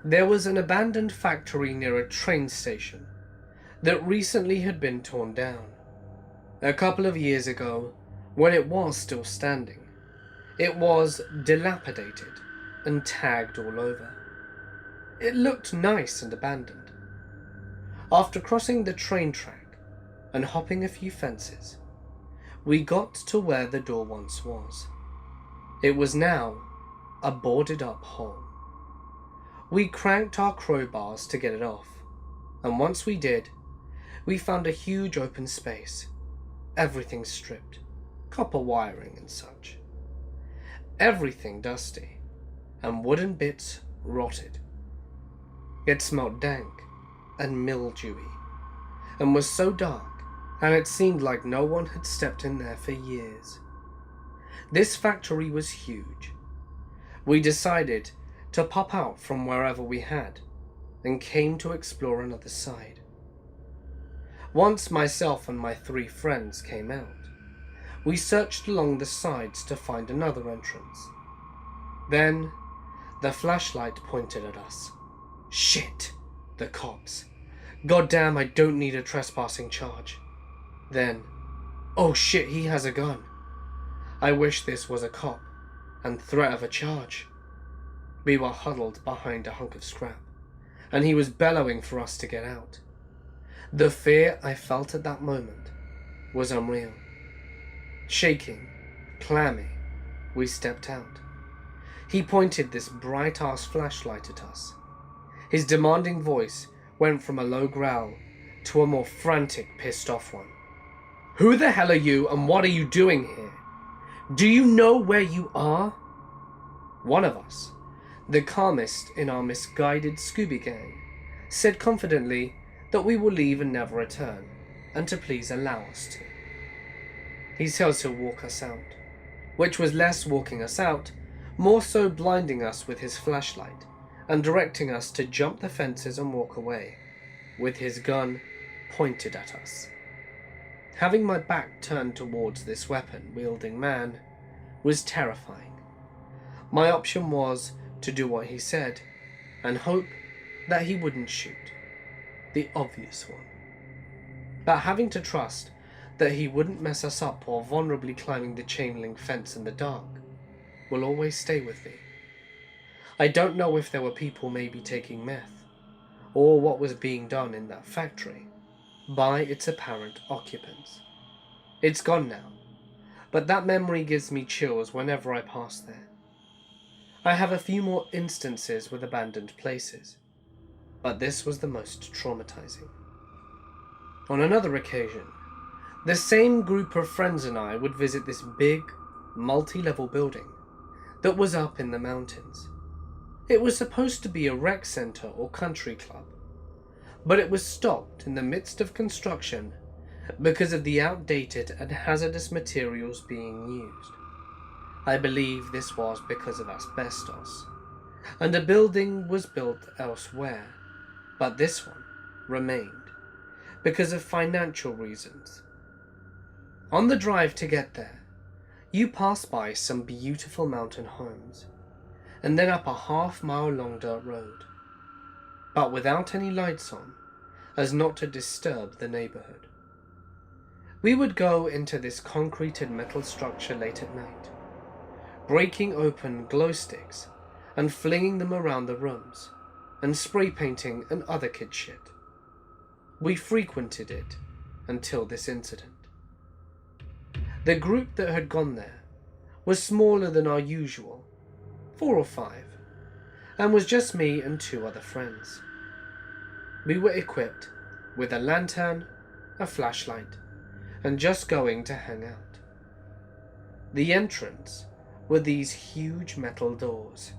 There was an abandoned factory near a train station that recently had been torn down. A couple of years ago, when it was still standing, it was dilapidated and tagged all over. It looked nice and abandoned. After crossing the train track and hopping a few fences, we got to where the door once was. It was now a boarded up hole. We cranked our crowbars to get it off, and once we did, we found a huge open space, everything stripped, copper wiring and such. Everything dusty, and wooden bits rotted. It smelled dank and mildewy, and was so dark, and it seemed like no one had stepped in there for years. This factory was huge. We decided to pop out from wherever we had, and came to explore another side. Once myself and my 3 friends came out, we searched along the sides to find another entrance. Then, the flashlight pointed at us. Shit! The cops. Goddamn, I don't need a trespassing charge. Then, oh shit, he has a gun. I wish this was a cop, and threat of a charge. We were huddled behind a hunk of scrap, and he was bellowing for us to get out. The fear I felt at that moment was unreal. Shaking, clammy, we stepped out. He pointed this bright-ass flashlight at us. His demanding voice went from a low growl to a more frantic, pissed-off one. Who the hell are you, and what are you doing here? Do you know where you are? One of us, the calmest in our misguided Scooby gang, said confidently that we will leave and never return, and to please allow us to. He says he'll walk us out, which was less walking us out, more so blinding us with his flashlight, and directing us to jump the fences and walk away, with his gun pointed at us. Having my back turned towards this weapon-wielding man was terrifying. My option was to do what he said, and hope that he wouldn't shoot. The obvious one. But having to trust that he wouldn't mess us up while vulnerably climbing the chain-link fence in the dark will always stay with me. I don't know if there were people maybe taking meth, or what was being done in that factory by its apparent occupants. It's gone now, but that memory gives me chills whenever I pass there. I have a few more instances with abandoned places, but this was the most traumatizing. On another occasion, the same group of friends and I would visit this big, multi-level building that was up in the mountains. It was supposed to be a rec center or country club, but it was stopped in the midst of construction because of the outdated and hazardous materials being used. I believe this was because of asbestos, and a building was built elsewhere, but this one remained because of financial reasons. On the drive to get there, you pass by some beautiful mountain homes, and then up a half-mile-long dirt road, but without any lights on, as not to disturb the neighborhood. We would go into this concrete and metal structure late at night, breaking open glow sticks and flinging them around the rooms, and spray painting and other kid shit. We frequented it until this incident. The group that had gone there was smaller than our usual, 4 or 5, and was just me and 2 other friends. We were equipped with a lantern, a flashlight, and just going to hang out. The entrance were these huge metal doors.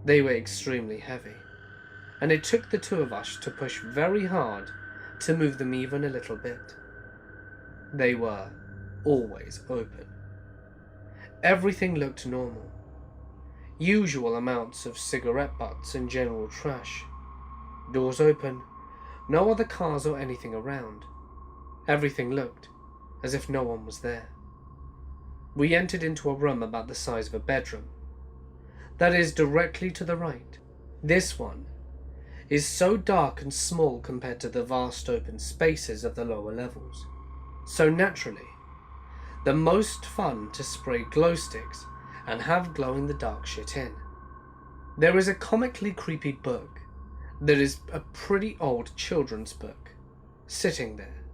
They were extremely heavy, and it took the 2 of us to push very hard to move them even a little bit. They were always open. Everything looked normal. Usual amounts of cigarette butts and general trash. Doors open, no other cars or anything around. Everything looked as if no one was there. We entered into a room about the size of a bedroom. That is directly to the right. This one is so dark and small compared to the vast open spaces of the lower levels. So naturally, the most fun to spray glow sticks and have glow-in-the-dark shit in. There is a comically creepy book that is a pretty old children's book sitting there.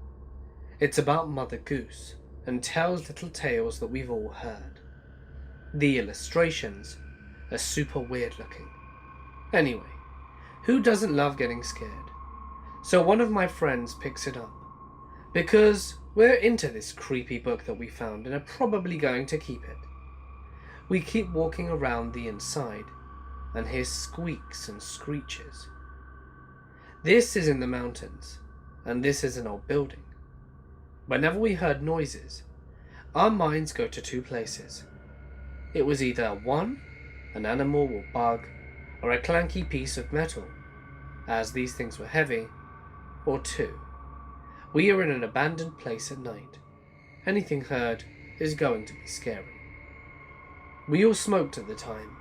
It's about Mother Goose and tells little tales that we've all heard. The illustrations are super weird looking. Anyway, who doesn't love getting scared? So one of my friends picks it up, because we're into this creepy book that we found and are probably going to keep it. We keep walking around the inside and hear squeaks and screeches. This is in the mountains, and this is an old building. Whenever we heard noises, our minds go to two places. It was either one, an animal or bug, or a clanky piece of metal, as these things were heavy, or two, we are in an abandoned place at night. Anything heard is going to be scary. We all smoked at the time,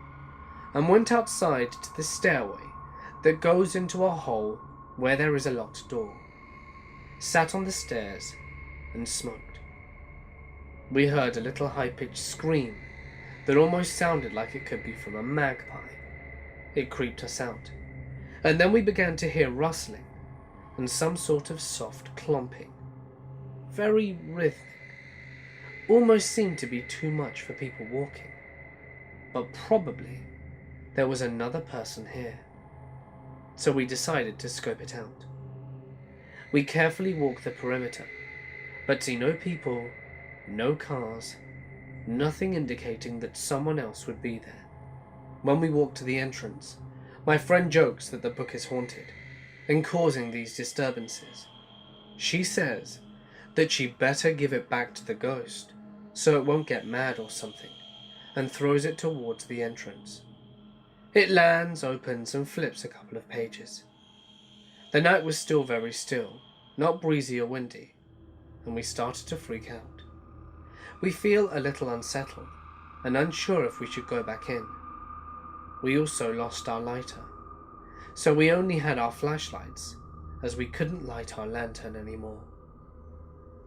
and went outside to the stairway that goes into a hole where there is a locked door, sat on the stairs and smoked. We heard a little high-pitched scream that almost sounded like it could be from a magpie. It creeped us out, and then we began to hear rustling and some sort of soft clomping. Very rhythmic. Almost seemed to be too much for people walking, but probably there was another person here. So we decided to scope it out. We carefully walked the perimeter, but see no people, no cars, nothing indicating that someone else would be there. When we walked to the entrance, my friend jokes that the book is haunted and causing these disturbances. She says that she better give it back to the ghost so it won't get mad or something, and throws it towards the entrance. It lands, opens, and flips a couple of pages. The night was still very still, not breezy or windy, and we started to freak out. We feel a little unsettled and unsure if we should go back in. We also lost our lighter, so we only had our flashlights, as we couldn't light our lantern anymore.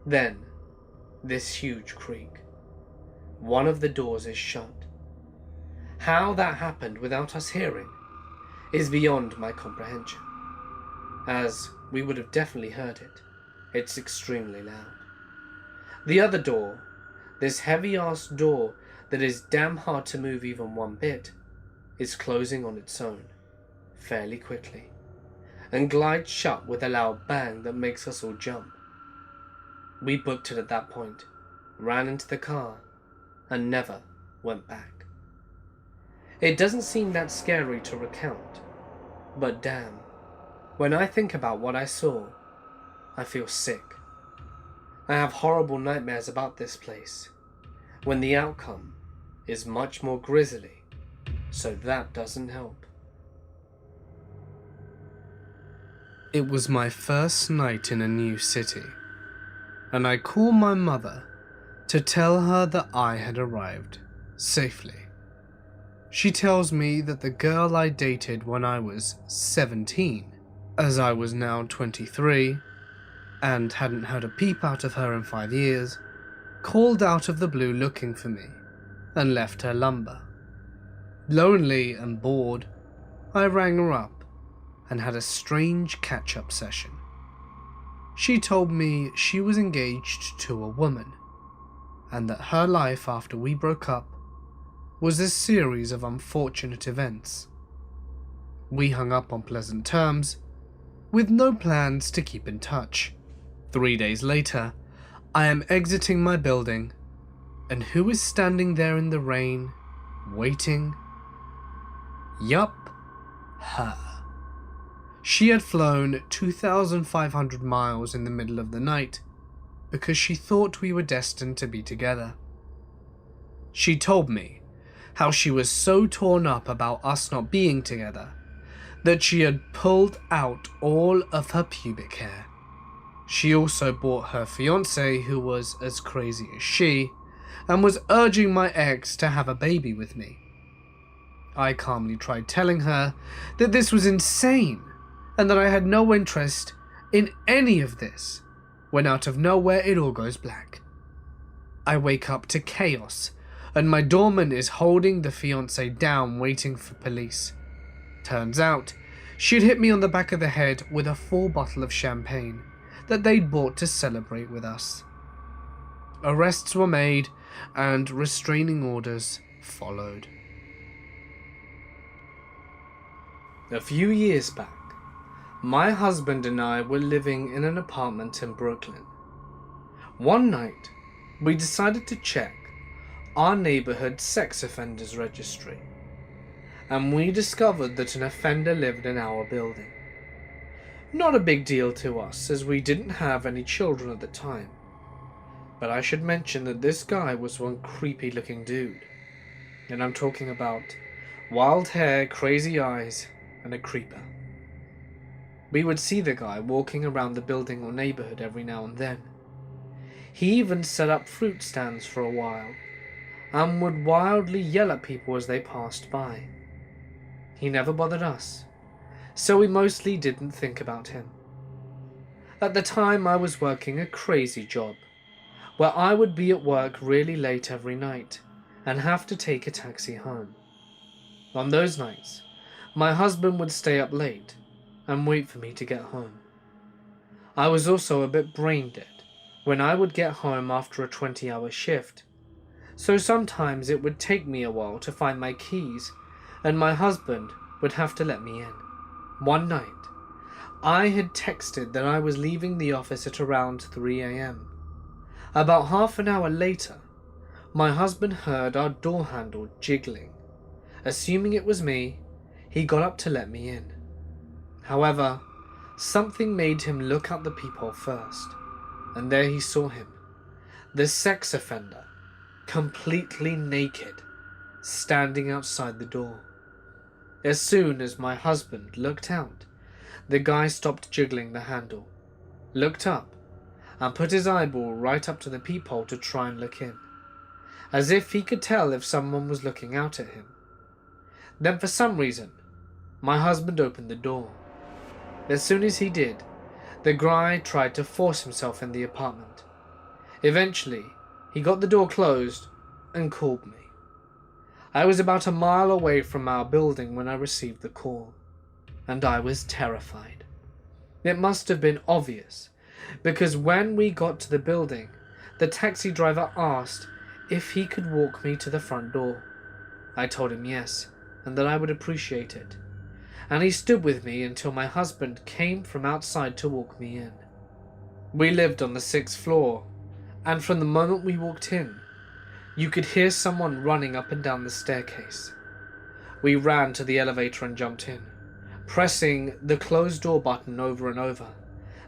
Then, this huge creak. One of the doors is shut. How that happened without us hearing is beyond my comprehension, as we would have definitely heard it. It's extremely loud. The other door, this heavy-ass door that is damn hard to move even one bit, is closing on its own, fairly quickly, and glides shut with a loud bang that makes us all jump. We booked it at that point, ran into the car, and never went back. It doesn't seem that scary to recount, but damn, when I think about what I saw, I feel sick. I have horrible nightmares about this place, when the outcome is much more grisly, so that doesn't help. It was my first night in a new city, and I called my mother to tell her that I had arrived safely. She tells me that the girl I dated when I was 17, as I was now 23, and hadn't heard a peep out of her in 5 years, called out of the blue looking for me and left her lumber. Lonely and bored, I rang her up and had a strange catch-up session. She told me she was engaged to a woman, and that her life after we broke up was a series of unfortunate events. We hung up on pleasant terms, with no plans to keep in touch. 3 days later, I am exiting my building, and who is standing there in the rain, waiting? Yup, her. She had flown 2,500 miles in the middle of the night because she thought we were destined to be together. She told me how she was so torn up about us not being together that she had pulled out all of her pubic hair. She also bought her fiancé, who was as crazy as she, and was urging my ex to have a baby with me. I calmly tried telling her that this was insane and that I had no interest in any of this, when out of nowhere it all goes black. I wake up to chaos, and my doorman is holding the fiancée down waiting for police. Turns out, she'd hit me on the back of the head with a full bottle of champagne that they'd bought to celebrate with us. Arrests were made, and restraining orders followed. A few years back, my husband and I were living in an apartment in Brooklyn. One night, we decided to check our neighborhood sex offenders registry, and we discovered that an offender lived in our building. Not a big deal to us, as we didn't have any children at the time, but I should mention that this guy was one creepy looking dude, and I'm talking about wild hair, crazy eyes, and a creeper. We would see the guy walking around the building or neighborhood every now and then. He even set up fruit stands for a while, and would wildly yell at people as they passed by. He never bothered us, so we mostly didn't think about him. At the time, I was working a crazy job, where I would be at work really late every night, and have to take a taxi home. On those nights, my husband would stay up late, and wait for me to get home. I was also a bit brain dead when I would get home after a 20-hour shift, so sometimes it would take me a while to find my keys, and my husband would have to let me in. One night, I had texted that I was leaving the office at around 3 a.m. About half an hour later, my husband heard our door handle jiggling. Assuming it was me, he got up to let me in. However, something made him look out the peephole first, and there he saw him, the sex offender, completely naked, standing outside the door. As soon as my husband looked out, the guy stopped jiggling the handle, looked up, and put his eyeball right up to the peephole to try and look in, as if he could tell if someone was looking out at him. Then for some reason, my husband opened the door. As soon as he did, the guy tried to force himself in the apartment. Eventually, he got the door closed and called me. I was about a mile away from our building when I received the call, and I was terrified. It must have been obvious, because when we got to the building, the taxi driver asked if he could walk me to the front door. I told him yes, and that I would appreciate it, and he stood with me until my husband came from outside to walk me in. We lived on the 6th floor, and from the moment we walked in, you could hear someone running up and down the staircase. We ran to the elevator and jumped in, pressing the closed door button over and over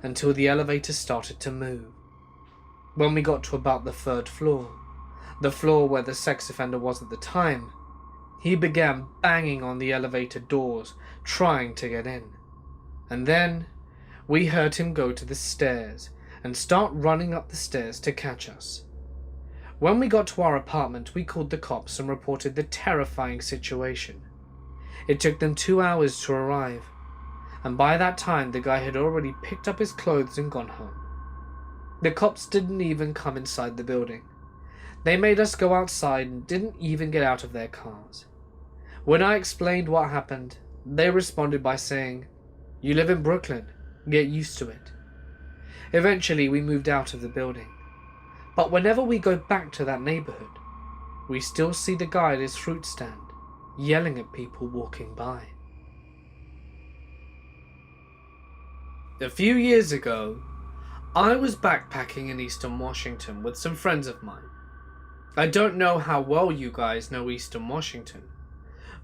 until the elevator started to move. When we got to about the 3rd floor, the floor where the sex offender was at the time, he began banging on the elevator doors, trying to get in. And then we heard him go to the stairs and start running up the stairs to catch us. When we got to our apartment, we called the cops and reported the terrifying situation. It took them 2 hours to arrive, and by that time the guy had already picked up his clothes and gone home. The cops didn't even come inside the building. They made us go outside and didn't even get out of their cars. When I explained what happened, they responded by saying, "You live in Brooklyn, get used to it." Eventually we moved out of the building, but whenever we go back to that neighborhood, we still see the guy at his fruit stand, yelling at people walking by. A few years ago, I was backpacking in Eastern Washington with some friends of mine. I don't know how well you guys know Eastern Washington,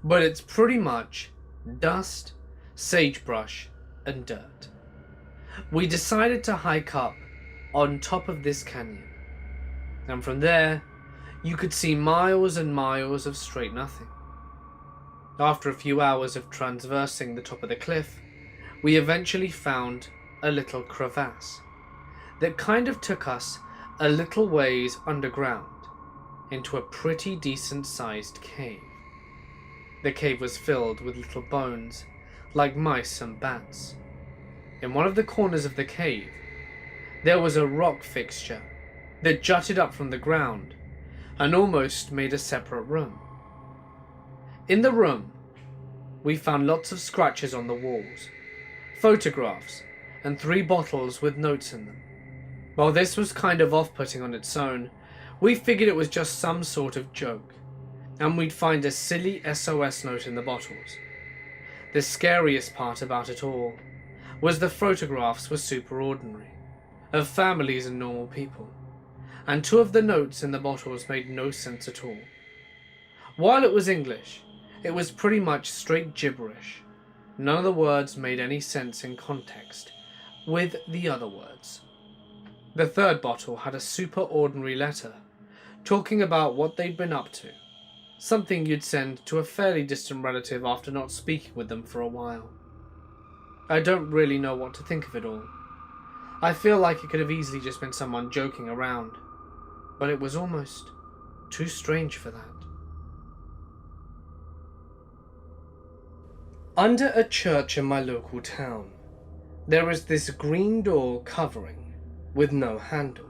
but it's pretty much dust, sagebrush, and dirt. We decided to hike up on top of this canyon, and from there, you could see miles and miles of straight nothing. After a few hours of traversing the top of the cliff, we eventually found a little crevasse that kind of took us a little ways underground into a pretty decent sized cave. The cave was filled with little bones, like mice and bats, in one of the corners of the cave, there was a rock fixture that jutted up from the ground and almost made a separate room. In the room, we found lots of scratches on the walls, photographs, and 3 bottles with notes in them. While this was kind of off-putting on its own, we figured it was just some sort of joke, and we'd find a silly SOS note in the bottles. The scariest part about it all was the photographs were super ordinary, of families and normal people, and 2 of the notes in the bottles made no sense at all. While it was English, it was pretty much straight gibberish. None of the words made any sense in context with the other words. The 3rd bottle had a super ordinary letter, talking about what they'd been up to, something you'd send to a fairly distant relative after not speaking with them for a while. I don't really know what to think of it all. I feel like it could have easily just been someone joking around, but it was almost too strange for that. Under a church in my local town, there is this green door covering with no handle,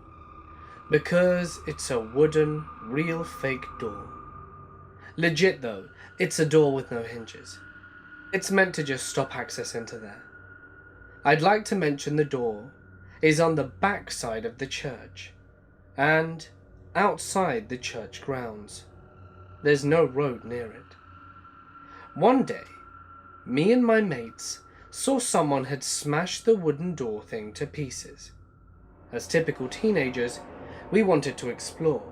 because it's a wooden, real fake door. Legit though, it's a door with no hinges. It's meant to just stop access into there. I'd like to mention the door is on the back side of the church, and outside the church grounds. There's no road near it. One day, me and my mates saw someone had smashed the wooden door thing to pieces. As typical teenagers, we wanted to explore,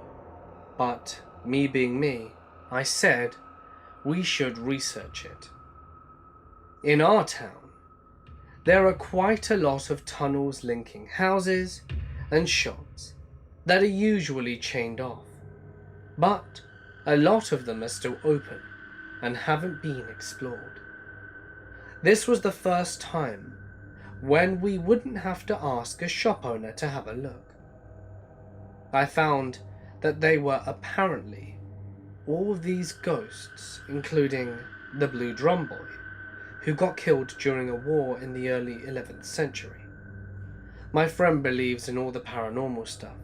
but me being me, I said we should research it. In our town, there are quite a lot of tunnels linking houses and shops that are usually chained off, but a lot of them are still open and haven't been explored. This was the first time when we wouldn't have to ask a shop owner to have a look. I found that they were apparently all these ghosts, including the Blue Drum Boy, who got killed during a war in the early 11th century. My friend believes in all the paranormal stuff,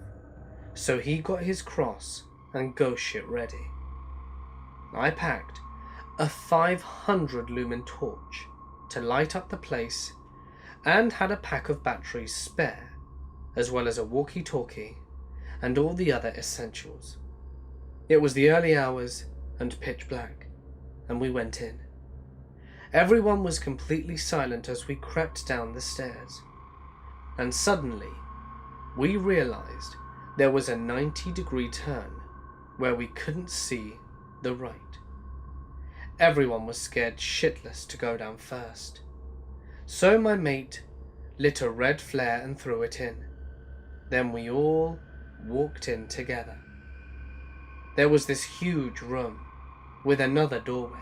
so he got his cross and ghost shit ready. I packed a 500 lumen torch to light up the place and had a pack of batteries spare, as well as a walkie-talkie and all the other essentials. It was the early hours and pitch black, and we went in. Everyone was completely silent as we crept down the stairs, and suddenly we realized there was a 90-degree turn where we couldn't see the right. Everyone was scared shitless to go down first, so my mate lit a red flare and threw it in. Then we all walked in together. There was this huge room with another doorway.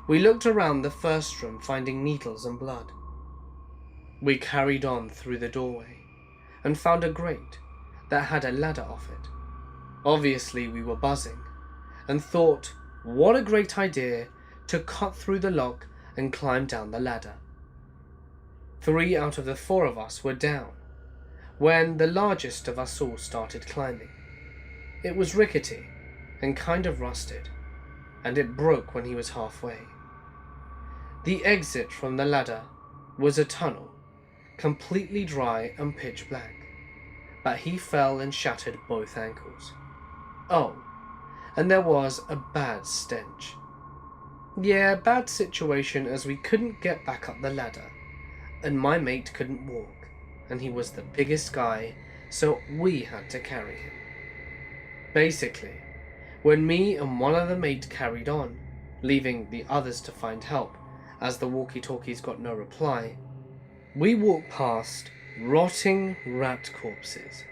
We looked around the first room, finding needles and blood. We carried on through the doorway and found a grate that had a ladder off it. Obviously we were buzzing and thought, what a great idea to cut through the lock and climb down the ladder. 3 out of the 4 of us were down when the largest of us all started climbing. It was rickety and kind of rusted, and it broke when he was halfway. The exit from the ladder was a tunnel, completely dry and pitch black, but he fell and shattered both ankles. Oh, and there was a bad stench. Yeah, bad situation as we couldn't get back up the ladder, and my mate couldn't walk, and he was the biggest guy, so we had to carry him. Basically, when me and one other mate carried on, leaving the others to find help, as the walkie-talkies got no reply, we walked past rotting rat corpses,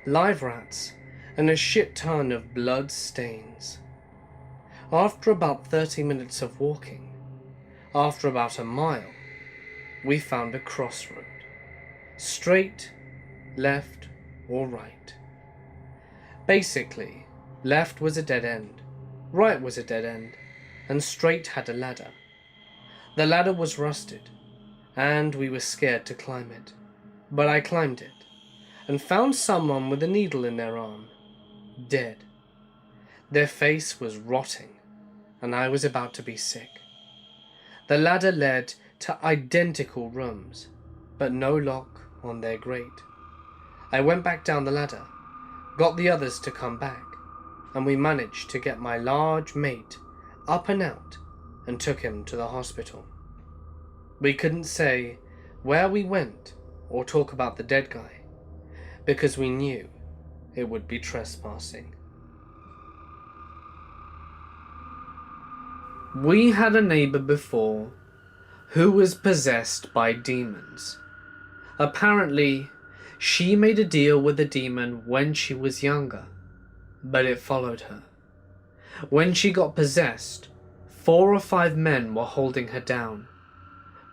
live rats, and a shit ton of blood stains. After about 30 minutes of walking, after about a mile, we found a crossroad. Straight, left, or right. Basically, left was a dead end, right was a dead end, and straight had a ladder. The ladder was rusted, and we were scared to climb it. But I climbed it, and found someone with a needle in their arm, dead. Their face was rotting, and I was about to be sick. The ladder led to identical rooms, but no lock on their grate. I went back down the ladder, got the others to come back, and we managed to get my large mate up and out and took him to the hospital. We couldn't say where we went or talk about the dead guy, because we knew it would be trespassing. We had a neighbor before who was possessed by demons. Apparently, she made a deal with a demon when she was younger, but it followed her. When she got possessed, 4 or 5 men were holding her down,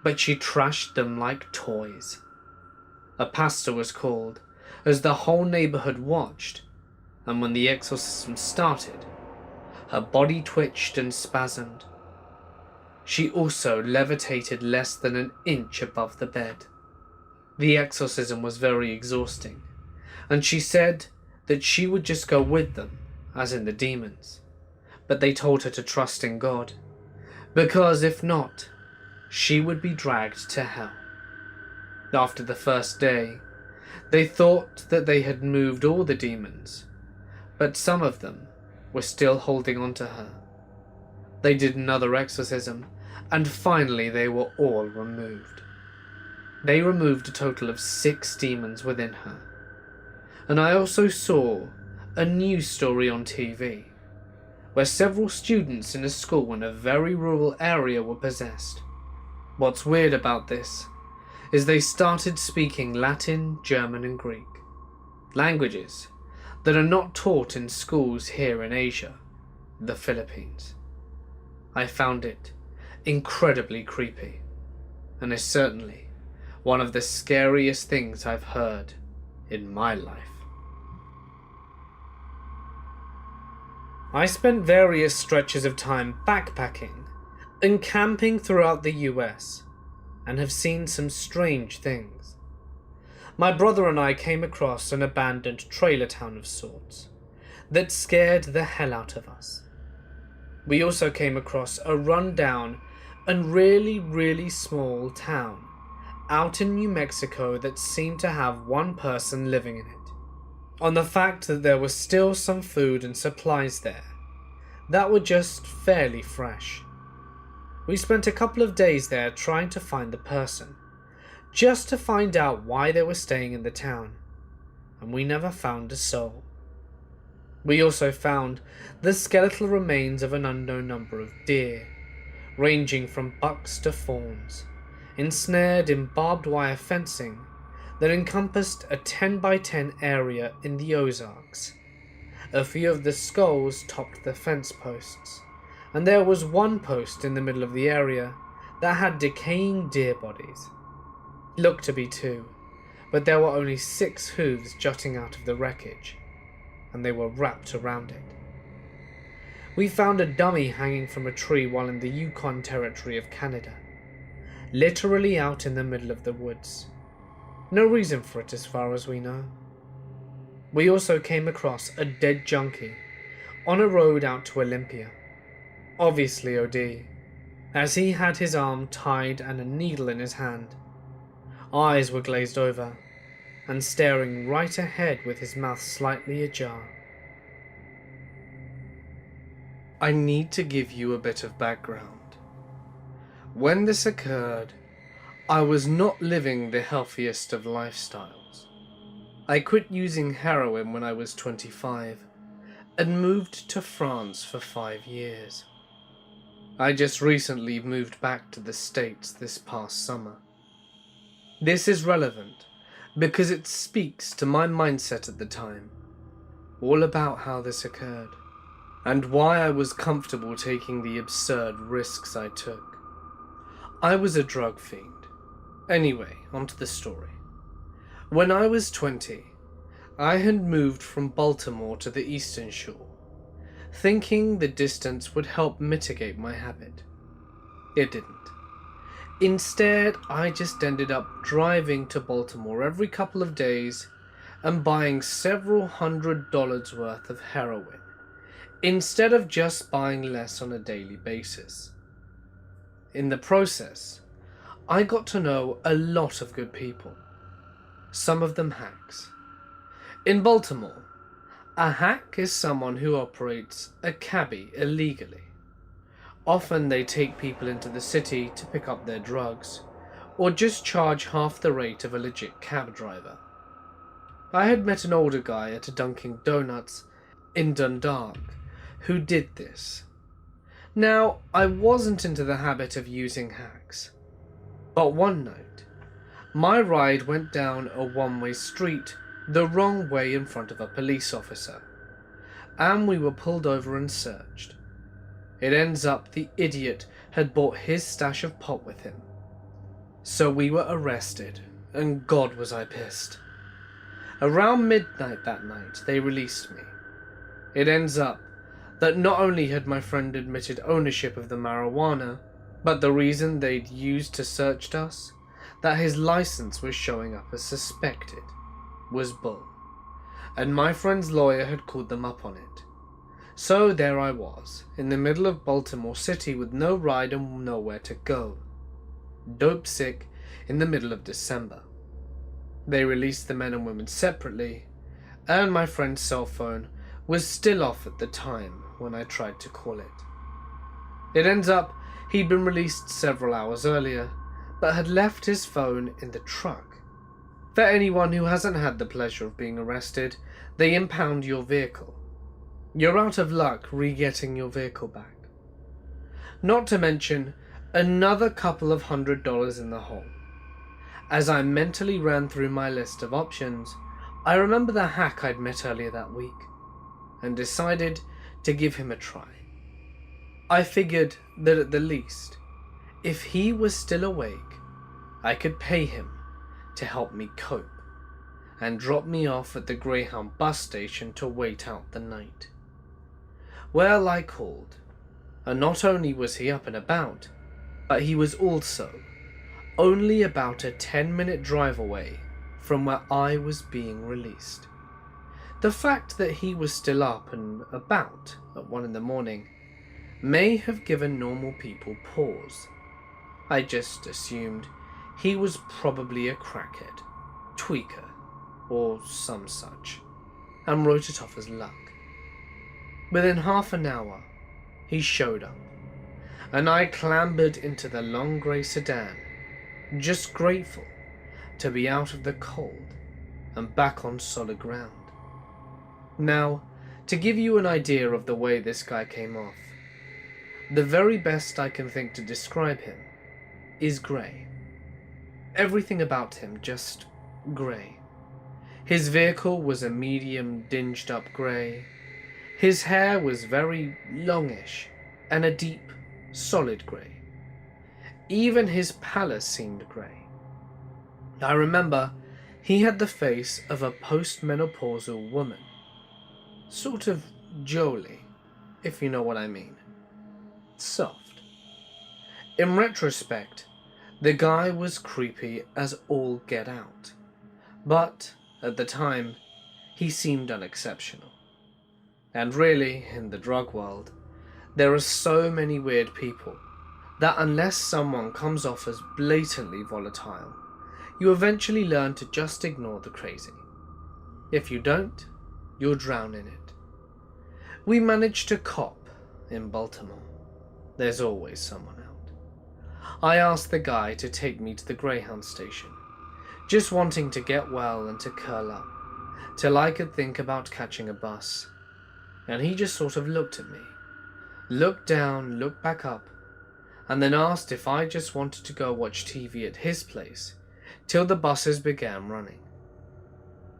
but she trashed them like toys. A pastor was called, as the whole neighborhood watched, and when the exorcism started, her body twitched and spasmed. She also levitated less than an inch above the bed. The exorcism was very exhausting, and she said that she would just go with them, as in the demons, but they told her to trust in God, because if not, she would be dragged to hell. After the first day, they thought that they had moved all the demons, but some of them were still holding on to her. They did another exorcism, and finally they were all removed. They removed a total of 6 demons within her. And I also saw a news story on TV, where several students in a school in a very rural area were possessed. What's weird about this is they started speaking Latin, German, and Greek, languages that are not taught in schools here in Asia, the Philippines. I found it incredibly creepy, and is certainly one of the scariest things I've heard in my life. I spent various stretches of time backpacking and camping throughout the US, and have seen some strange things. My brother and I came across an abandoned trailer town of sorts that scared the hell out of us. We also came across a run-down and really small town out in New Mexico that seemed to have 1 person living in it. On the fact that there was still some food and supplies there that were just fairly fresh. We spent a couple of days there trying to find the person, just to find out why they were staying in the town, and we never found a soul. We also found the skeletal remains of an unknown number of deer, ranging from bucks to fawns, ensnared in barbed wire fencing that encompassed a 10 by 10 area in the Ozarks. A few of the skulls topped the fence posts, and there was 1 post in the middle of the area that had decaying deer bodies. Looked to be 2, but there were only 6 hooves jutting out of the wreckage, and they were wrapped around it. We found a dummy hanging from a tree while in the Yukon Territory of Canada, literally out in the middle of the woods. No reason for it as far as we know. We also came across a dead junkie on a road out to Olympia, obviously OD, as he had his arm tied and a needle in his hand. Eyes were glazed over, and staring right ahead with his mouth slightly ajar. I need to give you a bit of background. When this occurred, I was not living the healthiest of lifestyles. I quit using heroin when I was 25 and moved to France for 5 years. I just recently moved back to the States this past summer. This is relevant because it speaks to my mindset at the time, all about how this occurred, and why I was comfortable taking the absurd risks I took. I was a drug fiend. Anyway, onto the story. When I was 20, I had moved from Baltimore to the Eastern Shore, thinking the distance would help mitigate my habit. It didn't. Instead, I just ended up driving to Baltimore every couple of days and buying several $100s worth of heroin, instead of just buying less on a daily basis. In the process, I got to know a lot of good people, some of them hacks. In Baltimore, a hack is someone who operates a cabbie illegally. Often they take people into the city to pick up their drugs, or just charge half the rate of a legit cab driver. I had met an older guy at a Dunkin' Donuts in Dundalk who did this. Now, I wasn't into the habit of using hacks, but one night, my ride went down a one-way street the wrong way in front of a police officer, and we were pulled over and searched. It ends up the idiot had brought his stash of pot with him. So we were arrested, and God was I pissed. Around midnight that night, they released me. It ends up that not only had my friend admitted ownership of the marijuana, but the reason they'd used to search us, that his license was showing up as suspected, was bull. And my friend's lawyer had called them up on it. So there I was, in the middle of Baltimore City with no ride and nowhere to go. Dope sick in the middle of December. They released the men and women separately, and my friend's cell phone was still off at the time when I tried to call it. It ends up he'd been released several hours earlier, but had left his phone in the truck. For anyone who hasn't had the pleasure of being arrested, they impound your vehicle. You're out of luck re-getting your vehicle back. Not to mention another couple of $100 in the hole. As I mentally ran through my list of options, I remember the hack I'd met earlier that week, and decided to give him a try. I figured that at the least, if he was still awake, I could pay him to help me cope, and drop me off at the Greyhound bus station to wait out the night. Well, I called, and not only was he up and about, but he was also only about a 10-minute drive away from where I was being released. The fact that he was still up and about at 1 in the morning may have given normal people pause. I just assumed he was probably a crackhead, tweaker, or some such, and wrote it off as luck. Within half an hour, he showed up, and I clambered into the long grey sedan, just grateful to be out of the cold and back on solid ground. Now, to give you an idea of the way this guy came off, the very best I can think to describe him is grey. Everything about him just grey. His vehicle was a medium dinged up grey. His hair was very longish and a deep, solid grey. Even his palace seemed grey. I remember he had the face of a postmenopausal woman. Sort of Jolie, if you know what I mean. Soft. In retrospect, the guy was creepy as all get out, but at the time, he seemed unexceptional. And really, in the drug world, there are so many weird people that unless someone comes off as blatantly volatile, you eventually learn to just ignore the crazy. If you don't, you'll drown in it. We managed to cop in Baltimore. There's always someone out. I asked the guy to take me to the Greyhound station, just wanting to get well and to curl up, till I could think about catching a bus. And he just sort of looked at me, looked down, looked back up, and then asked if I just wanted to go watch TV at his place till the buses began running.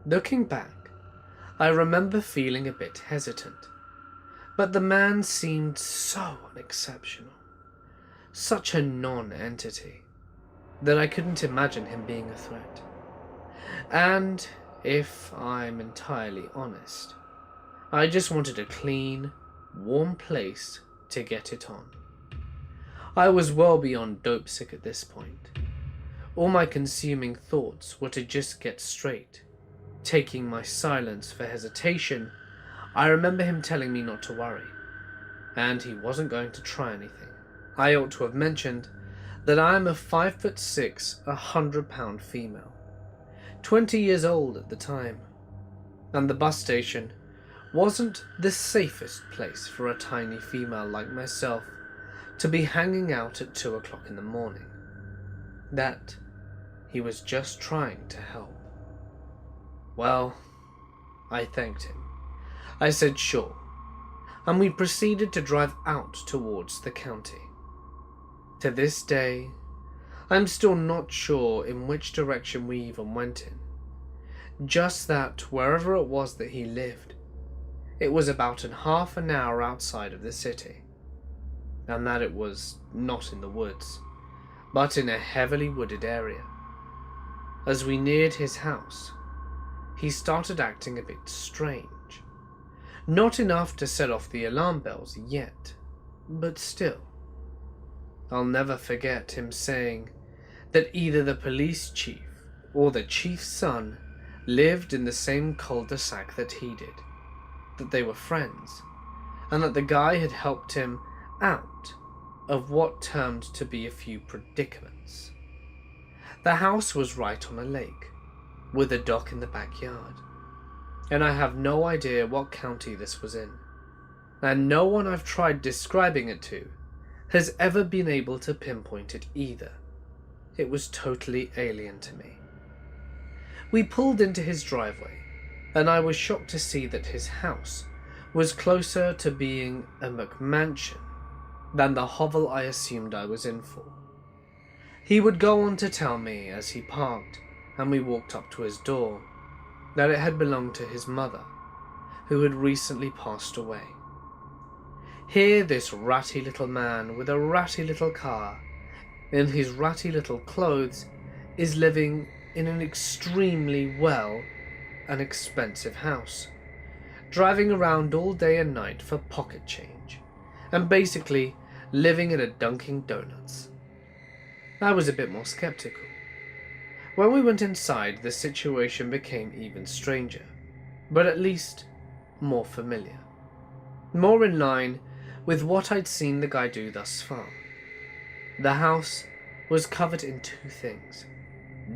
Looking back, I remember feeling a bit hesitant, but the man seemed so unexceptional, such a non-entity, that I couldn't imagine him being a threat. And, if I'm entirely honest, I just wanted a clean, warm place to get it on. I was well beyond dope sick at this point. All my consuming thoughts were to just get straight. Taking my silence for hesitation, I remember him telling me not to worry, and he wasn't going to try anything. I ought to have mentioned that I am a 5'6", 100-pound female, 20 years old at the time, and the bus station wasn't the safest place for a tiny female like myself to be hanging out at 2 o'clock in the morning. That he was just trying to help. Well, I thanked him. I said sure, and we proceeded to drive out towards the county. To this day, I'm still not sure in which direction we even went in. Just that wherever it was that he lived, it was about half an hour outside of the city, and that it was not in the woods, but in a heavily wooded area. As we neared his house, he started acting a bit strange. Not enough to set off the alarm bells yet, but still. I'll never forget him saying that either the police chief or the chief's son lived in the same cul-de-sac that he did, that they were friends, and that the guy had helped him out of what turned to be a few predicaments. The house was right on a lake, with a dock in the backyard, and I have no idea what county this was in, and no one I've tried describing it to has ever been able to pinpoint it either. It was totally alien to me. We pulled into his driveway, and I was shocked to see that his house was closer to being a McMansion than the hovel I assumed I was in for. He would go on to tell me as he parked and we walked up to his door that it had belonged to his mother, who had recently passed away. Here this ratty little man with a ratty little car, in his ratty little clothes, is living in an extremely well and expensive house, driving around all day and night for pocket change, and basically living in a Dunkin' Donuts. I was a bit more skeptical. When we went inside, the situation became even stranger, but at least more familiar. More in line with what I'd seen the guy do thus far. The house was covered in two things: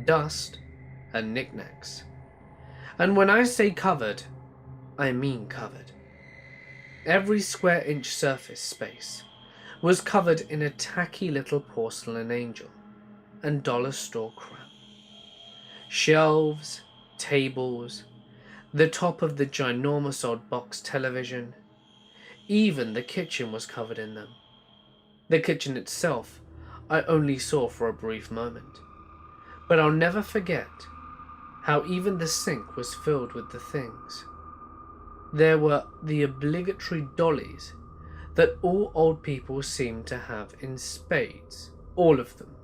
dust and knickknacks. And when I say covered, I mean covered. Every square inch surface space was covered in a tacky little porcelain angel and dollar store crap. Shelves, tables, the top of the ginormous old box television, even the kitchen was covered in them. The kitchen itself I only saw for a brief moment, but I'll never forget how even the sink was filled with the things. There were the obligatory dollies that all old people seem to have in spades, all of them,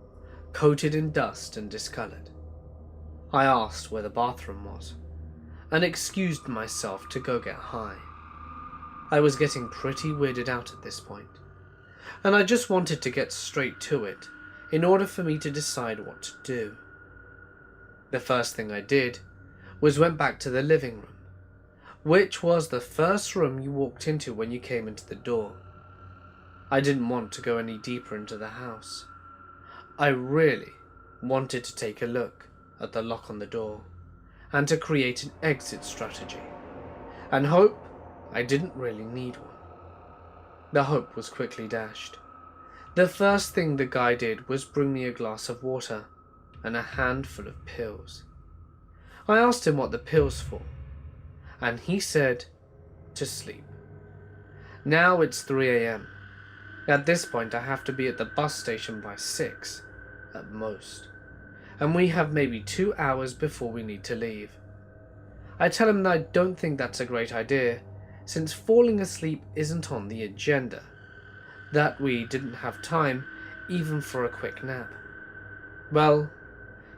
coated in dust and discoloured. I asked where the bathroom was, and excused myself to go get high. I was getting pretty weirded out at this point, and I just wanted to get straight to it in order for me to decide what to do. The first thing I did was went back to the living room, which was the first room you walked into when you came into the door. I didn't want to go any deeper into the house. I really wanted to take a look at the lock on the door and to create an exit strategy, and hope I didn't really need one. The hope was quickly dashed. The first thing the guy did was bring me a glass of water and a handful of pills. I asked him what the pills for, and he said to sleep. Now it's 3 a.m. At this point I have to be at the bus station by 6 at most, and we have maybe 2 hours before we need to leave. I tell him that I don't think that's a great idea, since falling asleep isn't on the agenda, that we didn't have time even for a quick nap. Well,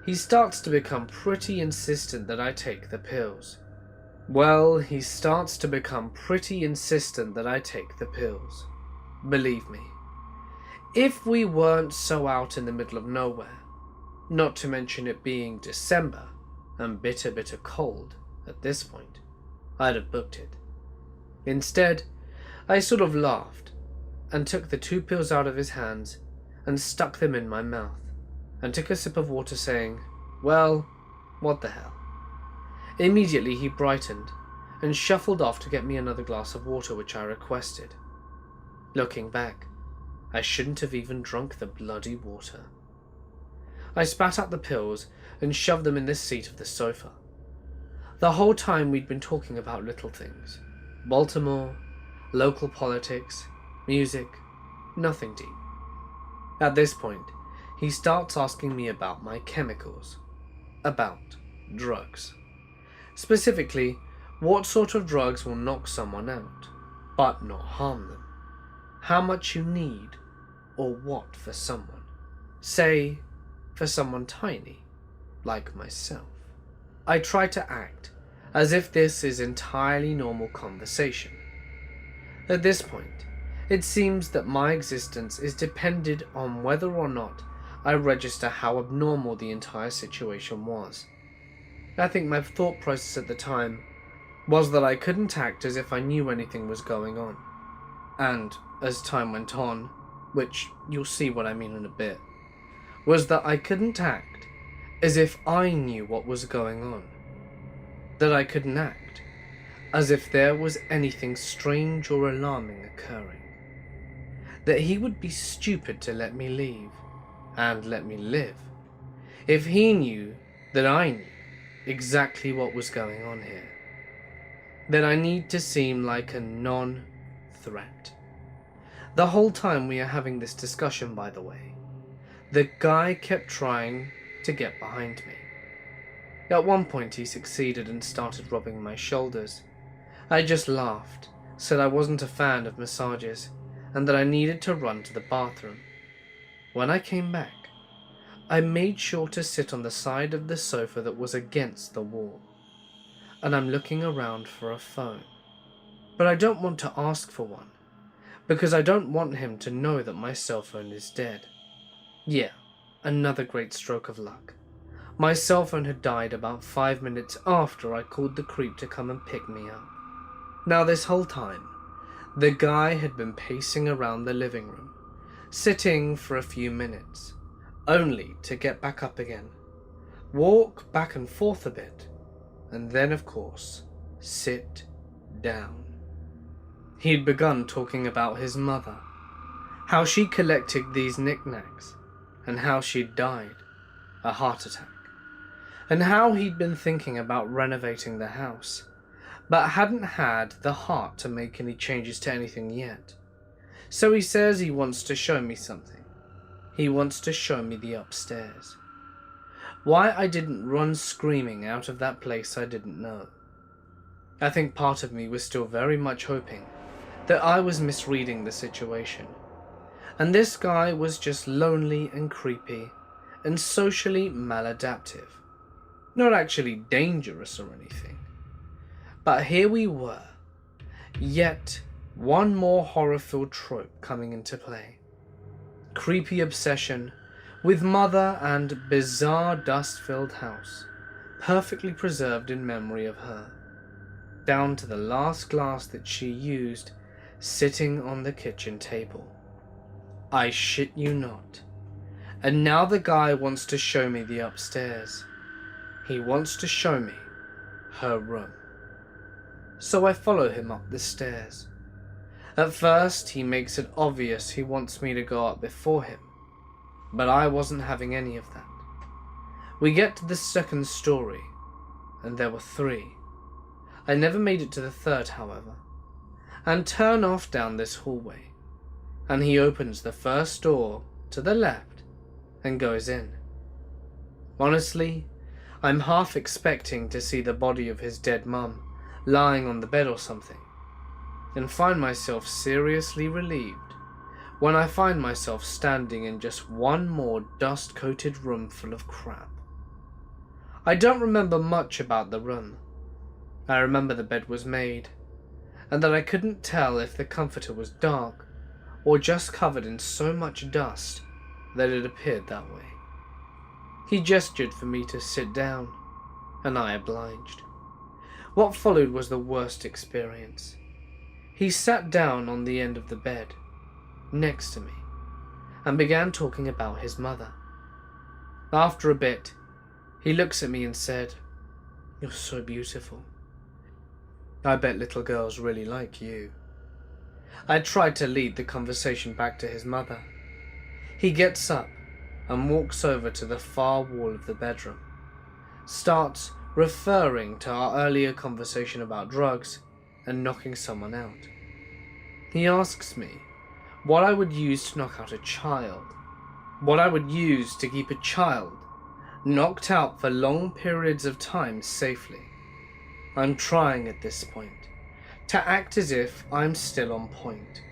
he starts to become pretty insistent that I take the pills. Believe me, If we weren't so out in the middle of nowhere, not to mention it being December and bitter cold at this point, I'd have booked it. Instead, I sort of laughed and took the 2 pills out of his hands and stuck them in my mouth and took a sip of water saying, "Well, what the hell." Immediately he brightened and shuffled off to get me another glass of water, which I requested. Looking back, I shouldn't have even drunk the bloody water. I spat out the pills and shoved them in the seat of the sofa. The whole time we'd been talking about little things. Baltimore, local politics, music, nothing deep. At this point, he starts asking me about my chemicals, about drugs. Specifically, what sort of drugs will knock someone out, but not harm them. How much you need, or what for someone. Say, for someone tiny, like myself. I try to act as if this is entirely normal conversation. At this point, it seems that my existence is dependent on whether or not I register how abnormal the entire situation was. I think my thought process at the time was that I couldn't act as if I knew anything was going on. And as time went on, which you'll see what I mean in a bit, was that I couldn't act as if I knew what was going on. That I couldn't act as if there was anything strange or alarming occurring. That he would be stupid to let me leave, and let me live, if he knew that I knew exactly what was going on here. That I need to seem like a non-threat. The whole time we are having this discussion, by the way, the guy kept trying to get behind me. At one point he succeeded and started rubbing my shoulders. I just laughed, said I wasn't a fan of massages, and that I needed to run to the bathroom. When I came back, I made sure to sit on the side of the sofa that was against the wall, and I'm looking around for a phone. But I don't want to ask for one, because I don't want him to know that my cell phone is dead. Yeah, another great stroke of luck. My cell phone had died about 5 minutes after I called the creep to come and pick me up. Now this whole time, the guy had been pacing around the living room, sitting for a few minutes, only to get back up again, walk back and forth a bit, and then of course, sit down. He'd begun talking about his mother, how she collected these knickknacks, and how she'd died, a heart attack, and how he'd been thinking about renovating the house, but hadn't had the heart to make any changes to anything yet. So he says he wants to show me something. He wants to show me the upstairs. Why I didn't run screaming out of that place I didn't know. I think part of me was still very much hoping that I was misreading the situation, and this guy was just lonely and creepy and socially maladaptive. Not actually dangerous or anything. But here we were, yet one more horror-filled trope coming into play. Creepy obsession with mother and bizarre dust-filled house, perfectly preserved in memory of her, down to the last glass that she used sitting on the kitchen table. I shit you not. And now the guy wants to show me the upstairs. He wants to show me her room. So I follow him up the stairs. At first, he makes it obvious he wants me to go up before him, but I wasn't having any of that. We get to the second story, and there were 3. I never made it to the third, however, and turn off down this hallway, and he opens the first door to the left and goes in. Honestly, I'm half expecting to see the body of his dead mum lying on the bed or something, and find myself seriously relieved when I find myself standing in just one more dust-coated room full of crap. I don't remember much about the room. I remember the bed was made, and that I couldn't tell if the comforter was dark or just covered in so much dust that it appeared that way. He gestured for me to sit down, and I obliged. What followed was the worst experience. He sat down on the end of the bed, next to me, and began talking about his mother. After a bit, he looks at me and said, "You're so beautiful. I bet little girls really like you." I tried to lead the conversation back to his mother. He gets up and walks over to the far wall of the bedroom, starts referring to our earlier conversation about drugs and knocking someone out. He asks me what I would use to knock out a child, what I would use to keep a child knocked out for long periods of time safely. I'm trying at this point to act as if I'm still on point,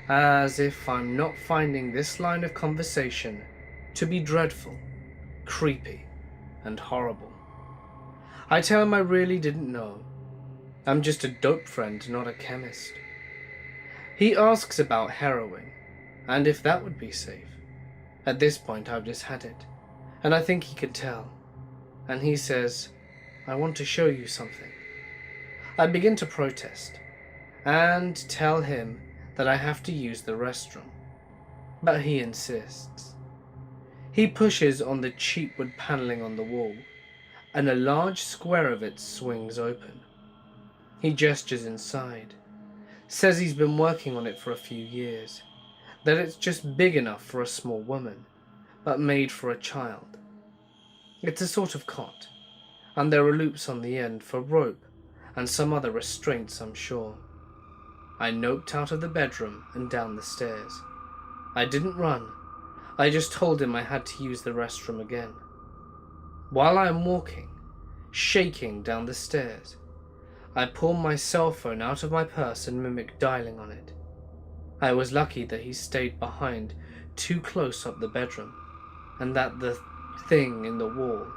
as if I'm not finding this line of conversation to be dreadful, creepy, and horrible. I tell him I really didn't know. I'm just a dope friend, not a chemist. He asks about heroin, and if that would be safe. At this point I've just had it, and I think he can tell. And he says, "I want to show you something." I begin to protest, and tell him that I have to use the restroom, but he insists. He pushes on the cheap wood paneling on the wall, and a large square of it swings open. He gestures inside, says he's been working on it for a few years, that it's just big enough for a small woman, but made for a child. It's a sort of cot, and there are loops on the end for rope and some other restraints, I'm sure. I noped out of the bedroom and down the stairs. I didn't run, I just told him I had to use the restroom again. While I am walking, shaking down the stairs, I pull my cell phone out of my purse and mimic dialing on it. I was lucky that he stayed behind too close up the bedroom, and that the thing in the wall,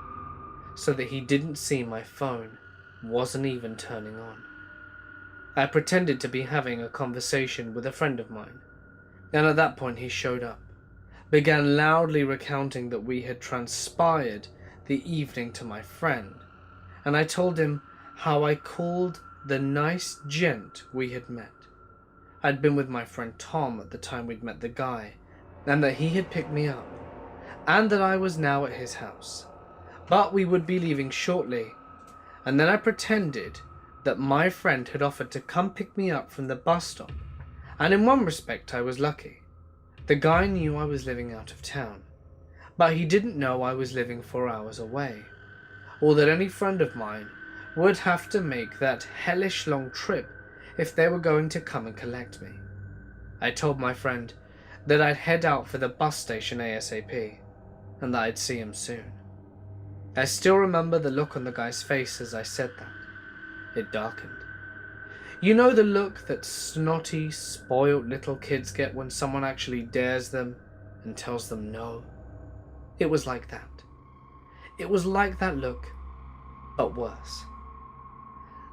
so that he didn't see my phone, wasn't even turning on. I pretended to be having a conversation with a friend of mine, and at that point he showed up, began loudly recounting that we had transpired the evening to my friend, and I told him how I called the nice gent we had met. I'd been with my friend Tom at the time we'd met the guy, and that he had picked me up, and that I was now at his house, but we would be leaving shortly. And then I pretended that my friend had offered to come pick me up from the bus stop, and in one respect I was lucky. The guy knew I was living out of town, but he didn't know I was living 4 hours away, or that any friend of mine would have to make that hellish long trip if they were going to come and collect me. I told my friend that I'd head out for the bus station ASAP, and that I'd see him soon. I still remember the look on the guy's face as I said that. It darkened. You know the look that snotty, spoiled little kids get when someone actually dares them and tells them no? It was like that. It was like that look, but worse.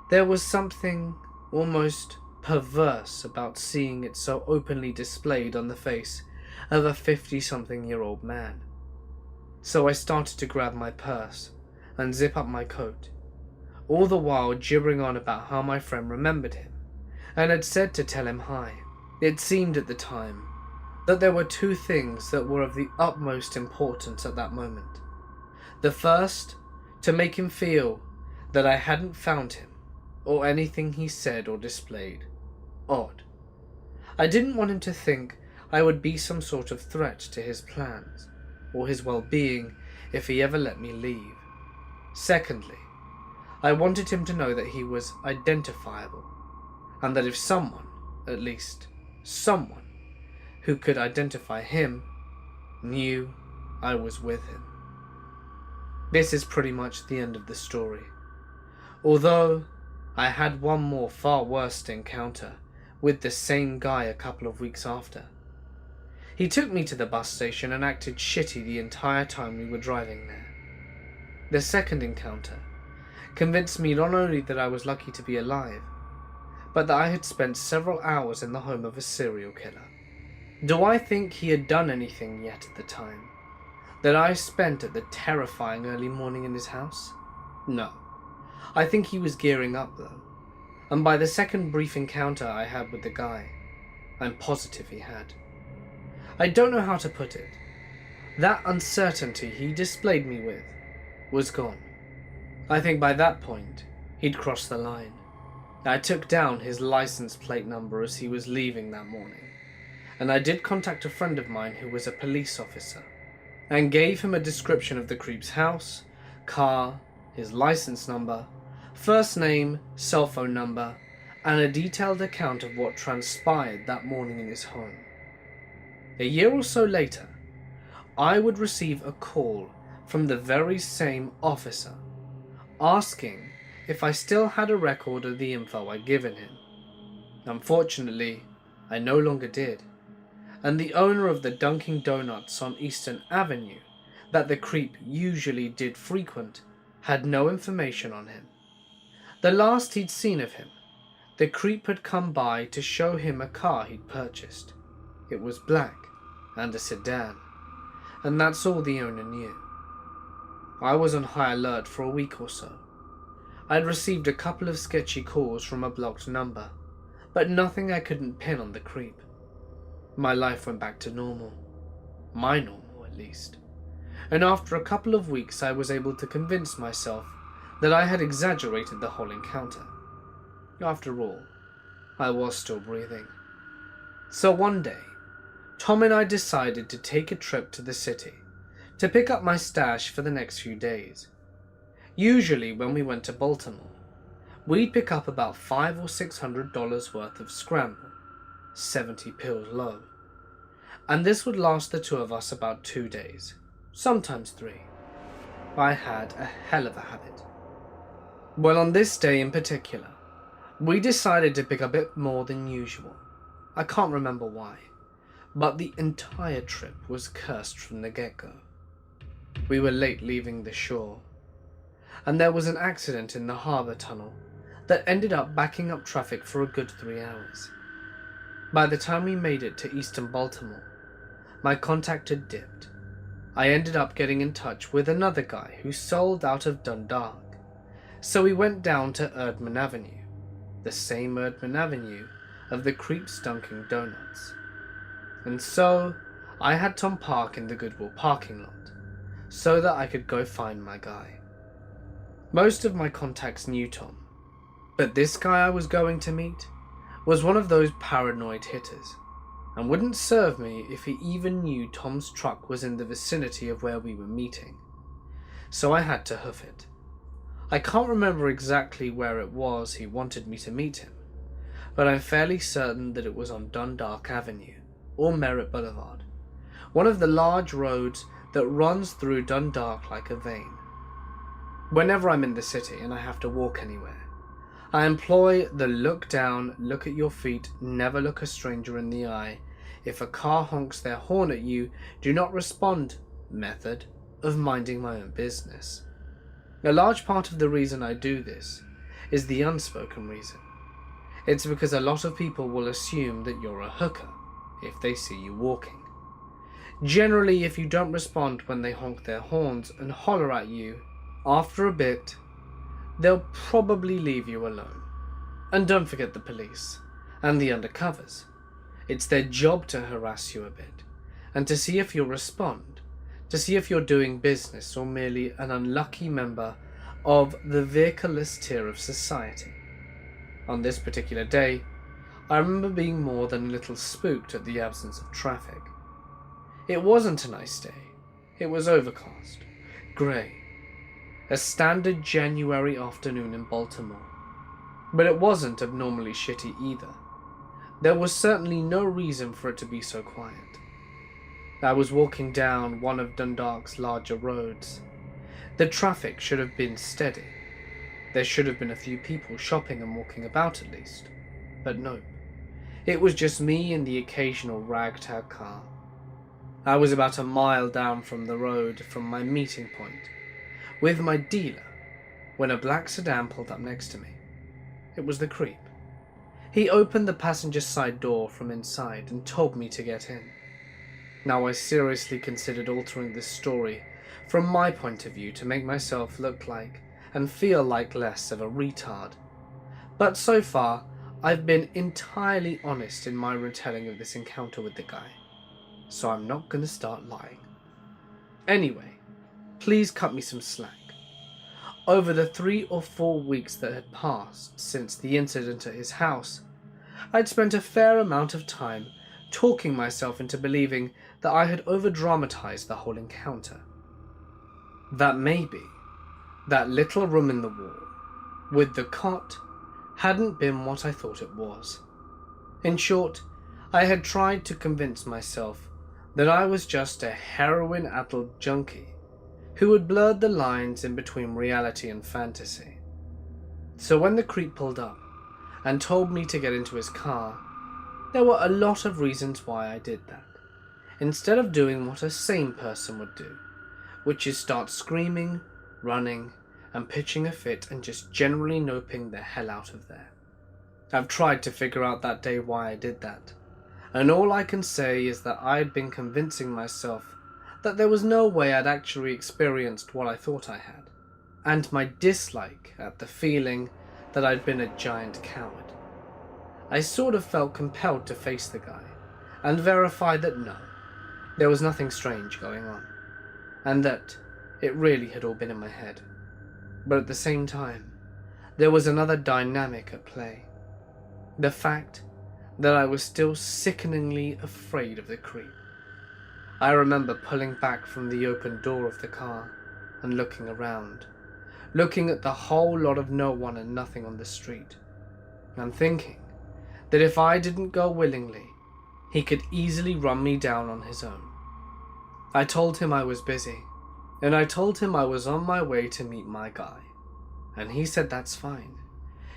There was something almost perverse about seeing it so openly displayed on the face of a 50-something-year-old man. So I started to grab my purse and zip up my coat, all the while gibbering on about how my friend remembered him and had said to tell him hi. It seemed at the time that there were two things that were of the utmost importance at that moment. The first, to make him feel that I hadn't found him or anything he said or displayed odd. I didn't want him to think I would be some sort of threat to his plans or his well-being if he ever let me leave. Secondly, I wanted him to know that he was identifiable, and that if someone, at least someone, who could identify him, knew I was with him. This is pretty much the end of the story, although I had one more far worse encounter with the same guy a couple of weeks after. He took me to the bus station and acted shitty the entire time we were driving there. The second encounter convinced me not only that I was lucky to be alive, but that I had spent several hours in the home of a serial killer. Do I think he had done anything yet at the time that I spent at the terrifying early morning in his house? No. I think he was gearing up though, and by the second brief encounter I had with the guy, I'm positive he had. I don't know how to put it. That uncertainty he displayed me with was gone. I think by that point, he'd crossed the line. I took down his license plate number as he was leaving that morning, and I did contact a friend of mine who was a police officer, and gave him a description of the creep's house, car, his license number, first name, cell phone number, and a detailed account of what transpired that morning in his home. A year or so later, I would receive a call from the very same officer asking if I still had a record of the info I'd given him. Unfortunately, I no longer did, and the owner of the Dunkin' Donuts on Eastern Avenue that the creep usually did frequent had no information on him. The last he'd seen of him, the creep had come by to show him a car he'd purchased. It was black and a sedan, and that's all the owner knew. I was on high alert for a week or so. I'd received a couple of sketchy calls from a blocked number, but nothing I couldn't pin on the creep. My life went back to normal. My normal, at least. And after a couple of weeks I was able to convince myself that I had exaggerated the whole encounter. After all, I was still breathing. So one day, Tom and I decided to take a trip to the city to pick up my stash for the next few days. Usually when we went to Baltimore, we'd pick up about $500 or $600 worth of scramble, 70 pills low. And this would last the two of us about 2 days, sometimes 3. I had a hell of a habit. Well, on this day in particular, we decided to pick a bit more than usual. I can't remember why, but the entire trip was cursed from the get-go. We were late leaving the shore, and there was an accident in the harbour tunnel that ended up backing up traffic for a good 3 hours. By the time we made it to eastern Baltimore, my contact had dipped. I ended up getting in touch with another guy who sold out of Dundalk, so we went down to Erdman Avenue, the same Erdman Avenue of the creep's Dunkin' Donuts. And so I had Tom park in the Goodwill parking lot, so that I could go find my guy. Most of my contacts knew Tom, but this guy I was going to meet was one of those paranoid hitters, and wouldn't serve me if he even knew Tom's truck was in the vicinity of where we were meeting. So I had to hoof it. I can't remember exactly where it was he wanted me to meet him, but I'm fairly certain that it was on Dundalk Avenue, or Merritt Boulevard, one of the large roads that runs through Dundalk like a vein. Whenever I'm in the city and I have to walk anywhere, I employ the look down, look at your feet, never look a stranger in the eye, if a car honks their horn at you, do not respond method of minding my own business. A large part of the reason I do this is the unspoken reason. It's because a lot of people will assume that you're a hooker if they see you walking. Generally, if you don't respond when they honk their horns and holler at you, after a bit, they'll probably leave you alone. And don't forget the police and the undercovers. It's their job to harass you a bit, and to see if you'll respond, to see if you're doing business or merely an unlucky member of the vehicleless tier of society. On this particular day, I remember being more than a little spooked at the absence of traffic. It wasn't a nice day. It was overcast, grey, a standard January afternoon in Baltimore. But it wasn't abnormally shitty either. There was certainly no reason for it to be so quiet. I was walking down one of Dundalk's larger roads. The traffic should have been steady. There should have been a few people shopping and walking about at least. But no. It was just me and the occasional ragtag car. I was about a mile down from the road from my meeting point, with my dealer, when a black sedan pulled up next to me. It was the creep. He opened the passenger side door from inside and told me to get in. Now, I seriously considered altering this story from my point of view to make myself look like and feel like less of a retard. But so far, I've been entirely honest in my retelling of this encounter with the guy, so I'm not going to start lying. Anyway, please cut me some slack. Over the 3 or 4 weeks that had passed since the incident at his house, I'd spent a fair amount of time talking myself into believing that I had over-dramatized the whole encounter. That maybe that little room in the wall with the cot hadn't been what I thought it was. In short, I had tried to convince myself that I was just a heroin-addled junkie who had blurred the lines in between reality and fantasy. So when the creep pulled up and told me to get into his car, there were a lot of reasons why I did that, instead of doing what a sane person would do, which is start screaming, running, and pitching a fit and just generally noping the hell out of there. I've tried to figure out that day why I did that, and all I can say is that I'd been convincing myself that there was no way I'd actually experienced what I thought I had, and my dislike at the feeling that I'd been a giant coward. I sort of felt compelled to face the guy and verify that no, there was nothing strange going on, and that it really had all been in my head. But at the same time, there was another dynamic at play. The fact that I was still sickeningly afraid of the creep. I remember pulling back from the open door of the car and looking around, looking at the whole lot of no one and nothing on the street, and thinking that if I didn't go willingly, he could easily run me down on his own. I told him I was busy, and I told him I was on my way to meet my guy, and he said that's fine.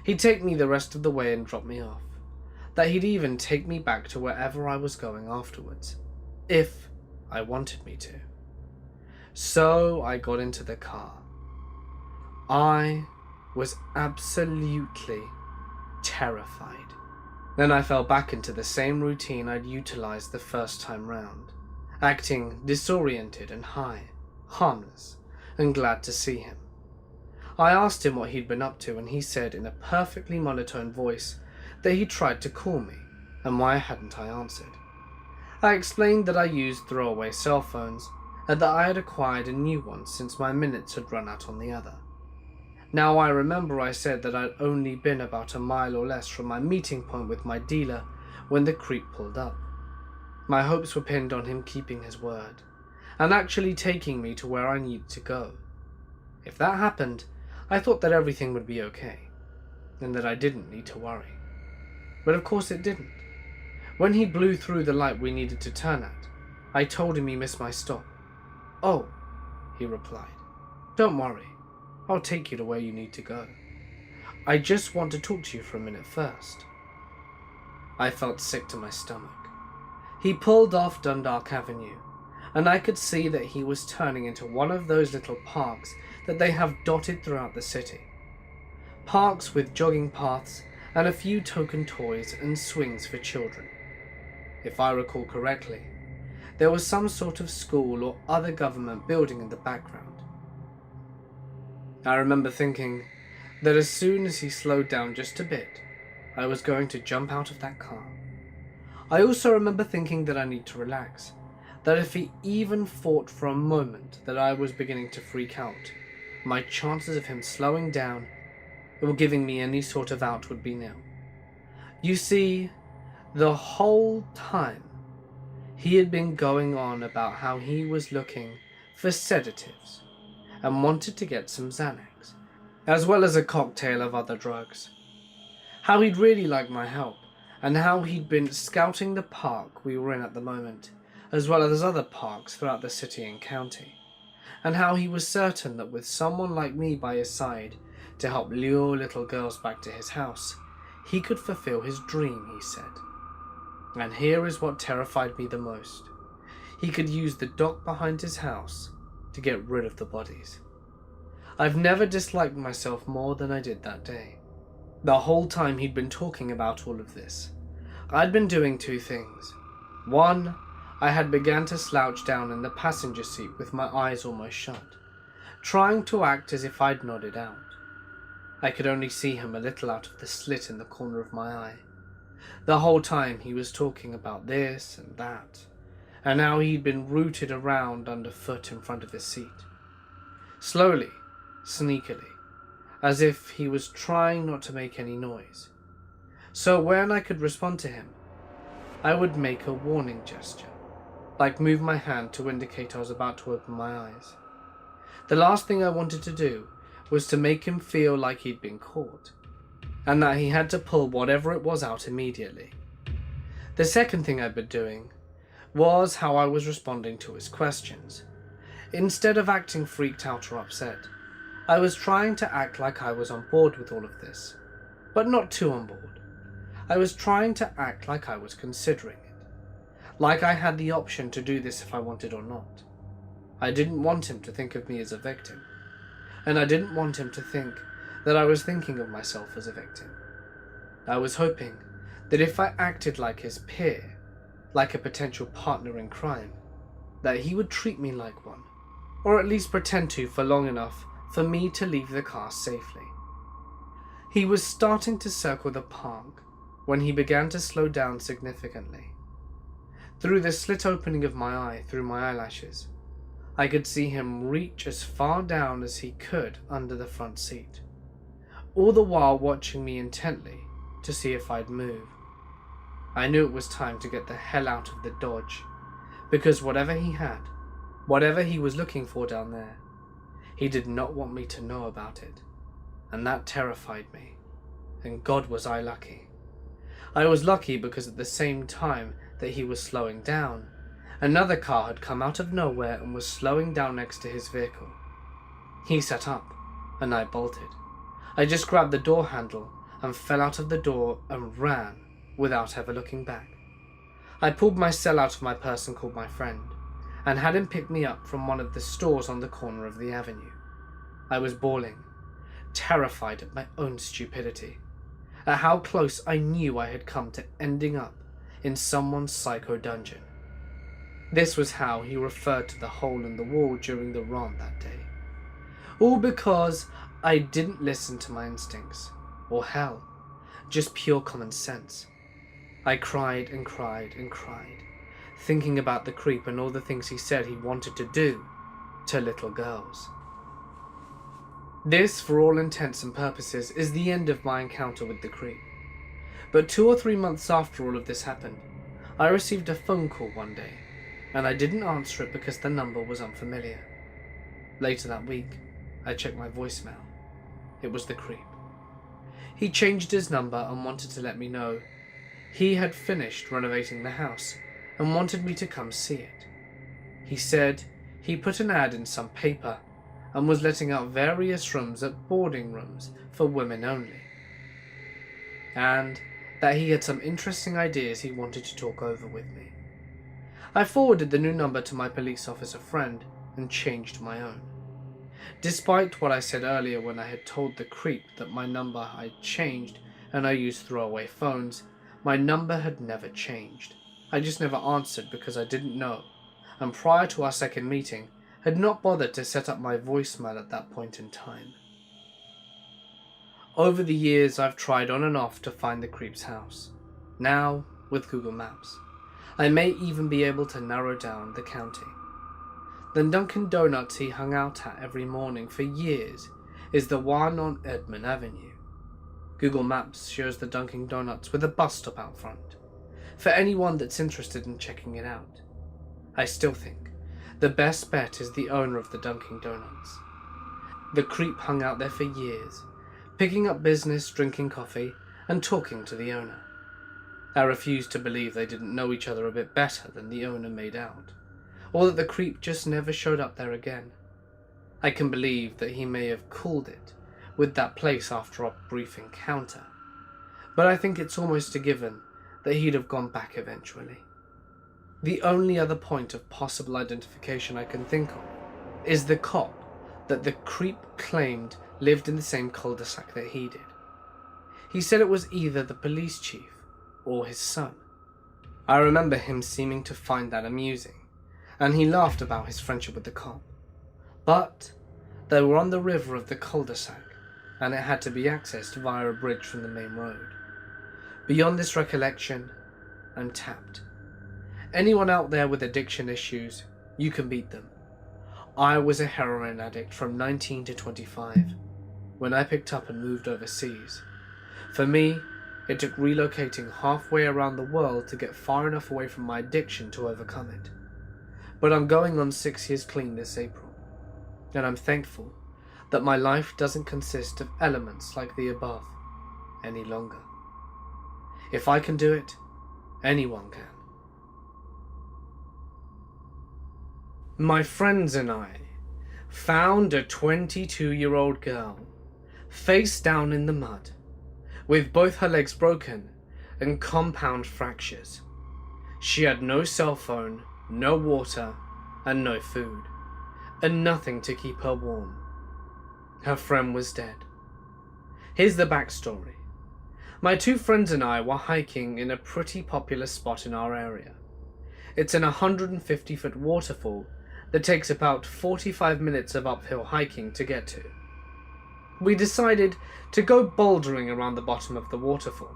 He'd take me the rest of the way and drop me off, that he'd even take me back to wherever I was going afterwards, if I wanted me to. So I got into the car. I was absolutely terrified. Then I fell back into the same routine I'd utilized the first time round, acting disoriented and high, harmless, and glad to see him. I asked him what he'd been up to, and he said in a perfectly monotone voice that he tried to call me, and why hadn't I answered. I explained that I used throwaway cell phones, and that I had acquired a new one since my minutes had run out on the other. Now I remember I said that I'd only been about a mile or less from my meeting point with my dealer when the creep pulled up. My hopes were pinned on him keeping his word, and actually taking me to where I needed to go. If that happened, I thought that everything would be okay, and that I didn't need to worry. But of course it didn't. When he blew through the light we needed to turn at, I told him he missed my stop. "Oh," he replied, "don't worry. I'll take you to where you need to go. I just want to talk to you for a minute first." I felt sick to my stomach. He pulled off Dundalk Avenue, and I could see that he was turning into one of those little parks that they have dotted throughout the city. Parks with jogging paths and a few token toys and swings for children. If I recall correctly, there was some sort of school or other government building in the background. I remember thinking that as soon as he slowed down just a bit, I was going to jump out of that car. I also remember thinking that I need to relax, that if he even thought for a moment that I was beginning to freak out, my chances of him slowing down or giving me any sort of out would be nil. You see, the whole time he had been going on about how he was looking for sedatives and wanted to get some Xanax, as well as a cocktail of other drugs. How he'd really like my help, and how he'd been scouting the park we were in at the moment, as well as other parks throughout the city and county, and how he was certain that with someone like me by his side to help lure little girls back to his house, he could fulfill his dream, he said. And here is what terrified me the most. He could use the dock behind his house to get rid of the bodies. I've never disliked myself more than I did that day. The whole time he'd been talking about all of this, I'd been doing two things. One, I had begun to slouch down in the passenger seat with my eyes almost shut, trying to act as if I'd nodded out. I could only see him a little out of the slit in the corner of my eye. The whole time he was talking about this and that, and how he'd been rooted around underfoot in front of his seat. Slowly, sneakily, as if he was trying not to make any noise. So when I could respond to him, I would make a warning gesture, like move my hand to indicate I was about to open my eyes. The last thing I wanted to do was to make him feel like he'd been caught, and that he had to pull whatever it was out immediately. The second thing I'd been doing was how I was responding to his questions. Instead of acting freaked out or upset, I was trying to act like I was on board with all of this, but not too on board. I was trying to act like I was considering it, like I had the option to do this if I wanted or not. I didn't want him to think of me as a victim, and I didn't want him to think that I was thinking of myself as a victim. I was hoping that if I acted like his peer, like a potential partner in crime, that he would treat me like one, or at least pretend to for long enough for me to leave the car safely. He was starting to circle the park when he began to slow down significantly. Through the slit opening of my eye through my eyelashes, I could see him reach as far down as he could under the front seat, all the while watching me intently to see if I'd move. I knew it was time to get the hell out of the Dodge, because whatever he had, whatever he was looking for down there, he did not want me to know about it, and that terrified me, and God was I lucky. I was lucky because at the same time that he was slowing down, another car had come out of nowhere and was slowing down next to his vehicle. He sat up, and I bolted. I just grabbed the door handle and fell out of the door and ran without ever looking back. I pulled my cell out of my purse and called my friend, and had him pick me up from one of the stores on the corner of the avenue. I was bawling, terrified at my own stupidity, at how close I knew I had come to ending up in someone's psycho dungeon. This was how he referred to the hole in the wall during the rant that day. All because I didn't listen to my instincts, or hell, just pure common sense. I cried and cried and cried, thinking about the creep and all the things he said he wanted to do to little girls. This, for all intents and purposes, is the end of my encounter with the creep. But 2 or 3 months after all of this happened, I received a phone call one day, and I didn't answer it because the number was unfamiliar. Later that week, I checked my voicemail. It was the creep. He changed his number and wanted to let me know he had finished renovating the house and wanted me to come see it. He said he put an ad in some paper and was letting out various rooms at boarding rooms for women only, and that he had some interesting ideas he wanted to talk over with me. I forwarded the new number to my police officer friend and changed my own. Despite what I said earlier when I had told the creep that my number I'd changed and I used throwaway phones, my number had never changed. I just never answered because I didn't know, and prior to our second meeting, had not bothered to set up my voicemail at that point in time. Over the years, I've tried on and off to find the creep's house. Now, with Google Maps, I may even be able to narrow down the county. The Dunkin' Donuts he hung out at every morning for years is the one on Edmond Avenue. Google Maps shows the Dunkin' Donuts with a bus stop out front, for anyone that's interested in checking it out. I still think the best bet is the owner of the Dunkin' Donuts. The creep hung out there for years, picking up business, drinking coffee, and talking to the owner. I refuse to believe they didn't know each other a bit better than the owner made out, or that the creep just never showed up there again. I can believe that he may have cooled it with that place after our brief encounter, but I think it's almost a given that he'd have gone back eventually. The only other point of possible identification I can think of is the cop that the creep claimed lived in the same cul-de-sac that he did. He said it was either the police chief or his son. I remember him seeming to find that amusing, and he laughed about his friendship with the cop. But they were on the river of the cul-de-sac, and it had to be accessed via a bridge from the main road. Beyond this recollection, I'm tapped. Anyone out there with addiction issues, you can beat them. I was a heroin addict from 19 to 25 when I picked up and moved overseas. For me, it took relocating halfway around the world to get far enough away from my addiction to overcome it. But I'm going on 6 years clean this April, and I'm thankful that my life doesn't consist of elements like the above any longer. If I can do it, anyone can. My friends and I found a 22-year-old girl face down in the mud, with both her legs broken and compound fractures. She had no cell phone, no water, and no food, and nothing to keep her warm. Her friend was dead. Here's the backstory. My two friends and I were hiking in a pretty popular spot in our area. It's an 150-foot waterfall that takes about 45 minutes of uphill hiking to get to. We decided to go bouldering around the bottom of the waterfall,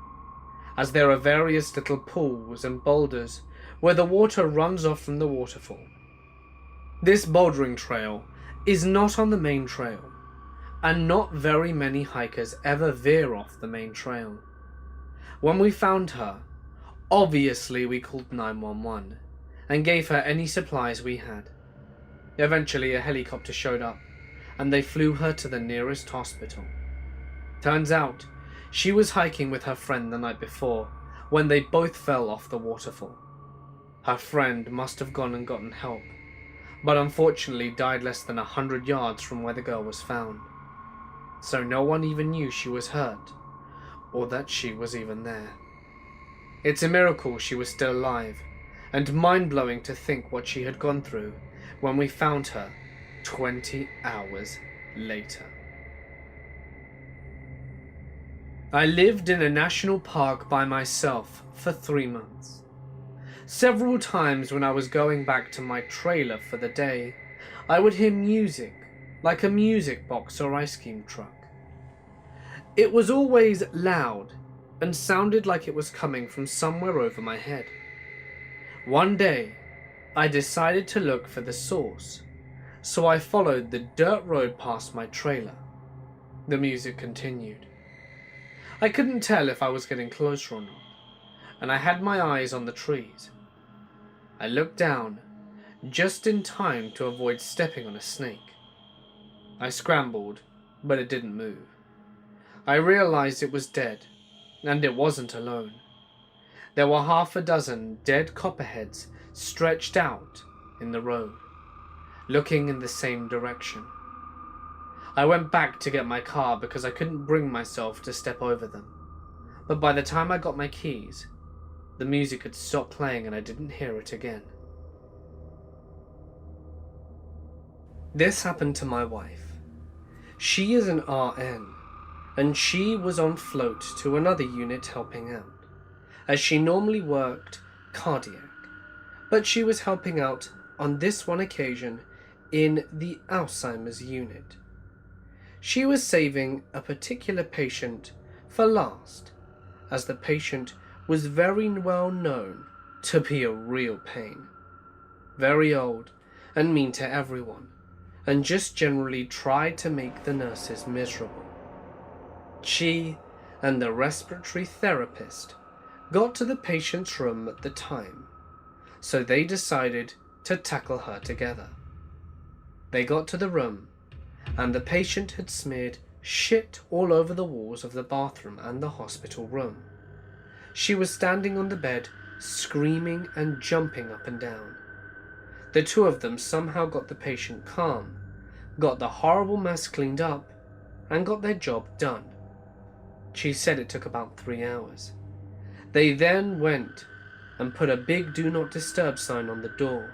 as there are various little pools and boulders where the water runs off from the waterfall. This bouldering trail is not on the main trail, and not very many hikers ever veer off the main trail. When we found her, obviously we called 911 and gave her any supplies we had. Eventually a helicopter showed up, and they flew her to the nearest hospital. Turns out, she was hiking with her friend the night before when they both fell off the waterfall. Her friend must have gone and gotten help, but unfortunately died less than 100 yards from where the girl was found. So no one even knew she was hurt, or that she was even there. It's a miracle she was still alive, and mind-blowing to think what she had gone through when we found her 20 hours later. I lived in a national park by myself for 3 months. Several times when I was going back to my trailer for the day, I would hear music, like a music box or ice cream truck. It was always loud and sounded like it was coming from somewhere over my head. One day, I decided to look for the source, so I followed the dirt road past my trailer. The music continued. I couldn't tell if I was getting closer or not, and I had my eyes on the trees. I looked down, just in time to avoid stepping on a snake. I scrambled, but it didn't move. I realized it was dead, and it wasn't alone. There were half a dozen dead copperheads stretched out in the road, looking in the same direction. I went back to get my car because I couldn't bring myself to step over them. But by the time I got my keys, the music had stopped playing and I didn't hear it again. This happened to my wife. She is an RN, and she was on float to another unit helping out, as she normally worked cardiac, but she was helping out on this one occasion in the Alzheimer's unit. She was saving a particular patient for last, as the patient was very well known to be a real pain. Very old and mean to everyone, and just generally tried to make the nurses miserable. She and the respiratory therapist got to the patient's room at the time, so they decided to tackle her together. They got to the room, and the patient had smeared shit all over the walls of the bathroom and the hospital room. She was standing on the bed, screaming and jumping up and down. The two of them somehow got the patient calm, got the horrible mess cleaned up, and got their job done. She said it took about 3 hours. They then went and put a big "Do Not Disturb" sign on the door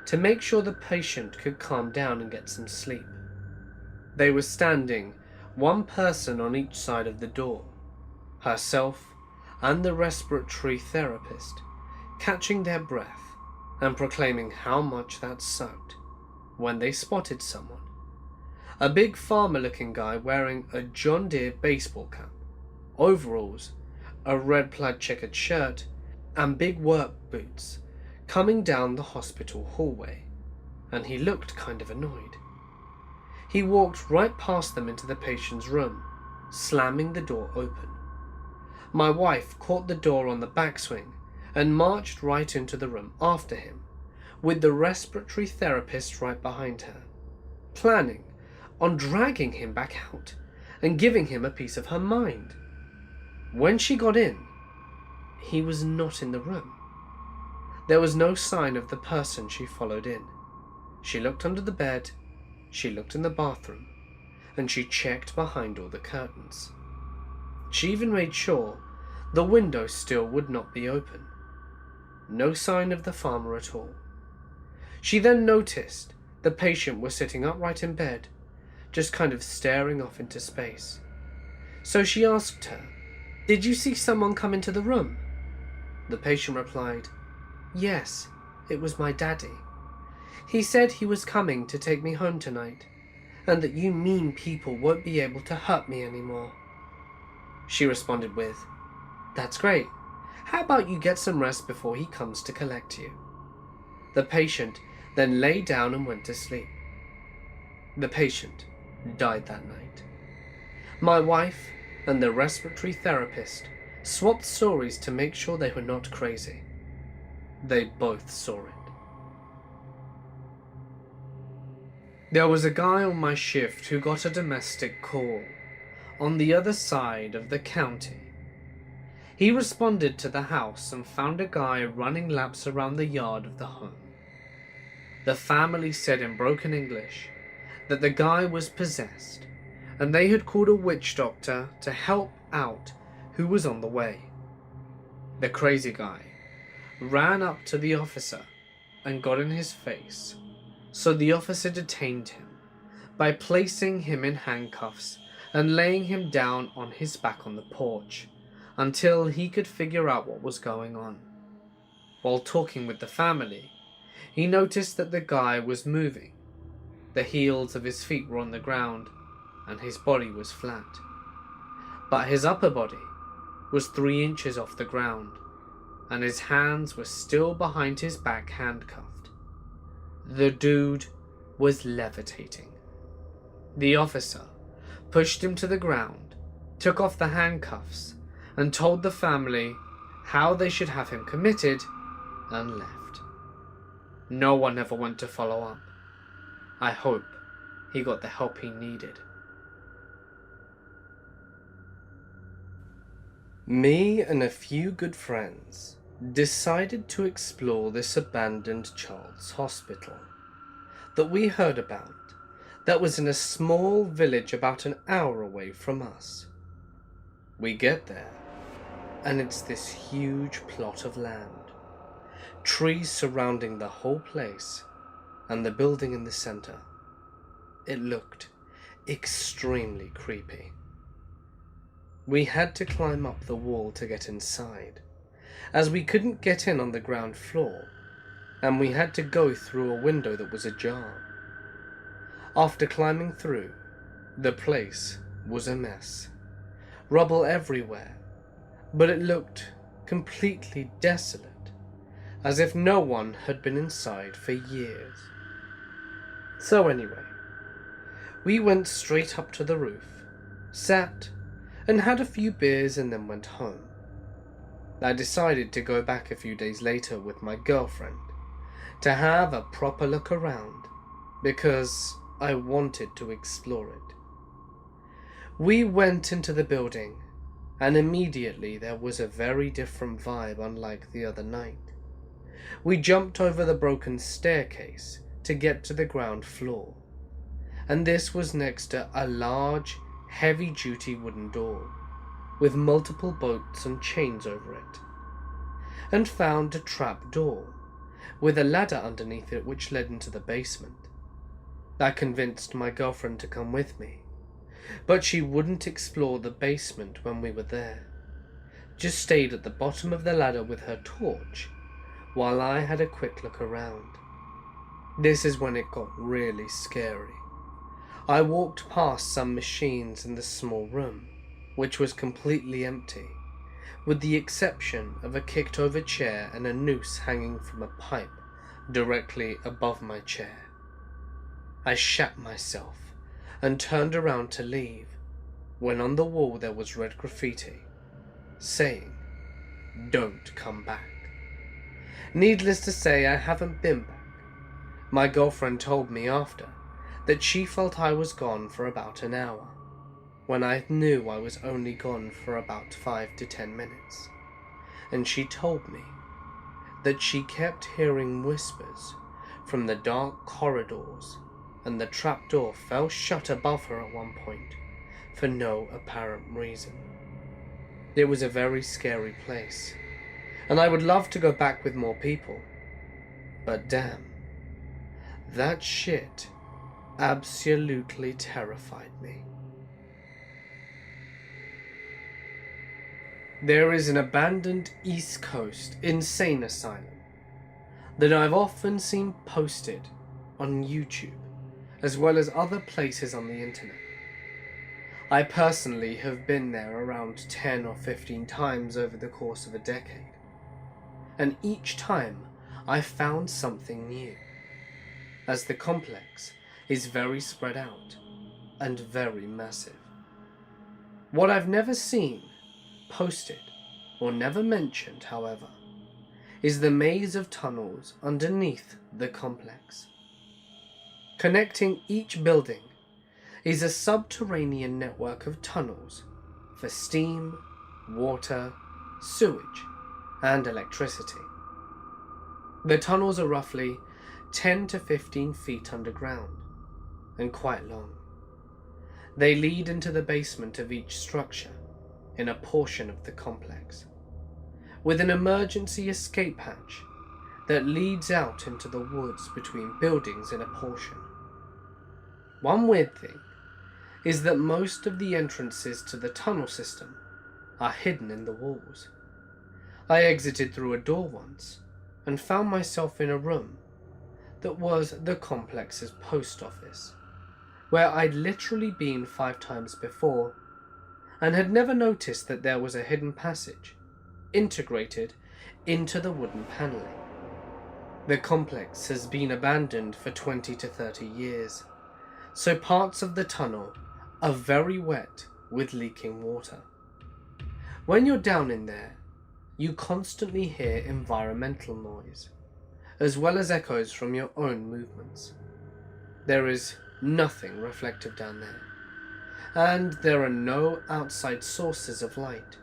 to make sure the patient could calm down and get some sleep. They were standing, one person on each side of the door. herself and the respiratory therapist catching their breath and proclaiming how much that sucked when they spotted someone. A big farmer-looking guy wearing a John Deere baseball cap, overalls, a red plaid checkered shirt, and big work boots coming down the hospital hallway, and he looked kind of annoyed. He walked right past them into the patient's room, slamming the door open. My wife caught the door on the backswing and marched right into the room after him, with the respiratory therapist right behind her, planning on dragging him back out and giving him a piece of her mind. When she got in, he was not in the room. There was no sign of the person she followed in. She looked under the bed, she looked in the bathroom, and she checked behind all the curtains. She even made sure the window still would not be open. No sign of the farmer at all. She then noticed the patient was sitting upright in bed, just kind of staring off into space. So she asked her, "Did you see someone come into the room?" The patient replied, "Yes, it was my daddy. He said he was coming to take me home tonight, and that you mean people won't be able to hurt me anymore." She responded with, "That's great. How about you get some rest before he comes to collect you?" The patient then lay down and went to sleep. The patient died that night. My wife and the respiratory therapist swapped stories to make sure they were not crazy. They both saw it. There was a guy on my shift who got a domestic call on the other side of the county. He responded to the house and found a guy running laps around the yard of the home. The family said in broken English that the guy was possessed, and they had called a witch doctor to help out who was on the way. The crazy guy ran up to the officer and got in his face, so the officer detained him by placing him in handcuffs and laying him down on his back on the porch until he could figure out what was going on. While talking with the family, he noticed that the guy was moving. The heels of his feet were on the ground and his body was flat, but his upper body was 3 inches off the ground and his hands were still behind his back handcuffed. The dude was levitating. The officer pushed him to the ground, took off the handcuffs, and told the family how they should have him committed, and left. No one ever went to follow up. I hope he got the help he needed. Me and a few good friends decided to explore this abandoned child's hospital that we heard about that was in a small village about an hour away from us. We get there, and it's this huge plot of land, trees surrounding the whole place, and the building in the center. It looked extremely creepy. We had to climb up the wall to get inside, as we couldn't get in on the ground floor, and we had to go through a window that was ajar. After climbing through, the place was a mess. Rubble everywhere, but it looked completely desolate, as if no one had been inside for years. So anyway, we went straight up to the roof, sat, and had a few beers and then went home. I decided to go back a few days later with my girlfriend to have a proper look around because I wanted to explore it. We went into the building and immediately there was a very different vibe unlike the other night. We jumped over the broken staircase to get to the ground floor, and this was next to a large, heavy-duty wooden door with multiple bolts and chains over it, and found a trap door with a ladder underneath it which led into the basement. I convinced my girlfriend to come with me, but she wouldn't explore the basement when we were there. just stayed at the bottom of the ladder with her torch while I had a quick look around. This is when it got really scary. I walked past some machines in the small room, which was completely empty, with the exception of a kicked over chair and a noose hanging from a pipe directly above my chair. I shat myself and turned around to leave, when on the wall there was red graffiti saying, "Don't come back." Needless to say, I haven't been back. My girlfriend told me after that she felt I was gone for about an hour, when I knew I was only gone for about 5 to 10 minutes. And she told me that she kept hearing whispers from the dark corridors, and the trapdoor fell shut above her at one point for no apparent reason. It was a very scary place, and I would love to go back with more people, but damn, that shit absolutely terrified me. There is an abandoned East Coast insane asylum that I've often seen posted on YouTube, as well as other places on the internet. I personally have been there around 10 or 15 times over the course of a decade, and each time I found something new, as the complex is very spread out and very massive. What I've never seen posted or never mentioned, however, is the maze of tunnels underneath the complex. Connecting each building is a subterranean network of tunnels for steam, water, sewage, and electricity. The tunnels are roughly 10 to 15 feet underground and quite long. They lead into the basement of each structure in a portion of the complex, with an emergency escape hatch that leads out into the woods between buildings in a portion. One weird thing is that most of the entrances to the tunnel system are hidden in the walls. I exited through a door once and found myself in a room that was the complex's post office, where I'd literally been 5 times before and had never noticed that there was a hidden passage integrated into the wooden paneling. The complex has been abandoned for 20 to 30 years, so parts of the tunnel are very wet with leaking water. When you're down in there, you constantly hear environmental noise, as well as echoes from your own movements. There is nothing reflective down there, and there are no outside sources of light.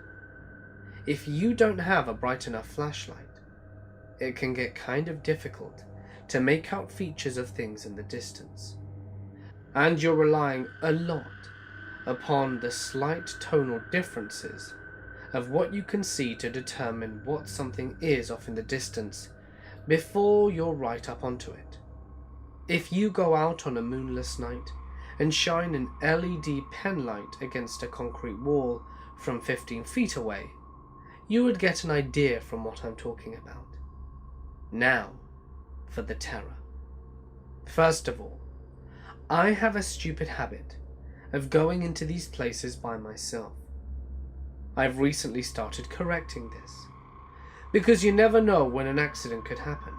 If you don't have a bright enough flashlight, it can get kind of difficult to make out features of things in the distance, and you're relying a lot upon the slight tonal differences of what you can see to determine what something is off in the distance before you're right up onto it. If you go out on a moonless night and shine an LED pen light against a concrete wall from 15 feet away, you would get an idea from what I'm talking about. Now, for the terror. First of all, I have a stupid habit of going into these places by myself. I've recently started correcting this, because you never know when an accident could happen,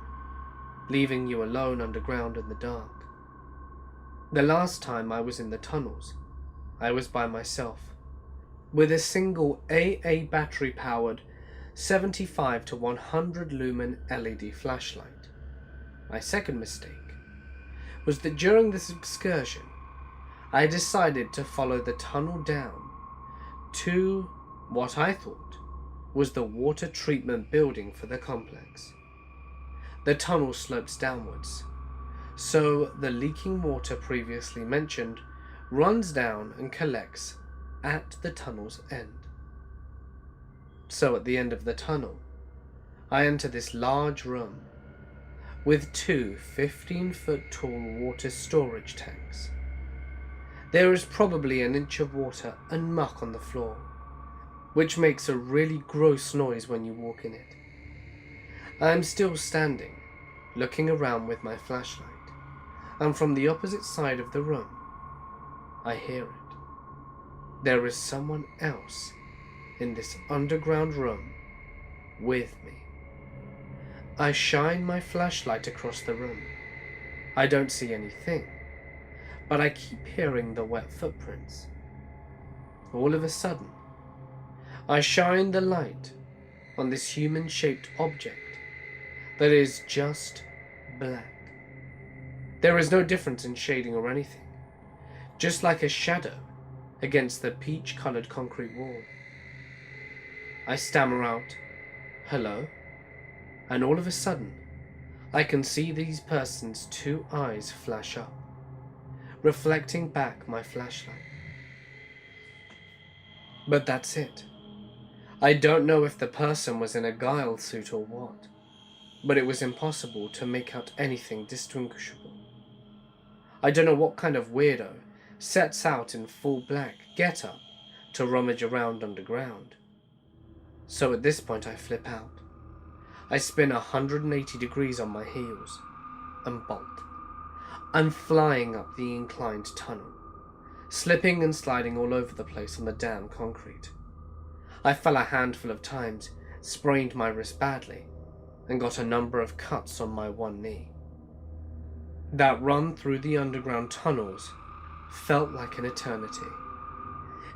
leaving you alone underground in the dark. The last time I was in the tunnels, I was by myself, with a single AA battery-powered 75 to 100 lumen LED flashlight. My second mistake was that during this excursion, I decided to follow the tunnel down to what I thought was the water treatment building for the complex. The tunnel slopes downwards, so the leaking water previously mentioned runs down and collects at the tunnel's end. So at the end of the tunnel, I enter this large room with 2 15-foot tall water storage tanks. There is probably an inch of water and muck on the floor, which makes a really gross noise when you walk in it. I am still standing, looking around with my flashlight, and from the opposite side of the room, I hear it. There is someone else in this underground room with me. I shine my flashlight across the room. I don't see anything, but I keep hearing the wet footprints. All of a sudden, I shine the light on this human-shaped object that is just black. There is no difference in shading or anything, just like a shadow against the peach-colored concrete wall. I stammer out, "Hello?" And all of a sudden, I can see these persons' two eyes flash up, reflecting back my flashlight. But that's it. I don't know if the person was in a guile suit or what, but it was impossible to make out anything distinguishable. I don't know what kind of weirdo sets out in full black get-up to rummage around underground. So at this point I flip out. I spin 180 degrees on my heels and bolt. I'm flying up the inclined tunnel, slipping and sliding all over the place on the damn concrete. I fell a handful of times, sprained my wrist badly, and got a number of cuts on my one knee. That run through the underground tunnels felt like an eternity.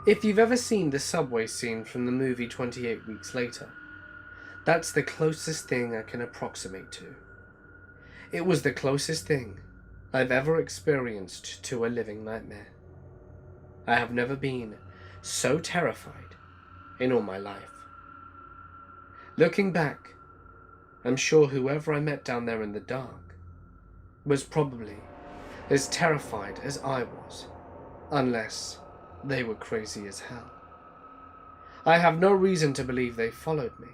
If you've ever seen the subway scene from the movie 28 Weeks Later, that's the closest thing I can approximate to. It was the closest thing I've ever experienced to a living nightmare. I have never been so terrified in all my life. Looking back, I'm sure whoever I met down there in the dark was probably as terrified as I was, unless they were crazy as hell. I have no reason to believe they followed me,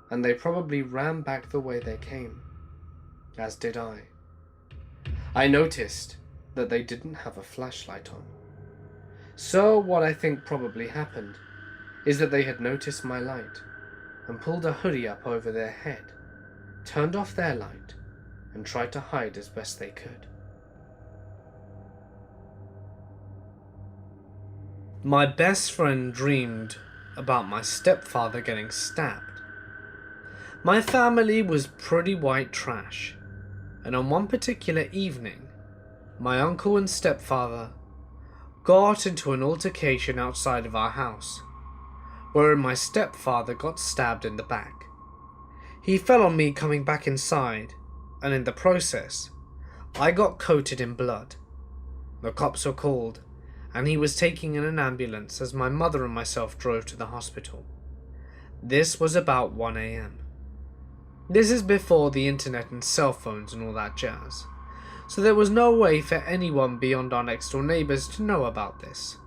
and they probably ran back the way they came, as did I. I noticed that they didn't have a flashlight on. So what I think probably happened is that they had noticed my light and pulled a hoodie up over their head, turned off their light, and tried to hide as best they could. My best friend dreamed about my stepfather getting stabbed. My family was pretty white trash, and on one particular evening, my uncle and stepfather got into an altercation outside of our house, wherein my stepfather got stabbed in the back. He fell on me coming back inside, and in the process, I got coated in blood. The cops were called, and he was taken in an ambulance as my mother and myself drove to the hospital. This was about 1 a.m. This is before the internet and cell phones and all that jazz, so there was no way for anyone beyond our next door neighbours to know about this.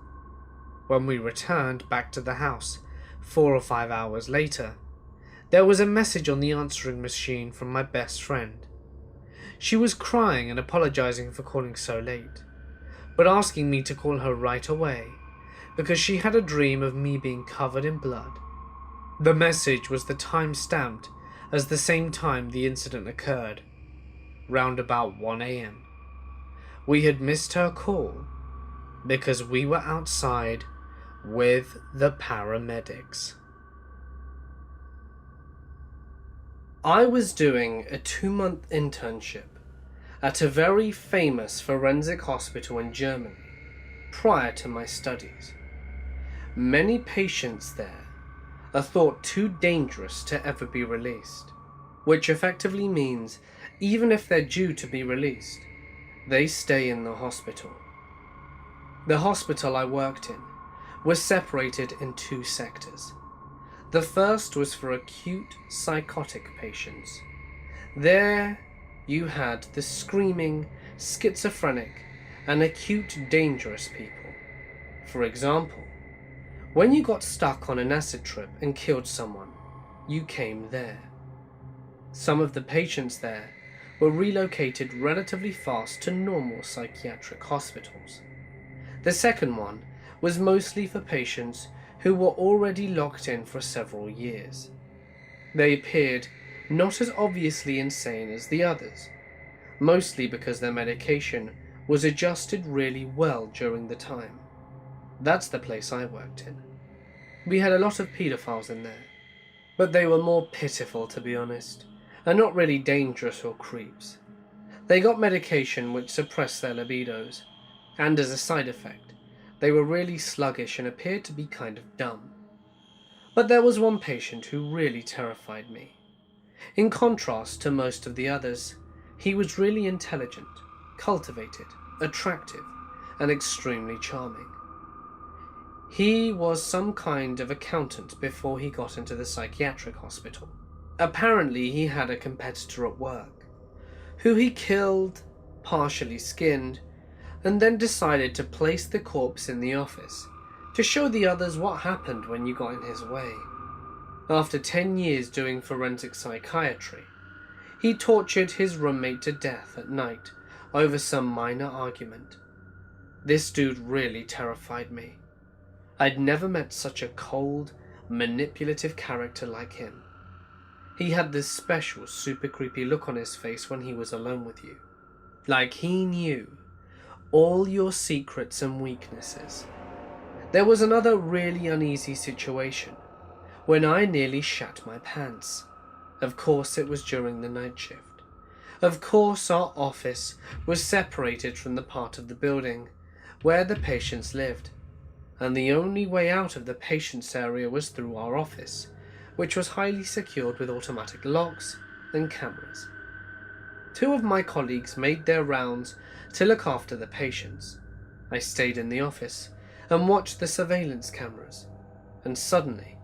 When we returned back to the house 4 or 5 hours later, there was a message on the answering machine from my best friend. She was crying and apologising for calling so late, but asking me to call her right away because she had a dream of me being covered in blood. The message was the time stamped as the same time the incident occurred, round about 1 a.m. We had missed her call because we were outside with the paramedics. I was doing a 2-month internship at a very famous forensic hospital in Germany prior to my studies. Many patients there are thought too dangerous to ever be released, which effectively means even if they're due to be released, they stay in the hospital. The hospital I worked in was separated in 2 sectors. The first was for acute psychotic patients. There you had the screaming, schizophrenic, and acute dangerous people. For example, when you got stuck on an acid trip and killed someone, you came there. Some of the patients there were relocated relatively fast to normal psychiatric hospitals. The second one was mostly for patients who were already locked in for several years. They appeared not as obviously insane as the others, mostly because their medication was adjusted really well during the time. That's the place I worked in. We had a lot of paedophiles in there, but they were more pitiful, to be honest, and not really dangerous or creeps. They got medication which suppressed their libidos, and as a side effect, they were really sluggish and appeared to be kind of dumb. But there was one patient who really terrified me. In contrast to most of the others, he was really intelligent, cultivated, attractive, and extremely charming. He was some kind of accountant before he got into the psychiatric hospital. Apparently he had a competitor at work, who he killed, partially skinned, and then decided to place the corpse in the office to show the others what happened when you got in his way. After 10 years doing forensic psychiatry, he tortured his roommate to death at night over some minor argument. This dude really terrified me. I'd never met such a cold, manipulative character like him. He had this special, super creepy look on his face when he was alone with you. Like he knew all your secrets and weaknesses. There was another really uneasy situation when I nearly shat my pants. Of course it was during the night shift. Of course our office was separated from the part of the building where the patients lived, and the only way out of the patients area was through our office, which was highly secured with automatic locks and cameras. Two of my colleagues made their rounds to look after the patients. I stayed in the office and watched the surveillance cameras, and suddenly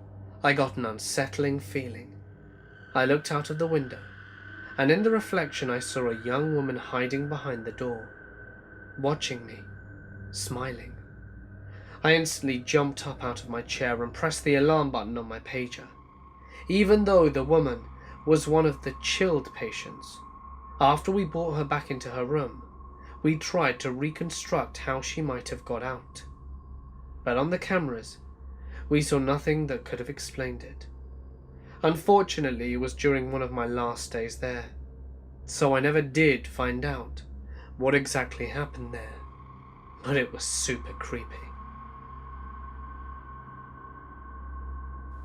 I got an unsettling feeling. I looked out of the window, and in the reflection I saw a young woman hiding behind the door, watching me, smiling. I instantly jumped up out of my chair and pressed the alarm button on my pager. Even though the woman was one of the chilled patients, after we brought her back into her room, we tried to reconstruct how she might have got out. But on the cameras, we saw nothing that could have explained it. Unfortunately, it was during one of my last days there, so I never did find out what exactly happened there, but it was super creepy.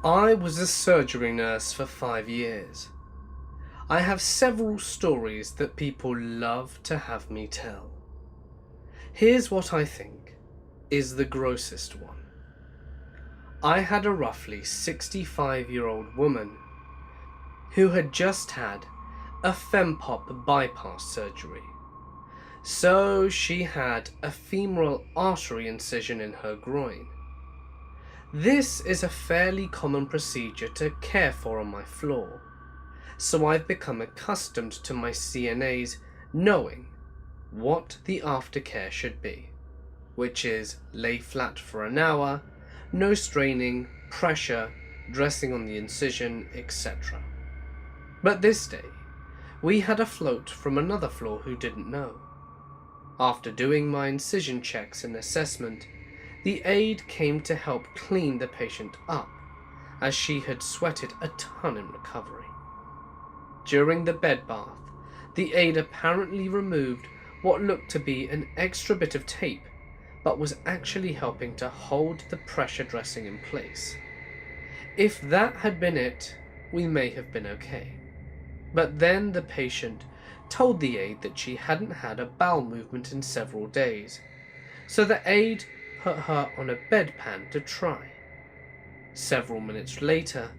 I was a surgery nurse for 5 years. I have several stories that people love to have me tell. Here's what I think is the grossest one. I had a roughly 65-year-old woman who had just had a fempop bypass surgery. So she had a femoral artery incision in her groin. This is a fairly common procedure to care for on my floor, so I've become accustomed to my CNAs knowing what the aftercare should be, which is lay flat for an hour, no straining, pressure, dressing on the incision, etc. But this day, we had a float from another floor who didn't know. After doing my incision checks and assessment, the aide came to help clean the patient up, as she had sweated a ton in recovery. During the bed bath, the aide apparently removed what looked to be an extra bit of tape, but was actually helping to hold the pressure dressing in place. If that had been it, we may have been okay. But then the patient told the aide that she hadn't had a bowel movement in several days, so the aide put her on a bedpan to try. Several minutes later,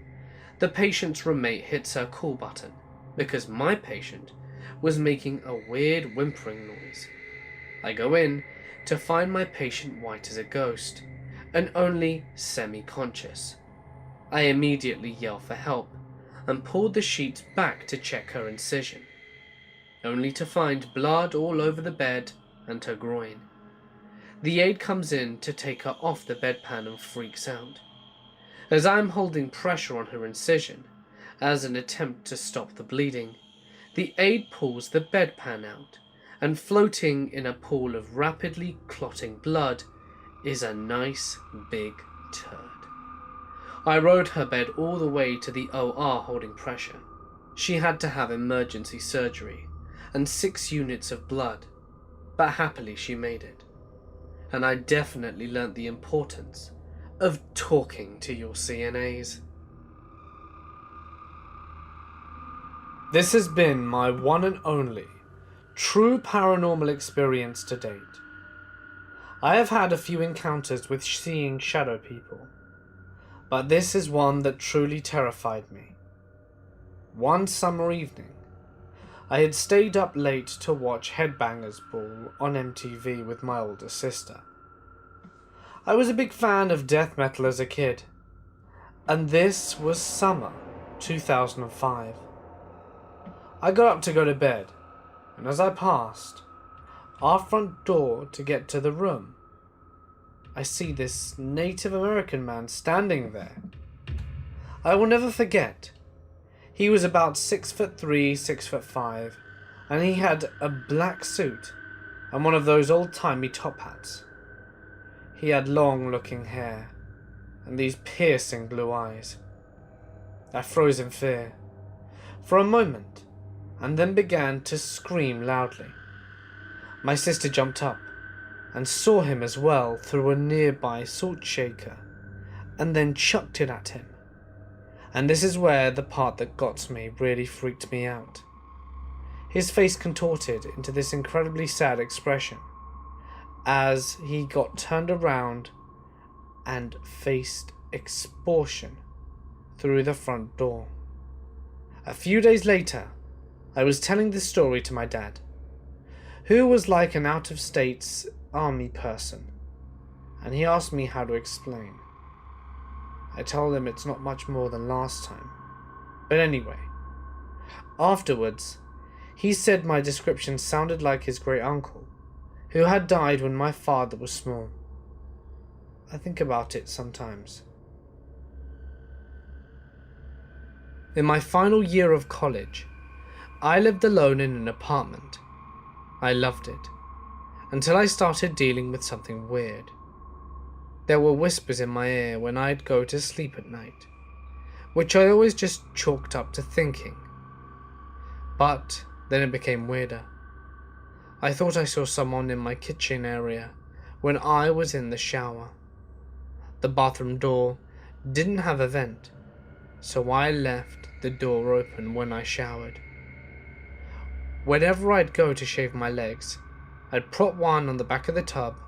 the patient's roommate hits her call button because my patient was making a weird whimpering noise. I go in to find my patient white as a ghost and only semi-conscious. I immediately yell for help and pulled the sheets back to check her incision, only to find blood all over the bed and her groin. The aide comes in to take her off the bedpan and freaks out. As I'm holding pressure on her incision, as an attempt to stop the bleeding, the aide pulls the bedpan out, and floating in a pool of rapidly clotting blood is a nice big turd. I rode her bed all the way to the OR holding pressure. She had to have emergency surgery and 6 units of blood, but happily she made it. And I definitely learnt the importance of talking to your CNAs. This has been my one and only true paranormal experience to date. I have had a few encounters with seeing shadow people, but this is one that truly terrified me. One summer evening, I had stayed up late to watch Headbangers Ball on MTV with my older sister. I was a big fan of death metal as a kid, and this was summer 2005. I got up to go to bed, and as I passed our front door to get to the room, I see this Native American man standing there. I will never forget. He was about 6'3", 6'5", and he had a black suit and one of those old-timey top hats. He had long-looking hair and these piercing blue eyes. I froze in fear for a moment and then began to scream loudly. My sister jumped up and saw him as well through a nearby salt shaker and then chucked it at him. And this is where the part that got me really freaked me out. His face contorted into this incredibly sad expression as he got turned around and faced expulsion through the front door. A few days later, I was telling this story to my dad, who was like an out-of-states army person, and he asked me how to explain. I told him it's not much more than last time. But anyway, afterwards, he said my description sounded like his great-uncle, who had died when my father was small. I think about it sometimes. In my final year of college, I lived alone in an apartment. I loved it, until I started dealing with something weird. There were whispers in my ear when I'd go to sleep at night, which I always just chalked up to thinking. But then it became weirder. I thought I saw someone in my kitchen area when I was in the shower. The bathroom door didn't have a vent, so I left the door open when I showered. Whenever I'd go to shave my legs, I'd prop one on the back of the tub,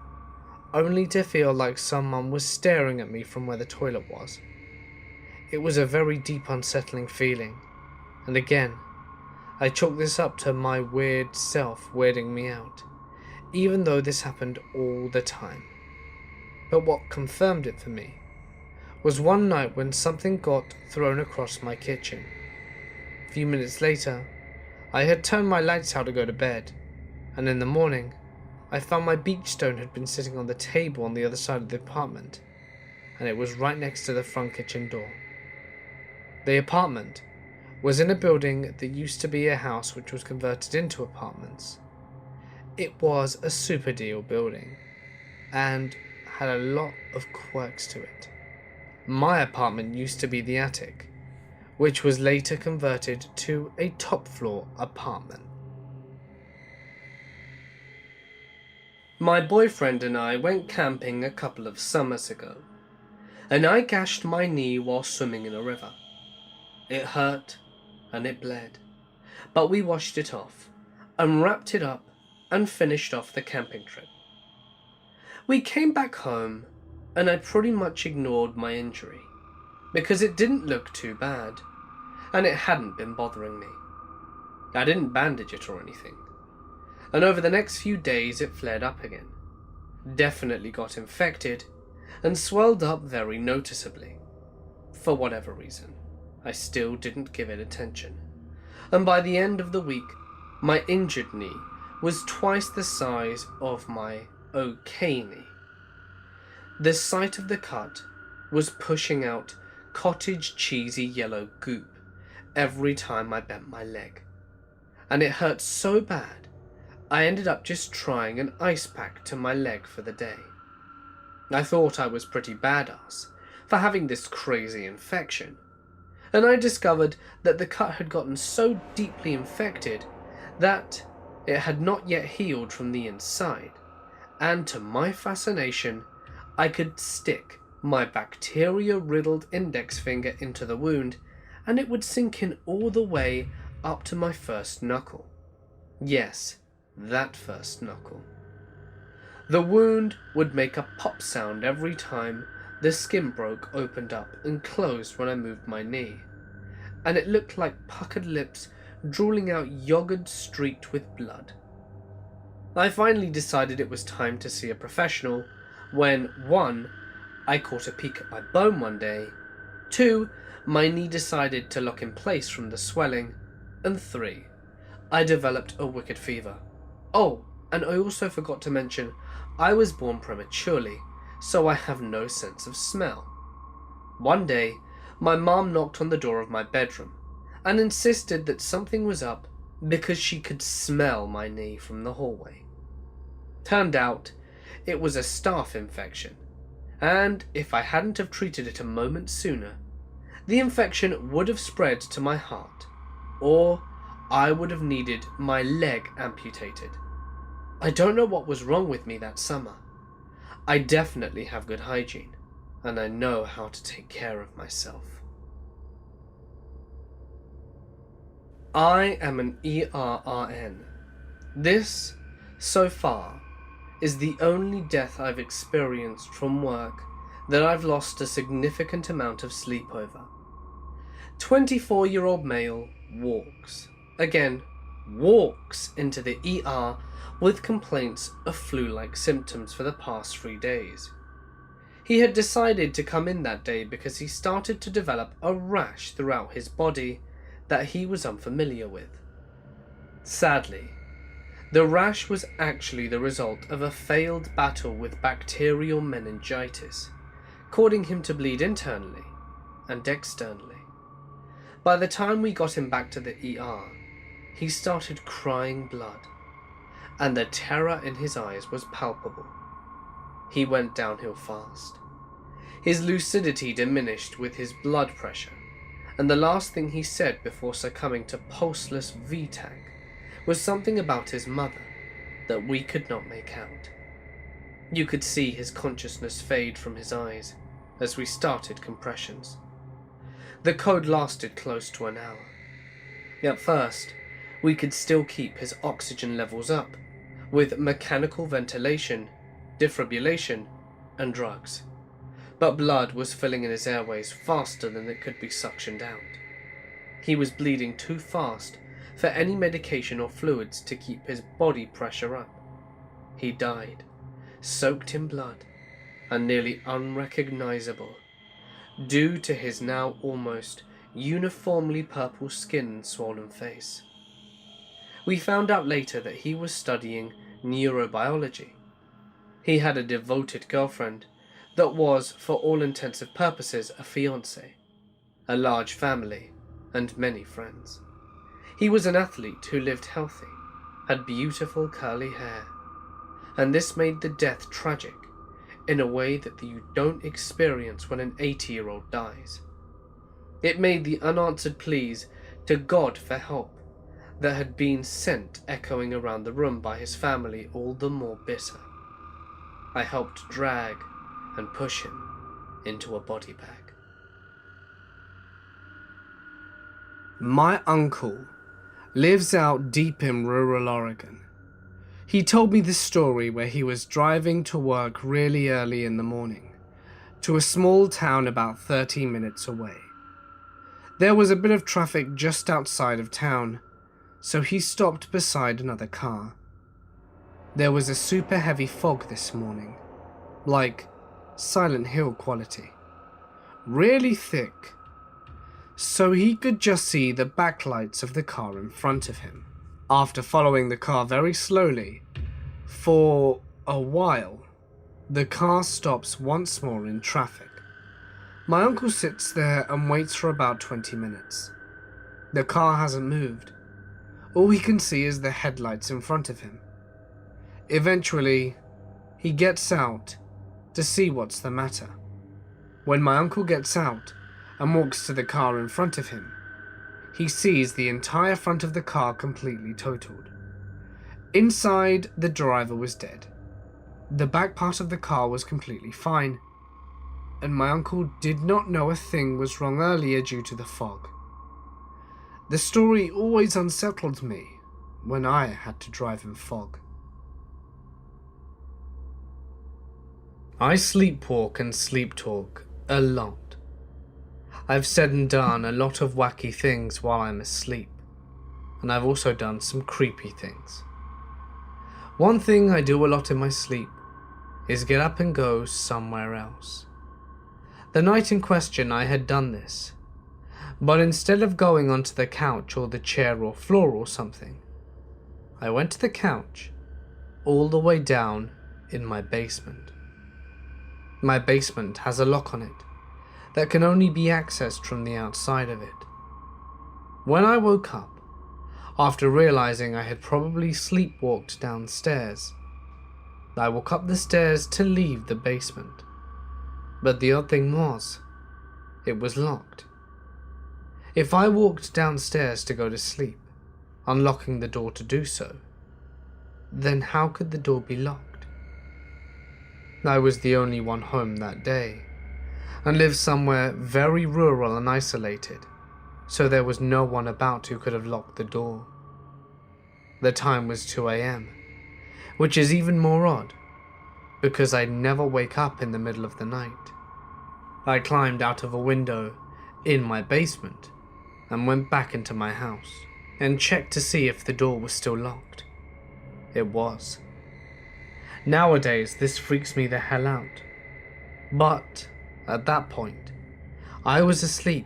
only to feel like someone was staring at me from where the toilet was. It was a very deep, unsettling feeling, and again, I chalk this up to my weird self weirding me out, even though this happened all the time. But what confirmed it for me was one night when something got thrown across my kitchen. A few minutes later, I had turned my lights out to go to bed, and in the morning, I found my beach stone had been sitting on the table on the other side of the apartment, and it was right next to the front kitchen door. The apartment was in a building that used to be a house which was converted into apartments. It was a super deal building, and had a lot of quirks to it. My apartment used to be the attic, which was later converted to a top floor apartment. My boyfriend and I went camping a couple of summers ago, and I gashed my knee while swimming in a river. It hurt and it bled, but we washed it off and wrapped it up and finished off the camping trip. We came back home and I pretty much ignored my injury because it didn't look too bad and it hadn't been bothering me. I didn't bandage it or anything. And over the next few days it flared up again, definitely got infected, and swelled up very noticeably. For whatever reason, I still didn't give it attention, and by the end of the week, my injured knee was twice the size of my okay knee. The sight of the cut was pushing out cottage cheesy yellow goop every time I bent my leg, and it hurt so bad I ended up just trying an ice pack to my leg for the day. I thought I was pretty badass, for having this crazy infection, and I discovered that the cut had gotten so deeply infected that it had not yet healed from the inside, and to my fascination, I could stick my bacteria-riddled index finger into the wound and it would sink in all the way up to my first knuckle. Yes, that first knuckle. The wound would make a pop sound every time the skin broke opened up and closed when I moved my knee, and it looked like puckered lips drooling out yogurt streaked with blood. I finally decided it was time to see a professional when 1. I caught a peek at my bone one day, 2. My knee decided to lock in place from the swelling, and 3. I developed a wicked fever. Oh, and I also forgot to mention, I was born prematurely, so I have no sense of smell. One day, my mom knocked on the door of my bedroom and insisted that something was up because she could smell my knee from the hallway. Turned out, it was a staph infection, and if I hadn't have treated it a moment sooner, the infection would have spread to my heart, or I would have needed my leg amputated. I don't know what was wrong with me that summer. I definitely have good hygiene, and I know how to take care of myself. I am an ERRN. This, so far, is the only death I've experienced from work that I've lost a significant amount of sleep over. 24-year-old male walks into the ER with complaints of flu-like symptoms for the past 3 days. He had decided to come in that day because he started to develop a rash throughout his body that he was unfamiliar with. Sadly, the rash was actually the result of a failed battle with bacterial meningitis, causing him to bleed internally and externally. By the time we got him back to the ER, he started crying blood, and the terror in his eyes was palpable. He went downhill fast. His lucidity diminished with his blood pressure, and the last thing he said before succumbing to pulseless VTAC was something about his mother that we could not make out. You could see his consciousness fade from his eyes as we started compressions. The code lasted close to an hour. At first, we could still keep his oxygen levels up with mechanical ventilation, defibrillation, and drugs. But blood was filling in his airways faster than it could be suctioned out. He was bleeding too fast for any medication or fluids to keep his body pressure up. He died, soaked in blood, and nearly unrecognizable, due to his now almost uniformly purple skin and swollen face. We found out later that he was studying neurobiology. He had a devoted girlfriend that was, for all intensive purposes, a fiancé, a large family, and many friends. He was an athlete who lived healthy, had beautiful curly hair, and this made the death tragic in a way that you don't experience when an 80-year-old dies. It made the unanswered pleas to God for help that had been sent echoing around the room by his family all the more bitter. I helped drag and push him into a body bag. My uncle lives out deep in rural Oregon. He told me this story where he was driving to work really early in the morning to a small town about 30 minutes away. There was a bit of traffic just outside of town, so he stopped beside another car. There was a super heavy fog this morning, like Silent Hill quality. Really thick, so he could just see the backlights of the car in front of him. After following the car very slowly, for a while, the car stops once more in traffic. My uncle sits there and waits for about 20 minutes. The car hasn't moved. All he can see is the headlights in front of him. Eventually, he gets out to see what's the matter. When my uncle gets out and walks to the car in front of him, he sees the entire front of the car completely totaled. Inside, the driver was dead. The back part of the car was completely fine, and my uncle did not know a thing was wrong earlier due to the fog. The story always unsettled me when I had to drive in fog. I sleepwalk and sleep talk a lot. I've said and done a lot of wacky things while I'm asleep, and I've also done some creepy things. One thing I do a lot in my sleep is get up and go somewhere else. The night in question I had done this, but instead of going onto the couch or the chair or floor or something, I went to the couch all the way down in my basement. My basement has a lock on it that can only be accessed from the outside of it. When I woke up, after realizing I had probably sleepwalked downstairs, I walked up the stairs to leave the basement. But the odd thing was, it was locked. If I walked downstairs to go to sleep, unlocking the door to do so, then how could the door be locked? I was the only one home that day, and lived somewhere very rural and isolated, so there was no one about who could have locked the door. The time was 2 a.m, which is even more odd, because I'd never wake up in the middle of the night. I climbed out of a window in my basement and went back into my house and checked to see if the door was still locked. It was. Nowadays, this freaks me the hell out. But at that point, I was asleep,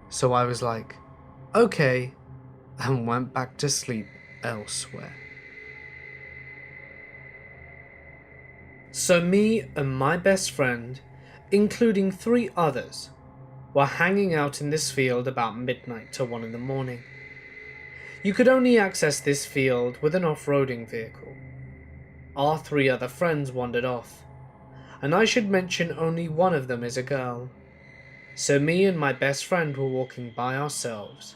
so I was like, okay, and went back to sleep elsewhere. So me and my best friend, including 3 others, were hanging out in this field about midnight to 1 in the morning. You could only access this field with an off-roading vehicle. Our 3 other friends wandered off, and I should mention only one of them is a girl. So me and my best friend were walking by ourselves,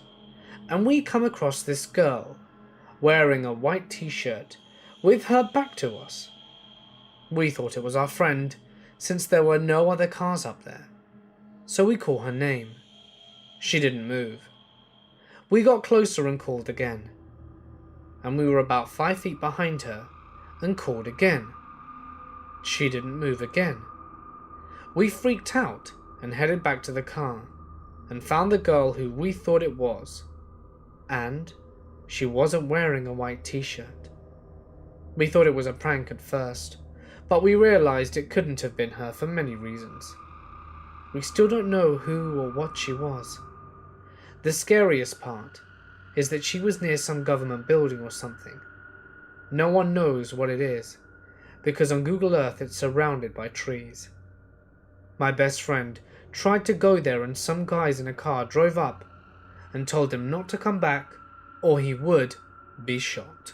and we come across this girl wearing a white t-shirt with her back to us. We thought it was our friend, since there were no other cars up there, so we call her name. She didn't move. We got closer and called again, and we were about 5 feet behind her and called again. She didn't move again. We freaked out and headed back to the car and found the girl who we thought it was, and she wasn't wearing a white t-shirt. We thought it was a prank at first, but we realized it couldn't have been her for many reasons. We still don't know who or what she was. The scariest part is that she was near some government building or something. No one knows what it is, because on Google Earth it's surrounded by trees. My best friend tried to go there and some guys in a car drove up and told him not to come back or he would be shot.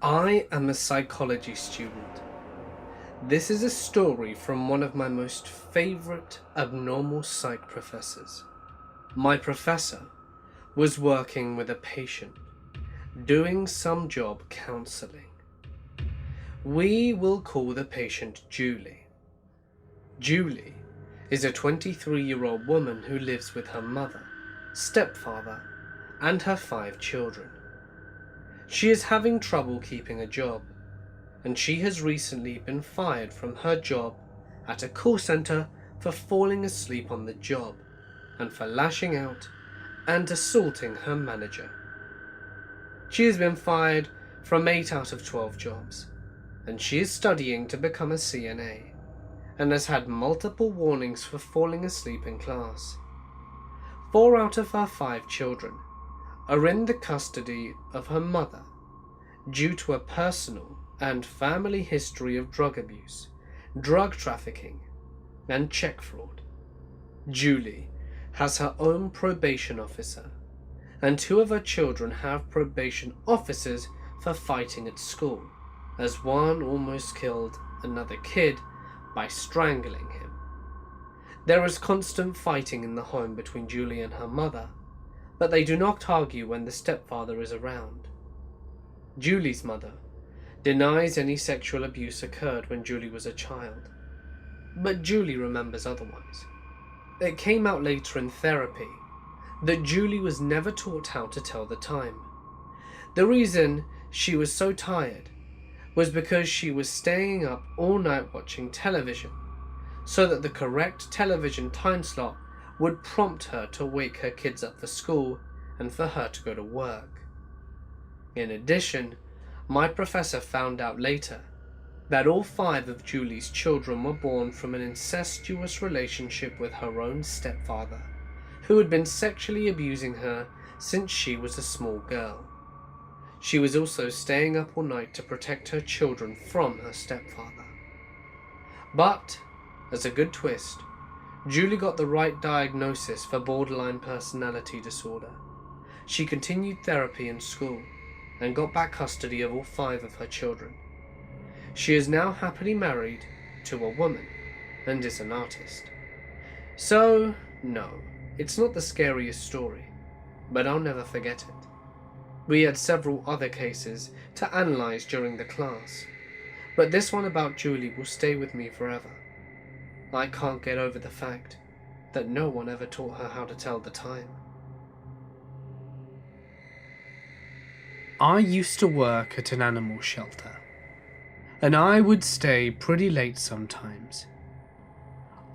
I am a psychology student. This is a story from one of my most favourite abnormal psych professors. My professor was working with a patient, doing some job counselling. We will call the patient Julie. Julie is a 23-year-old woman who lives with her mother, stepfather, and her 5 children. She is having trouble keeping a job, and she has recently been fired from her job at a call centre for falling asleep on the job and for lashing out and assaulting her manager. She has been fired from 8 out of 12 jobs, and she is studying to become a CNA and has had multiple warnings for falling asleep in class. 4 out of her 5 children are in the custody of her mother due to a personal and family history of drug abuse, drug trafficking, and check fraud. Julie has her own probation officer, and 2 of her children have probation officers for fighting at school, as one almost killed another kid by strangling him. There is constant fighting in the home between Julie and her mother, but they do not argue when the stepfather is around. Julie's mother denies any sexual abuse occurred when Julie was a child, but Julie remembers otherwise. It came out later in therapy that Julie was never taught how to tell the time. The reason she was so tired was because she was staying up all night watching television, so that the correct television time slot would prompt her to wake her kids up for school and for her to go to work. In addition, my professor found out later that all 5 of Julie's children were born from an incestuous relationship with her own stepfather, who had been sexually abusing her since she was a small girl. She was also staying up all night to protect her children from her stepfather. But, as a good twist, Julie got the right diagnosis for borderline personality disorder. She continued therapy in school and got back custody of all 5 of her children. She is now happily married to a woman and is an artist. So, no, it's not the scariest story, but I'll never forget it. We had several other cases to analyze during the class, but this one about Julie will stay with me forever. I can't get over the fact that no one ever taught her how to tell the time. I used to work at an animal shelter, and I would stay pretty late sometimes.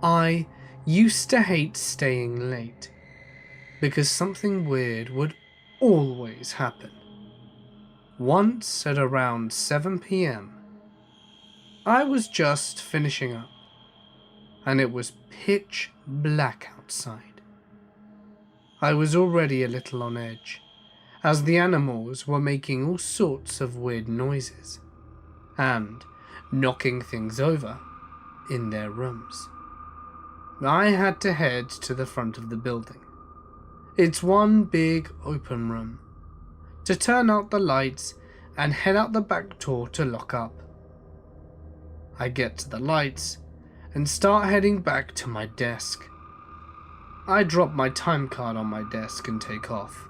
I used to hate staying late, because something weird would always happen. Once at around 7 p.m, I was just finishing up, and it was pitch black outside. I was already a little on edge, as the animals were making all sorts of weird noises, and knocking things over in their rooms. I had to head to the front of the building. It's one big open room, to turn out the lights and head out the back door to lock up. I get to the lights and start heading back to my desk. I drop my time card on my desk and take off.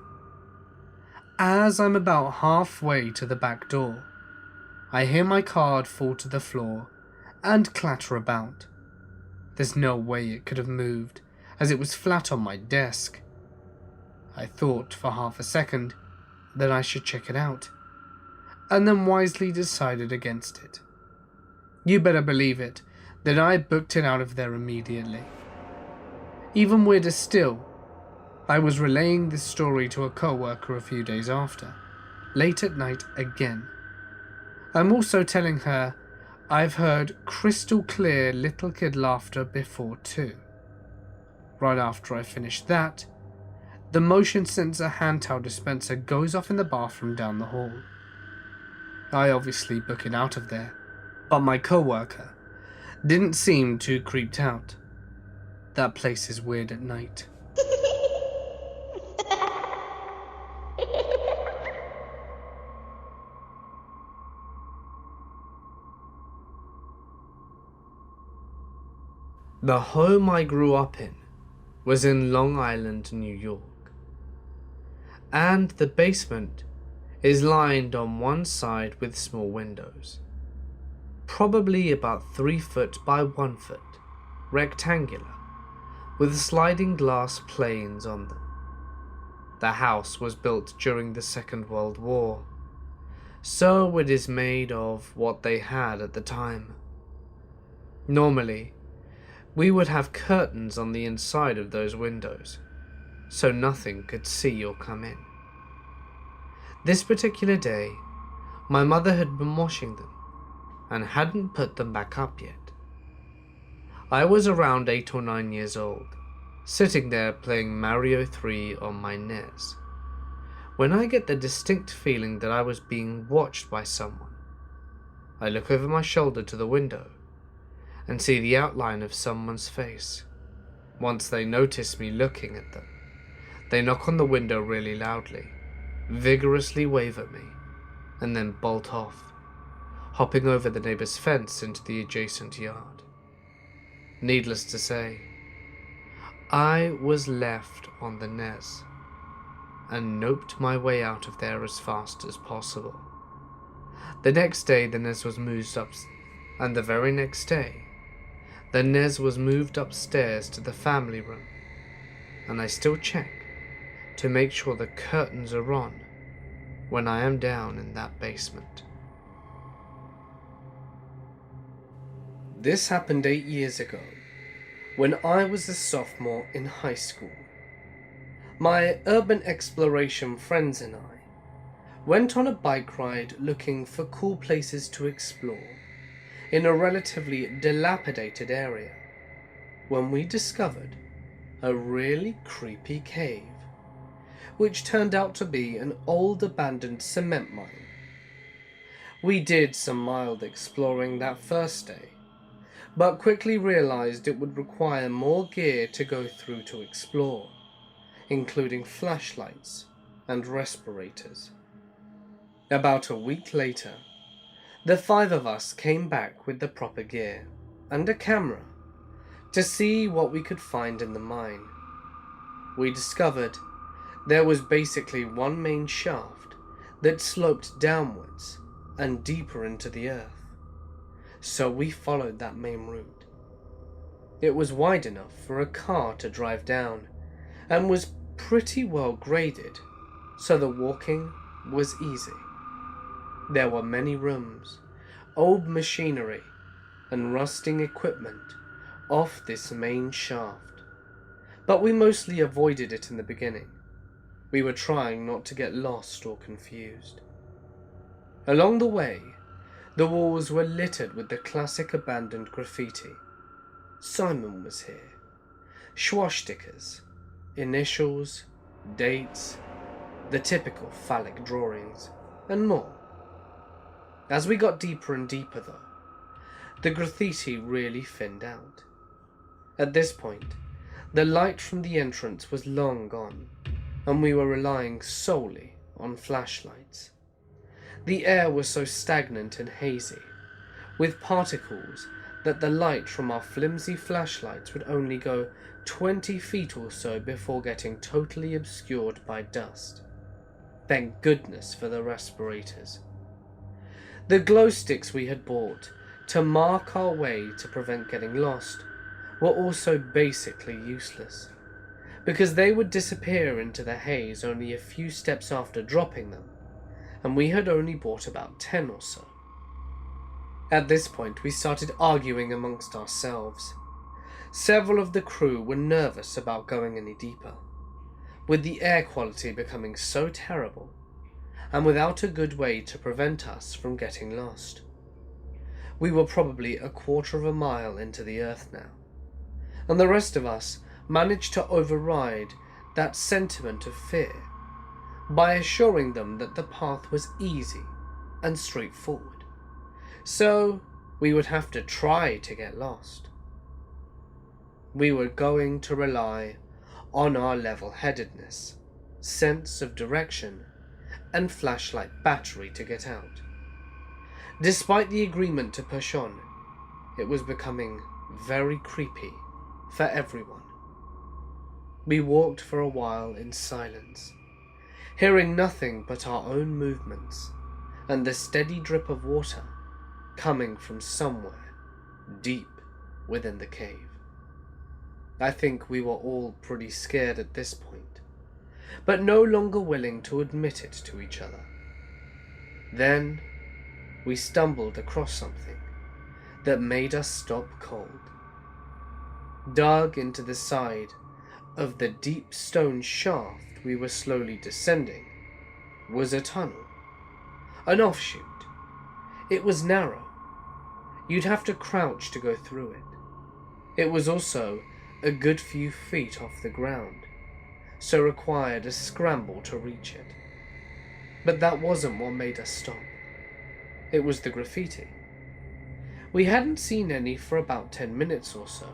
As I'm about halfway to the back door, I hear my card fall to the floor and clatter about. There's no way it could have moved, as it was flat on my desk. I thought for half a second that I should check it out, and then wisely decided against it. You better believe it that I booked it out of there immediately. Even weirder still, I was relaying this story to a co-worker a few days after, late at night again. I'm also telling her I've heard crystal clear little kid laughter before too. Right after I finish that, the motion sensor hand towel dispenser goes off in the bathroom down the hall. I obviously book it out of there, but my co-worker didn't seem too creeped out. That place is weird at night. The home I grew up in was in Long Island, New York, and the basement is lined on one side with small windows, probably about 3 foot by 1 foot, rectangular, with sliding glass planes on them. The house was built during the Second World War, so it is made of what they had at the time. Normally, we would have curtains on the inside of those windows, so nothing could see or come in. This particular day, my mother had been washing them and hadn't put them back up yet. I was around 8 or 9 years old, sitting there playing Mario 3 on my NES, when I get the distinct feeling that I was being watched by someone. I look over my shoulder to the window and see the outline of someone's face. Once they notice me looking at them, they knock on the window really loudly, vigorously wave at me, and then bolt off, hopping over the neighbor's fence into the adjacent yard. Needless to say, I was left on the Nez and noped my way out of there as fast as possible. The next day, the Nez was moved up, and the very next day, the Nez was moved upstairs to the family room, and I still check to make sure the curtains are on when I am down in that basement. This happened 8 years ago, when I was a sophomore in high school. My urban exploration friends and I went on a bike ride looking for cool places to explore in a relatively dilapidated area, when we discovered a really creepy cave, which turned out to be an old abandoned cement mine. We did some mild exploring that first day, but quickly realized it would require more gear to go through to explore, including flashlights and respirators. About a week later, the 5 of us came back with the proper gear and a camera to see what we could find in the mine. We discovered there was basically one main shaft that sloped downwards and deeper into the earth, so we followed that main route. It was wide enough for a car to drive down and was pretty well graded, so the walking was easy. There were many rooms, old machinery, and rusting equipment off this main shaft, but we mostly avoided it in the beginning. We were trying not to get lost or confused. Along the way, the walls were littered with the classic abandoned graffiti. Simon was here, swastikas, initials, dates, the typical phallic drawings, and more. As we got deeper and deeper though, the graffiti really thinned out. At this point, the light from the entrance was long gone, and we were relying solely on flashlights. The air was so stagnant and hazy, with particles, that the light from our flimsy flashlights would only go 20 feet or so before getting totally obscured by dust. Thank goodness for the respirators. The glow sticks we had bought to mark our way to prevent getting lost were also basically useless, because they would disappear into the haze only a few steps after dropping them, and we had only bought about 10 or so. At this point, we started arguing amongst ourselves. Several of the crew were nervous about going any deeper, with the air quality becoming so terrible, and without a good way to prevent us from getting lost. We were probably a quarter of a mile into the earth now, and the rest of us managed to override that sentiment of fear by assuring them that the path was easy and straightforward, so we would have to try to get lost. We were going to rely on our level-headedness, sense of direction, and flashlight battery to get out. Despite the agreement to push on, it was becoming very creepy for everyone. We walked for a while in silence, hearing nothing but our own movements and the steady drip of water coming from somewhere deep within the cave. I think we were all pretty scared at this point, but no longer willing to admit it to each other. Then we stumbled across something that made us stop cold. Dug into the side of the deep stone shaft we were slowly descending was a tunnel, an offshoot. It was narrow. You'd have to crouch to go through it. It was also a good few feet off the ground, so required a scramble to reach it. But that wasn't what made us stop. It was the graffiti. We hadn't seen any for about 10 minutes or so,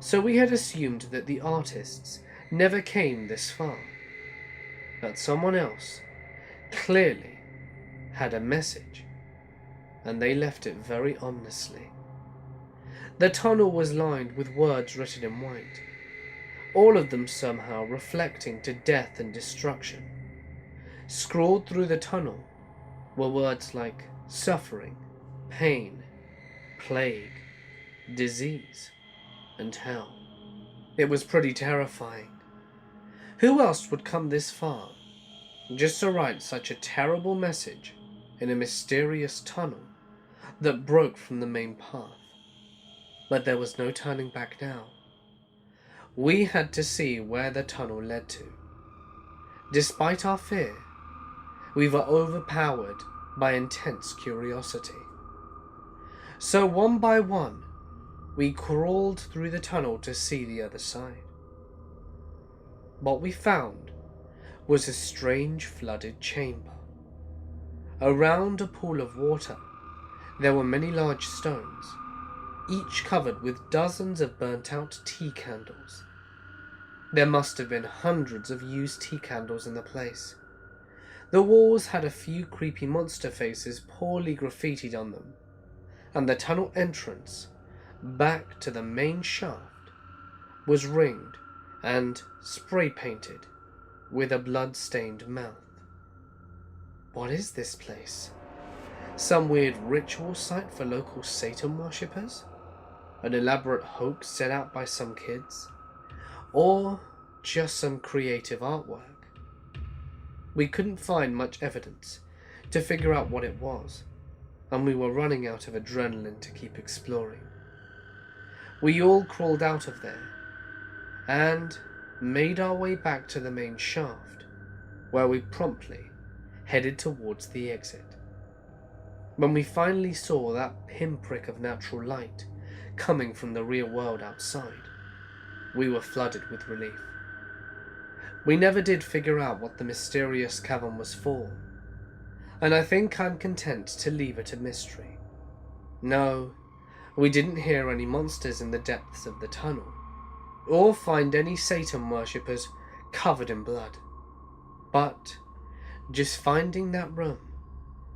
so we had assumed that the artists never came this far. But someone else clearly had a message. and they left it very ominously. The tunnel was lined with words written in white, all of them somehow reflecting to death and destruction. Scrawled through the tunnel were words like suffering, pain, plague, disease, and hell. It was pretty terrifying. Who else would come this far just to write such a terrible message in a mysterious tunnel that broke from the main path? But there was no turning back now. We had to see where the tunnel led to. Despite our fear, we were overpowered by intense curiosity. So one by one, we crawled through the tunnel to see the other side. What we found was a strange flooded chamber. Around a pool of water, there were many large stones, each covered with dozens of burnt-out tea candles. There must have been hundreds of used tea candles in the place. The walls had a few creepy monster faces poorly graffitied on them, and the tunnel entrance, back to the main shaft, was ringed and spray-painted with a blood-stained mouth. What is this place? Some weird ritual site for local Satan worshippers? An elaborate hoax set out by some kids? Or just some creative artwork? We couldn't find much evidence to figure out what it was, and we were running out of adrenaline to keep exploring. We all crawled out of there and made our way back to the main shaft, where we promptly headed towards the exit. When we finally saw that pinprick of natural light coming from the real world outside, we were flooded with relief. We never did figure out what the mysterious cavern was for, and I think I'm content to leave it a mystery. No, we didn't hear any monsters in the depths of the tunnel, or find any Satan worshippers covered in blood. But just finding that room,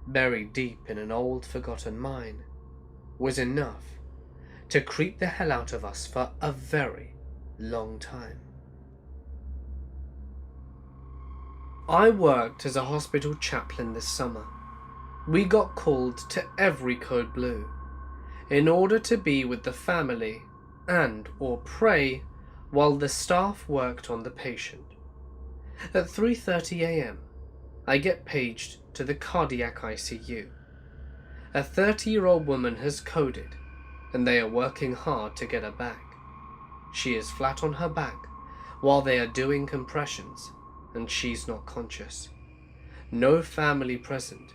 buried deep in an old forgotten mine, was enough to creep the hell out of us for a very long time. I worked as a hospital chaplain this summer. We got called to every code blue in order to be with the family and or pray while the staff worked on the patient. At 3:30 a.m, I get paged to the cardiac ICU. A 30-year-old woman has coded, and they are working hard to get her back. She is flat on her back while they are doing compressions, and she's not conscious. No family present,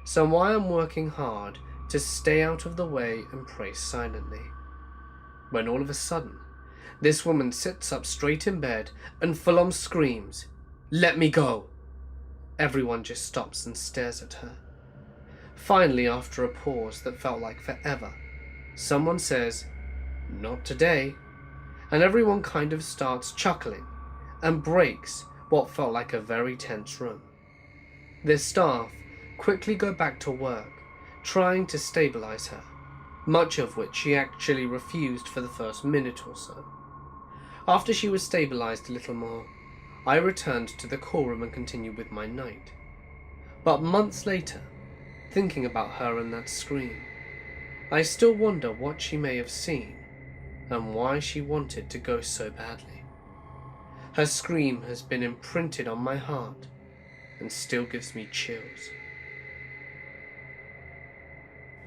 so I am working hard to stay out of the way and pray silently. When all of a sudden, this woman sits up straight in bed and full-on screams, "Let me go!" Everyone just stops and stares at her. Finally, after a pause that felt like forever, someone says, "Not today," and everyone kind of starts chuckling and breaks what felt like a very tense room. The staff quickly go back to work, trying to stabilize her, much of which she actually refused for the first minute or so. After she was stabilized a little more, I returned to the call room and continued with my night. But months later, thinking about her and that scream, I still wonder what she may have seen and why she wanted to go so badly. Her scream has been imprinted on my heart and still gives me chills.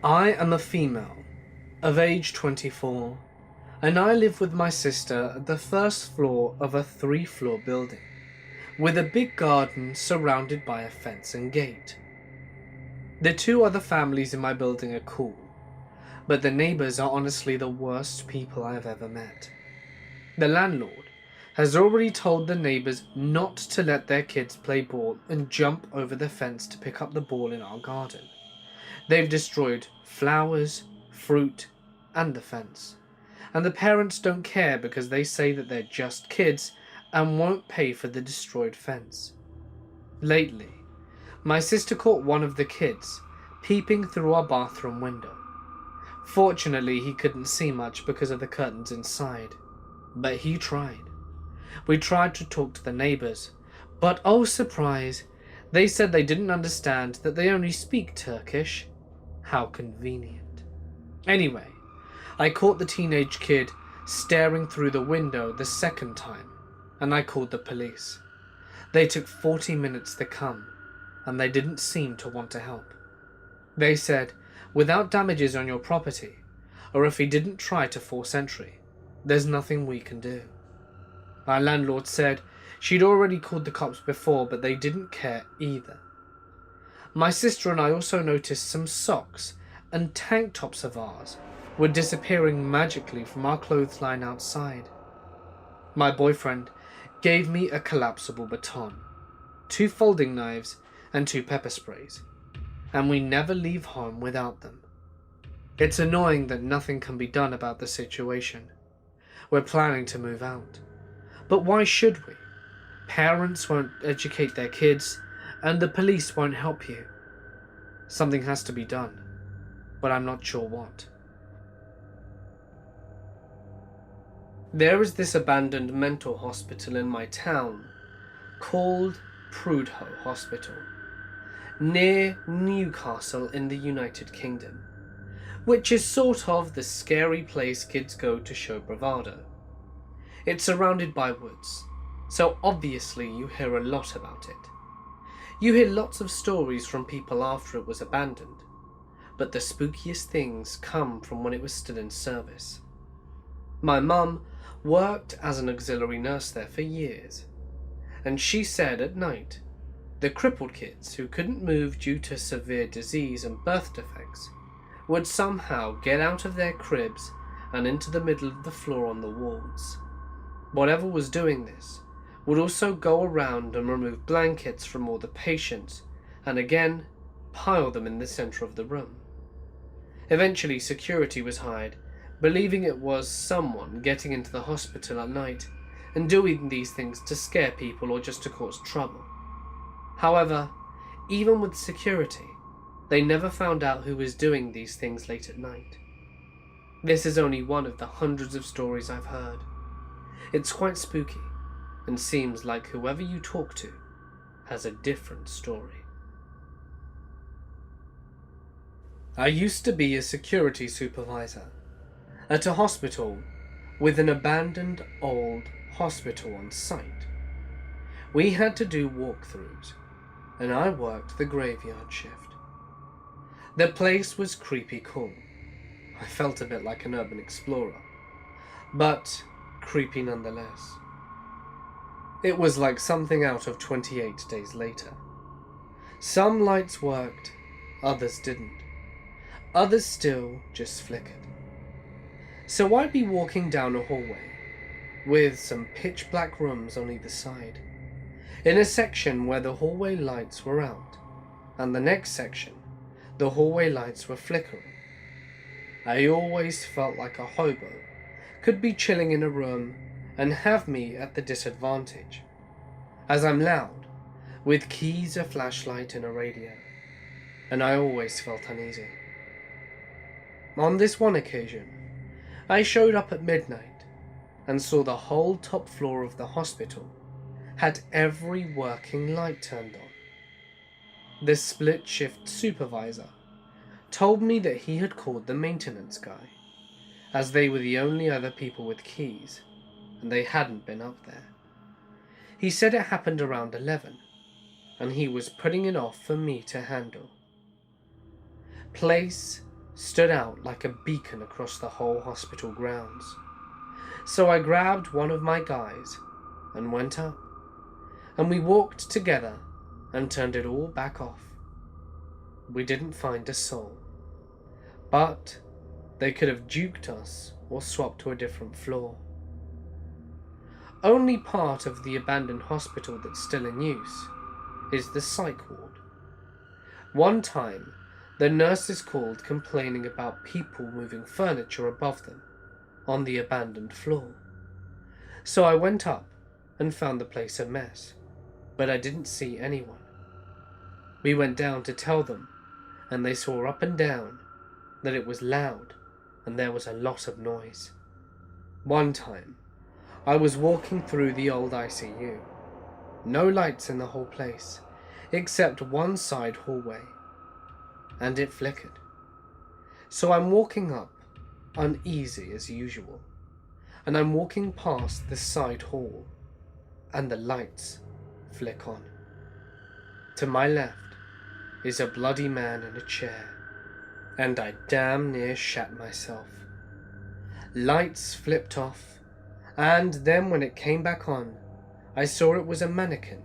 I am a female, of age 24, and I live with my sister at the first floor of a 3-floor building, with a big garden surrounded by a fence and gate. The 2 other families in my building are cool, but the neighbours are honestly the worst people I have ever met. The landlord has already told the neighbours not to let their kids play ball and jump over the fence to pick up the ball in our garden. They've destroyed flowers, fruit, and the fence. And the parents don't care because they say that they're just kids and won't pay for the destroyed fence. Lately, my sister caught one of the kids peeping through our bathroom window. Fortunately, he couldn't see much because of the curtains inside, but he tried. We tried to talk to the neighbors, but oh surprise, they said they didn't understand that they only speak Turkish. How convenient. Anyway, I caught the teenage kid staring through the window the second time, and I called the police. They took 40 minutes to come, and they didn't seem to want to help. They said, without damages on your property, or if he didn't try to force entry, there's nothing we can do. My landlord said she'd already called the cops before, but they didn't care either. My sister and I also noticed some socks and tank tops of ours were disappearing magically from our clothesline outside. My boyfriend gave me a collapsible baton, 2 folding knives, and 2 pepper sprays, and we never leave home without them. It's annoying that nothing can be done about the situation. We're planning to move out. But why should we? Parents won't educate their kids, and the police won't help you. Something has to be done, but I'm not sure what. There is this abandoned mental hospital in my town called Prudhoe Hospital, near Newcastle in the United Kingdom, which is sort of the scary place kids go to show bravado. It's surrounded by woods, so obviously you hear a lot about it. You hear lots of stories from people after it was abandoned, but the spookiest things come from when it was still in service. My mum worked as an auxiliary nurse there for years, and she said at night, the crippled kids who couldn't move due to severe disease and birth defects would somehow get out of their cribs and into the middle of the floor on the wards. Whatever was doing this would also go around and remove blankets from all the patients and again pile them in the center of the room. Eventually security was hired, believing it was someone getting into the hospital at night and doing these things to scare people or just to cause trouble. However, even with security, they never found out who was doing these things late at night. This is only one of the hundreds of stories I've heard. It's quite spooky, and seems like whoever you talk to has a different story. I used to be a security supervisor at a hospital with an abandoned old hospital on site. We had to do walkthroughs, and I worked the graveyard shift. The place was creepy cool. I felt a bit like an urban explorer, but creepy nonetheless. It was like something out of 28 Days Later. Some lights worked, others didn't. Others still just flickered. So I'd be walking down a hallway with some pitch black rooms on either side, in a section where the hallway lights were out, and the next section, the hallway lights were flickering. I always felt like a hobo could be chilling in a room and have me at the disadvantage, as I'm loud, with keys, a flashlight, and a radio, and I always felt uneasy. On this one occasion, I showed up at midnight and saw the whole top floor of the hospital had every working light turned on. The split shift supervisor told me that he had called the maintenance guy, as they were the only other people with keys, and they hadn't been up there. He said it happened around 11, and he was putting it off for me to handle. Place stood out like a beacon across the whole hospital grounds, so I grabbed one of my guys and went up, and we walked together and turned it all back off. We didn't find a soul, but they could have duped us or swapped to a different floor. Only part of the abandoned hospital that's still in use is the psych ward. One time, the nurses called complaining about people moving furniture above them on the abandoned floor. So I went up and found the place a mess, but I didn't see anyone. We went down to tell them, and they saw up and down that it was loud and there was a lot of noise. One time, I was walking through the old ICU. No lights in the whole place, except one side hallway, and it flickered. So I'm walking up, uneasy as usual, and I'm walking past the side hall, and the lights flick on. To my left is a bloody man in a chair, and I damn near shat myself. Lights flipped off, and then when it came back on, I saw it was a mannequin,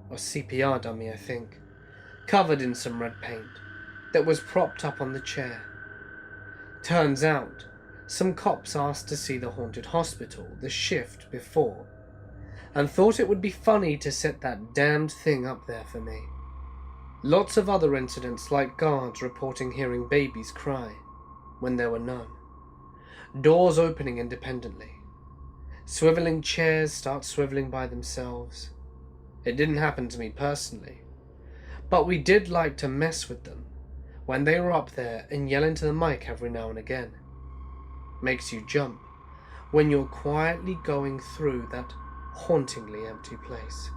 or CPR dummy I think, covered in some red paint, that was propped up on the chair. Turns out, some cops asked to see the haunted hospital the shift before, and thought it would be funny to set that damned thing up there for me. Lots of other incidents, like guards reporting hearing babies cry when there were none, doors opening independently, swiveling chairs start swiveling by themselves. It didn't happen to me personally, but we did like to mess with them when they were up there and yell into the mic every now and again. Makes you jump when you're quietly going through that hauntingly empty place.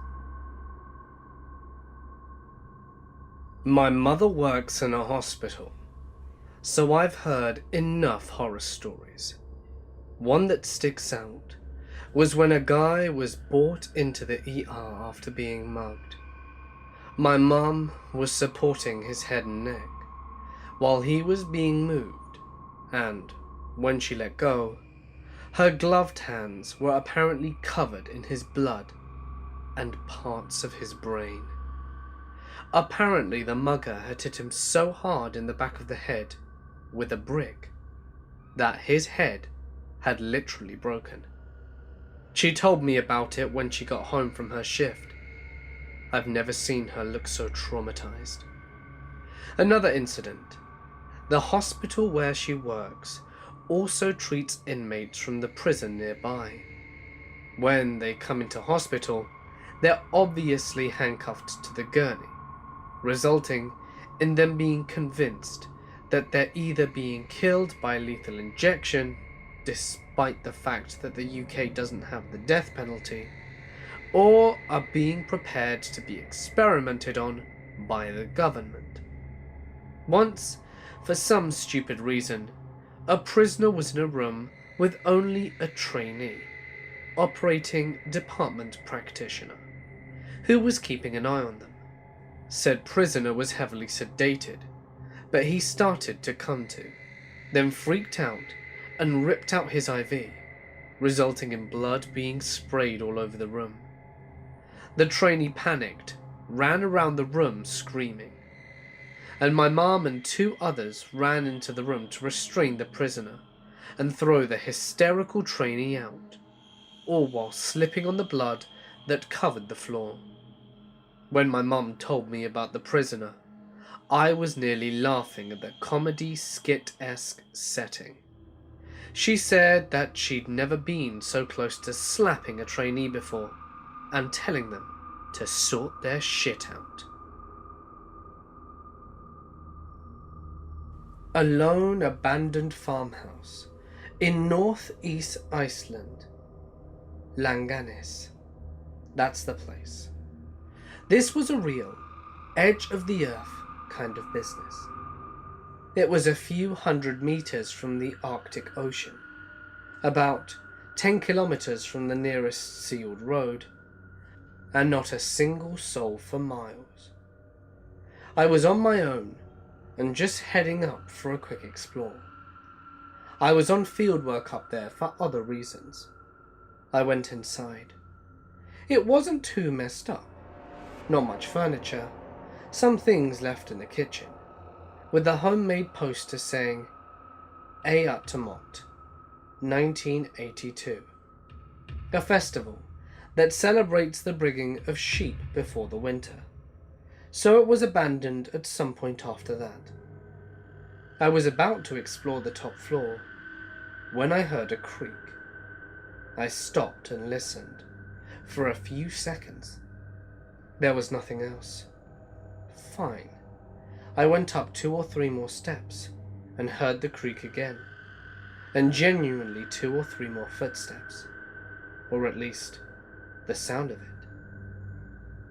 My mother works in a hospital, so I've heard enough horror stories. One that sticks out was when a guy was brought into the ER after being mugged. My mum was supporting his head and neck while he was being moved, and when she let go, her gloved hands were apparently covered in his blood and parts of his brain. Apparently the mugger had hit him so hard in the back of the head with a brick that his head had literally broken. She told me about it when she got home from her shift. I've never seen her look so traumatized. Another incident. The hospital where she works also treats inmates from the prison nearby. When they come into hospital, they're obviously handcuffed to the gurney, resulting in them being convinced that they're either being killed by lethal injection, despite the fact that the UK doesn't have the death penalty, or are being prepared to be experimented on by the government. Once, for some stupid reason, a prisoner was in a room with only a trainee, operating department practitioner, who was keeping an eye on them. Said prisoner was heavily sedated, but he started to come to, then freaked out and ripped out his IV, resulting in blood being sprayed all over the room. The trainee panicked, ran around the room screaming, and my mom and two others ran into the room to restrain the prisoner and throw the hysterical trainee out, all while slipping on the blood that covered the floor. When my mom told me about the prisoner, I was nearly laughing at the comedy skit-esque setting. She said that she'd never been so close to slapping a trainee before and telling them to sort their shit out. A lone abandoned farmhouse in northeast Iceland. Langanes. That's the place. This was a real, edge-of-the-earth kind of business. It was a few hundred meters from the Arctic Ocean, about 10 kilometers from the nearest sealed road, and not a single soul for miles. I was on my own and just heading up for a quick explore. I was on field work up there for other reasons. I went inside. It wasn't too messed up. Not much furniture, some things left in the kitchen, with a homemade poster saying Eyatmot 1982, a festival that celebrates the bringing of sheep before the winter, so it was abandoned at some point after that. I was about to explore the top floor when I heard a creak. I stopped and listened for a few seconds. There was nothing else. Fine. I went up 2 or 3 more steps and heard the creak again, and genuinely 2 or 3 more footsteps, or at least the sound of it.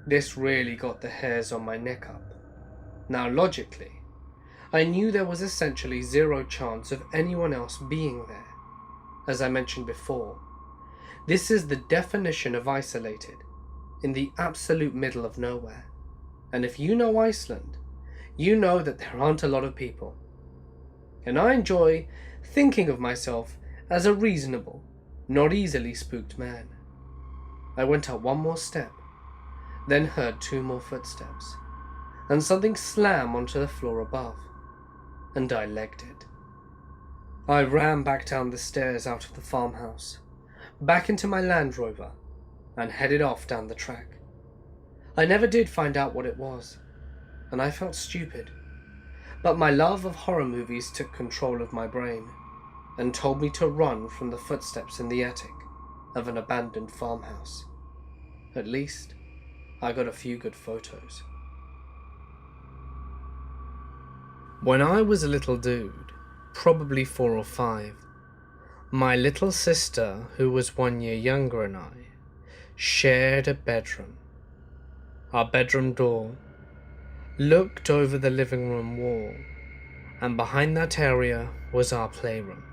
This really got the hairs on my neck up. Now logically, I knew there was essentially zero chance of anyone else being there. As I mentioned before, this is the definition of isolated, in the absolute middle of nowhere. And if you know Iceland, you know that there aren't a lot of people. And I enjoy thinking of myself as a reasonable, not easily spooked man. I went up 1 more step, then heard 2 more footsteps, and something slam onto the floor above, and I legged it. I ran back down the stairs out of the farmhouse, back into my Land Rover, and headed off down the track. I never did find out what it was, and I felt stupid, but my love of horror movies took control of my brain, and told me to run from the footsteps in the attic of an abandoned farmhouse. At least, I got a few good photos. When I was a little dude, probably 4 or 5, my little sister, who was 1 year younger than I, shared a bedroom. Our bedroom door looked over the living room wall, and behind that area was our playroom.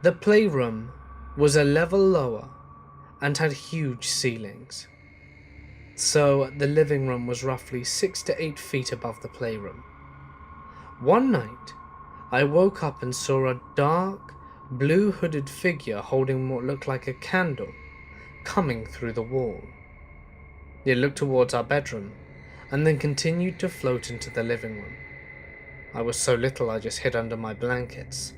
The playroom was a level lower and had huge ceilings, so the living room was roughly 6 to 8 feet above the playroom. One night, I woke up and saw a dark, blue hooded figure holding what looked like a candle coming through the wall. It looked towards our bedroom and then continued to float into the living room. I was so little I just hid under my blankets.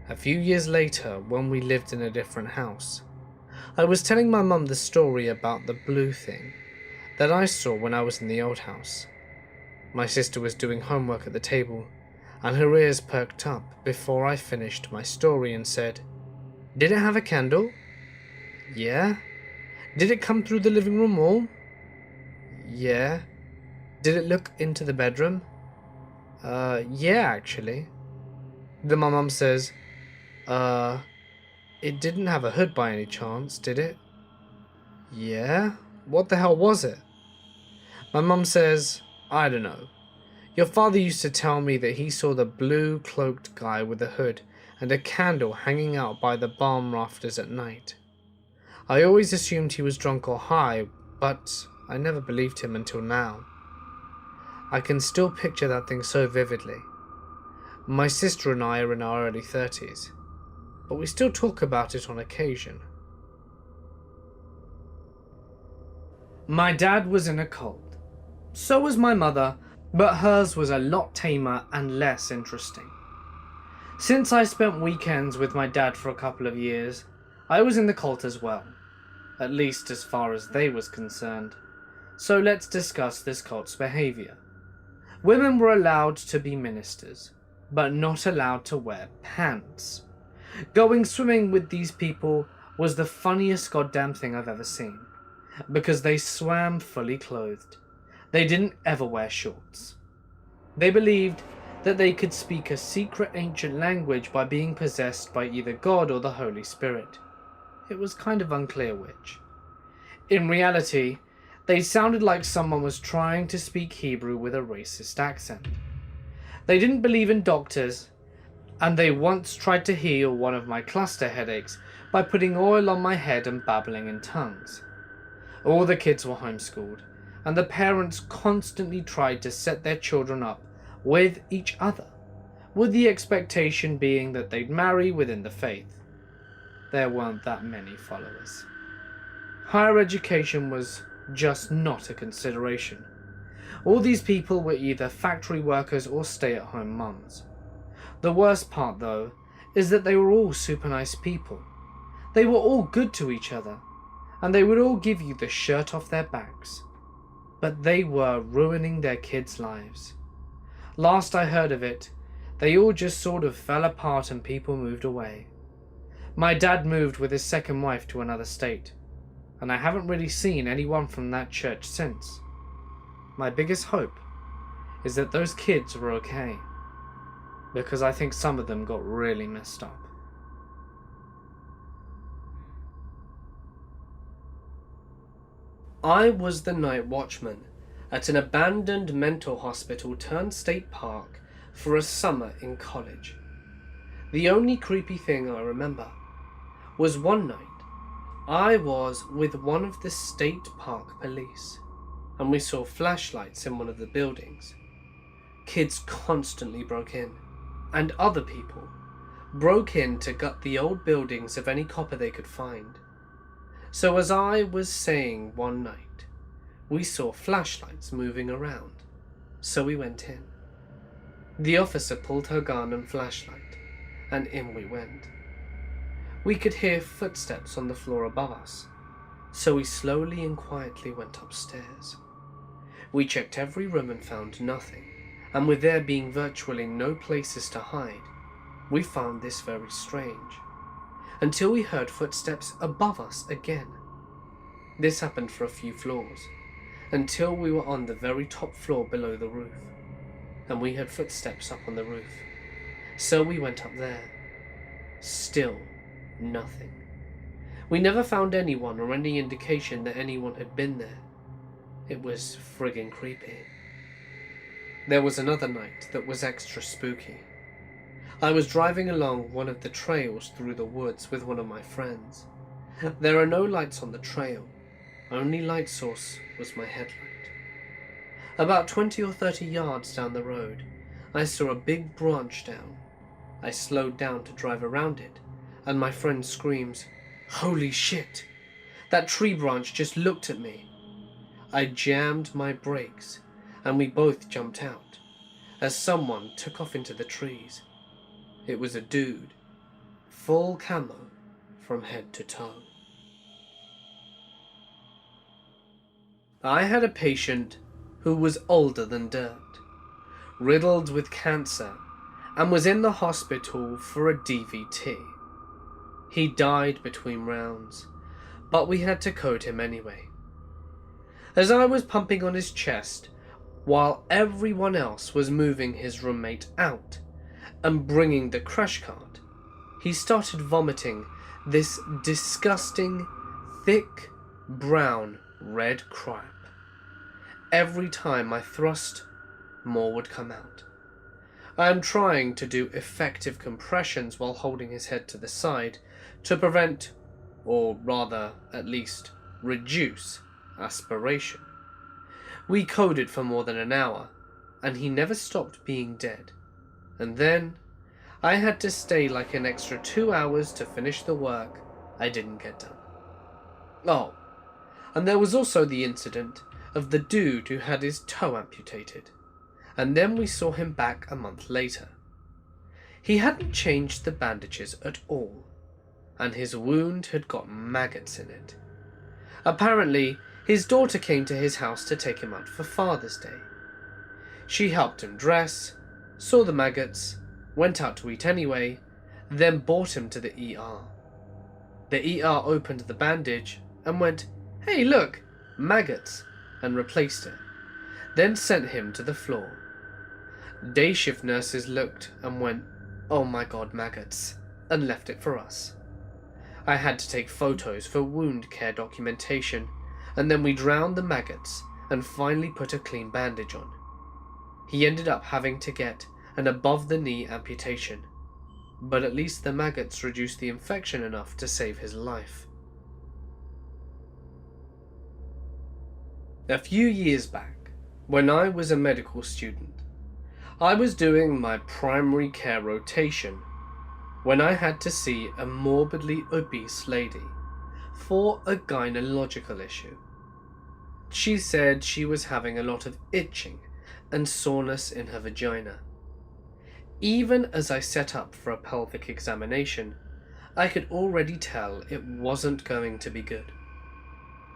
A few years later, when we lived in a different house, I was telling my mum the story about the blue thing that I saw when I was in the old house. My sister was doing homework at the table, and her ears perked up before I finished my story and said, "Did it have a candle?" "Yeah." "Did it come through the living room wall?" "Yeah." "Did it look into the bedroom?" Yeah, actually." Then my mum says, It didn't have a hood by any chance, did it?" "Yeah? What the hell was it?" My mum says, "I don't know. Your father used to tell me that he saw the blue cloaked guy with a hood and a candle hanging out by the barn rafters at night. I always assumed he was drunk or high, but I never believed him until now. I can still picture that thing so vividly. My sister and I are in our early 30s, but we still talk about it on occasion. My dad was in a cult. So was my mother, but hers was a lot tamer and less interesting. Since I spent weekends with my dad for a couple of years, I was in the cult as well, at least as far as they was concerned. So let's discuss this cult's behaviour. Women were allowed to be ministers, but not allowed to wear pants. Going swimming with these people was the funniest goddamn thing I've ever seen, because they swam fully clothed. They didn't ever wear shorts. They believed that they could speak a secret ancient language by being possessed by either God or the Holy Spirit. It was kind of unclear which. In reality, they sounded like someone was trying to speak Hebrew with a racist accent. They didn't believe in doctors, and they once tried to heal one of my cluster headaches by putting oil on my head and babbling in tongues. All the kids were homeschooled, and the parents constantly tried to set their children up with each other, with the expectation being that they'd marry within the faith. There weren't that many followers. Higher education was just not a consideration. All these people were either factory workers or stay-at-home mums. The worst part, though, is that they were all super nice people. They were all good to each other, and they would all give you the shirt off their backs. But they were ruining their kids' lives. Last I heard of it, they all just sort of fell apart and people moved away. My dad moved with his second wife to another state, and I haven't really seen anyone from that church since. My biggest hope is that those kids were okay, because I think some of them got really messed up. I was the night watchman at an abandoned mental hospital turned state park for a summer in college. The only creepy thing I remember was one night I was with one of the state park police, and we saw flashlights in one of the buildings. Kids constantly broke in, and other people broke in to gut the old buildings of any copper they could find. So as I was saying one night, we saw flashlights moving around, so we went in. The officer pulled her gun and flashlight, and in we went. We could hear footsteps on the floor above us, so we slowly and quietly went upstairs. We checked every room and found nothing, and with there being virtually no places to hide, we found this very strange, until we heard footsteps above us again. This happened for a few floors, until we were on the very top floor below the roof, and we heard footsteps up on the roof, so we went up there. Still nothing. We never found anyone or any indication that anyone had been there. It was friggin' creepy. There was another night that was extra spooky. I was driving along one of the trails through the woods with one of my friends. There are no lights on the trail, only light source was my headlight. About 20 or 30 yards down the road, I saw a big branch down. I slowed down to drive around it, and my friend screams, "Holy shit! That tree branch just looked at me." I jammed my brakes, and we both jumped out, as someone took off into the trees. It was a dude, full camo from head to toe. I had a patient who was older than dirt, riddled with cancer, and was in the hospital for a DVT. He died between rounds, but we had to code him anyway. As I was pumping on his chest, while everyone else was moving his roommate out and bringing the crash cart, he started vomiting this disgusting, thick, brown, red crap. Every time I thrust, more would come out. I am trying to do effective compressions while holding his head to the side to prevent, or rather, at least, reduce aspiration. We coded for more than an hour, and he never stopped being dead. And then, I had to stay like an extra 2 hours to finish the work I didn't get done. Oh, and there was also the incident of the dude who had his toe amputated, and then we saw him back a month later. He hadn't changed the bandages at all, and his wound had got maggots in it. Apparently, his daughter came to his house to take him out for Father's Day. She helped him dress, saw the maggots, went out to eat anyway, then brought him to the ER. The ER opened the bandage and went, "Hey look, maggots," and replaced it, then sent him to the floor. Day shift nurses looked and went, "Oh my god, maggots," and left it for us. I had to take photos for wound care documentation, and then we drowned the maggots and finally put a clean bandage on. He ended up having to get an above-the-knee amputation, but at least the maggots reduced the infection enough to save his life. A few years back, when I was a medical student, I was doing my primary care rotation when I had to see a morbidly obese lady for a gynecological issue. She said she was having a lot of itching and soreness in her vagina. Even as I set up for a pelvic examination, I could already tell it wasn't going to be good.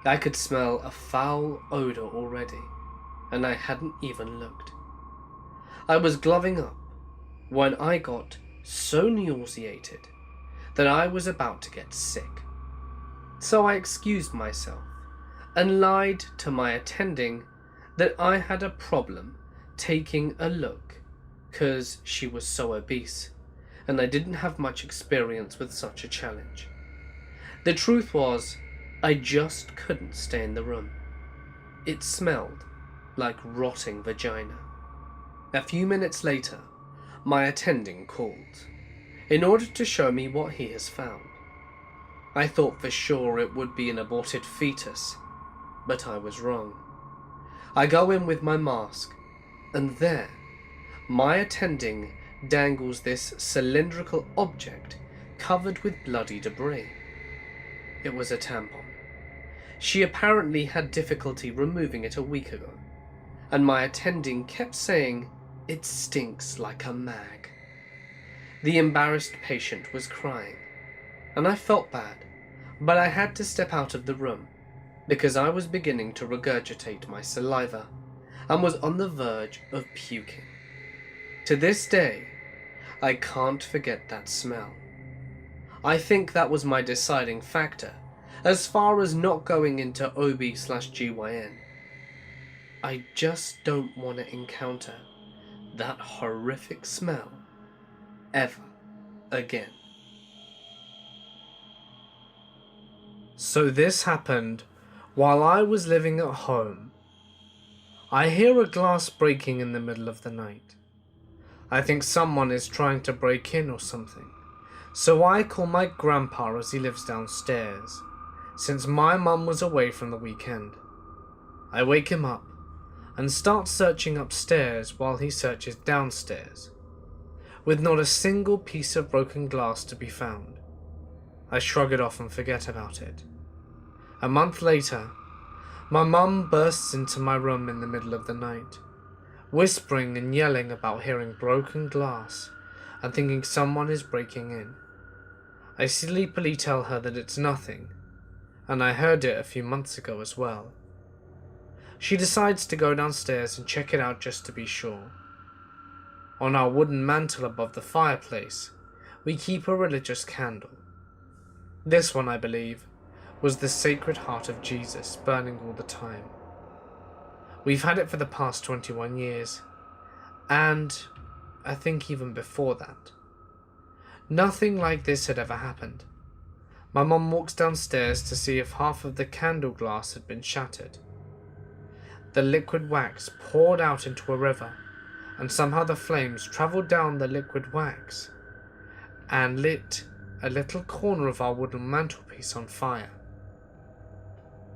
I could smell a foul odor already, and I hadn't even looked. I was gloving up when I got so nauseated that I was about to get sick. So I excused myself and lied to my attending that I had a problem taking a look, 'cause she was so obese, and I didn't have much experience with such a challenge. The truth was, I just couldn't stay in the room. It smelled like rotting vagina. A few minutes later, my attending called, in order to show me what he has found. I thought for sure it would be an aborted fetus, but I was wrong. I go in with my mask, and there, my attending dangles this cylindrical object covered with bloody debris. It was a tampon. She apparently had difficulty removing it a week ago, and my attending kept saying, "It stinks like a mag." The embarrassed patient was crying, and I felt bad, but I had to step out of the room because I was beginning to regurgitate my saliva and was on the verge of puking. To this day, I can't forget that smell. I think that was my deciding factor as far as not going into OB/GYN. I just don't want to encounter that horrific smell ever again. So this happened while I was living at home. I hear a glass breaking in the middle of the night. I think someone is trying to break in or something, so I call my grandpa as he lives downstairs, since my mum was away from the weekend. I wake him up and start searching upstairs while he searches downstairs, with not a single piece of broken glass to be found. I shrug it off and forget about it. A month later, my mum bursts into my room in the middle of the night, whispering and yelling about hearing broken glass and thinking someone is breaking in. I sleepily tell her that it's nothing, and I heard it a few months ago as well. She decides to go downstairs and check it out just to be sure. On our wooden mantel above the fireplace, we keep a religious candle. This one, I believe, was the Sacred Heart of Jesus burning all the time. We've had it for the past 21 years, and I think even before that. Nothing like this had ever happened. My mum walks downstairs to see if half of the candle glass had been shattered. The liquid wax poured out into a river, and somehow the flames travelled down the liquid wax and lit a little corner of our wooden mantelpiece on fire.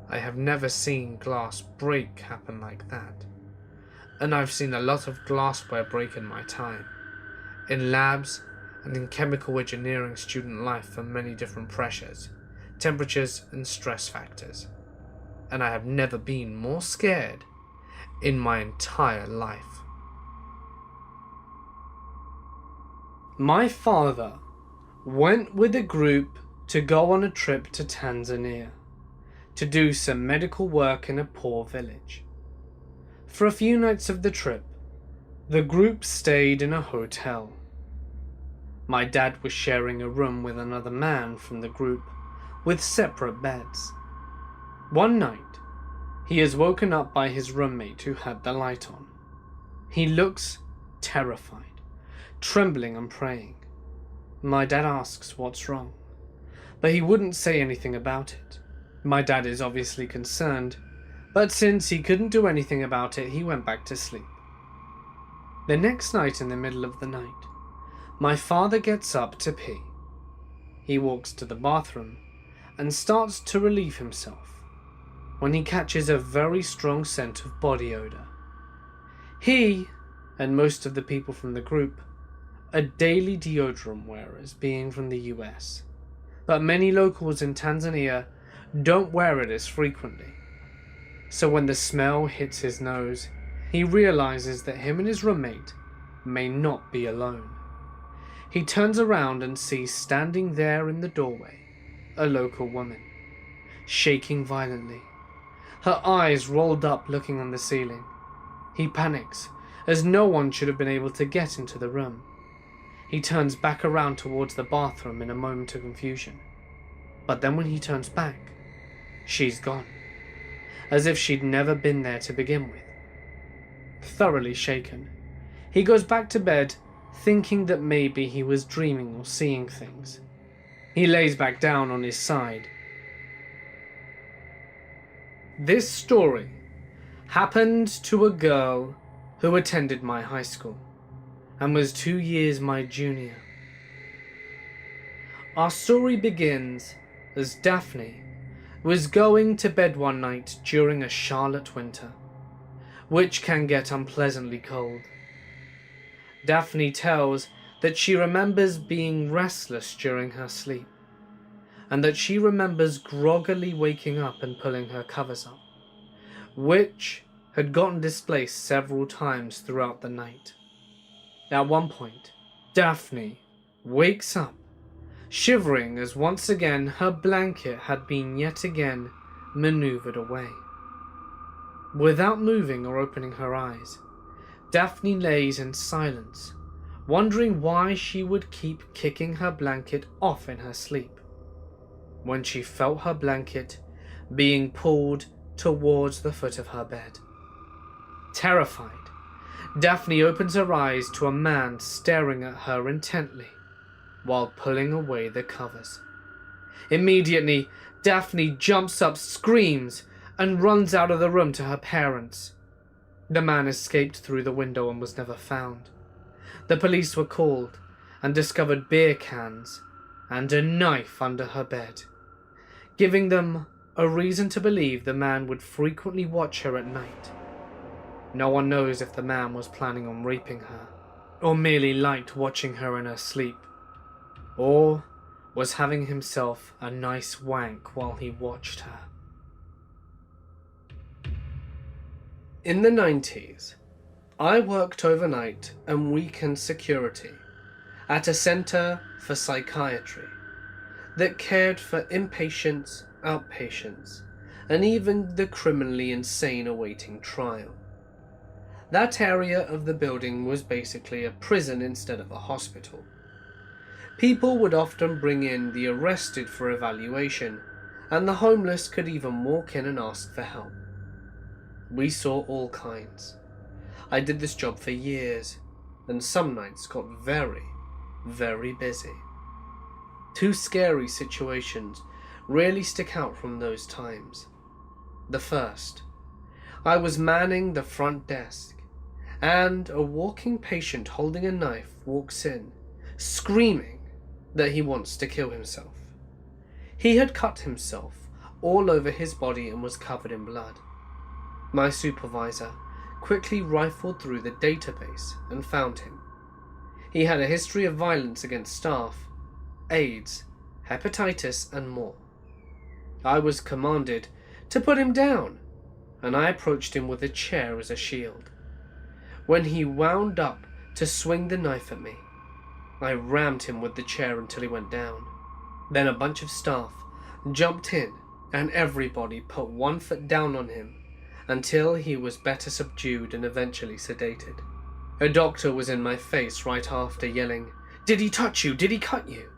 I have never seen glass break happen like that, and I've seen a lot of glassware break in my time, in labs and in chemical engineering student life for many different pressures, temperatures and stress factors, and I have never been more scared in my entire life. My father went with a group to go on a trip to Tanzania to do some medical work in a poor village. For a few nights of the trip, the group stayed in a hotel. My dad was sharing a room with another man from the group, with separate beds. One night, he is woken up by his roommate who had the light on. He looks terrified, trembling and praying. My dad asks what's wrong, but he wouldn't say anything about it. My dad is obviously concerned, but since he couldn't do anything about it, he went back to sleep. The next night, in the middle of the night, my father gets up to pee. He walks to the bathroom and starts to relieve himself when he catches a very strong scent of body odor. He, and most of the people from the group, are daily deodorant wearers, being from the US, but many locals in Tanzania don't wear it as frequently. So when the smell hits his nose, he realizes that him and his roommate may not be alone. He turns around and sees standing there in the doorway a local woman, shaking violently, her eyes rolled up looking on the ceiling. He panics, as no one should have been able to get into the room. He turns back around towards the bathroom in a moment of confusion. But then when he turns back, she's gone, as if she'd never been there to begin with. thoroughly shaken. He goes back to bed, thinking that maybe he was dreaming or seeing things. He lays back down on his side. This story happened to a girl who attended my high school and was 2 years my junior. Our story begins as Daphne was going to bed one night during a Charlotte winter, which can get unpleasantly cold. Daphne tells that she remembers being restless during her sleep, and that she remembers groggily waking up and pulling her covers up, which had gotten displaced several times throughout the night. At one point, Daphne wakes up, shivering as once again her blanket had been yet again maneuvered away. Without moving or opening her eyes, Daphne lays in silence, wondering why she would keep kicking her blanket off in her sleep, when she felt her blanket being pulled towards the foot of her bed. Terrified, Daphne opens her eyes to a man staring at her intently while pulling away the covers. Immediately, Daphne jumps up, screams, and runs out of the room to her parents. The man escaped through the window and was never found. The police were called and discovered beer cans and a knife under her bed, giving them a reason to believe the man would frequently watch her at night. No one knows if the man was planning on raping her, or merely liked watching her in her sleep, or was having himself a nice wank while he watched her. In the 90s, I worked overnight and weekend security at a center for psychiatry that cared for inpatients, outpatients, and even the criminally insane awaiting trial. That area of the building was basically a prison instead of a hospital. People would often bring in the arrested for evaluation, and the homeless could even walk in and ask for help. We saw all kinds. I did this job for years, and some nights got very, very busy. Two scary situations really stick out from those times. The first, I was manning the front desk, and a walking patient holding a knife walks in, screaming that he wants to kill himself. He had cut himself all over his body and was covered in blood. My supervisor quickly rifled through the database and found him. He had a history of violence against staff, AIDS, hepatitis, and more. I was commanded to put him down, and I approached him with a chair as a shield. When he wound up to swing the knife at me, I rammed him with the chair until he went down. Then a bunch of staff jumped in, and everybody put 1 foot down on him until he was better subdued and eventually sedated. A doctor was in my face right after, yelling, "Did he touch you? Did he cut you?"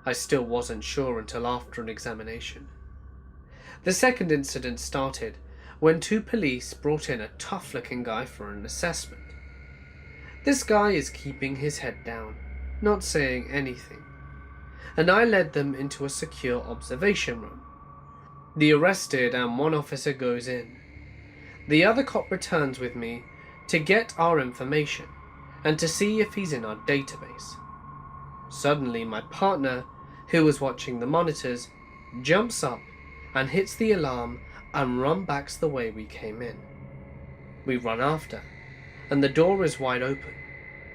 I still wasn't sure until after an examination. The second incident started when 2 police brought in a tough-looking guy for an assessment. This guy is keeping his head down, not saying anything, and I led them into a secure observation room. The arrested and 1 officer goes in. The other cop returns with me to get our information and to see if he's in our database. Suddenly, my partner, who was watching the monitors, jumps up and hits the alarm and run backs the way we came in. We run after, and the door is wide open,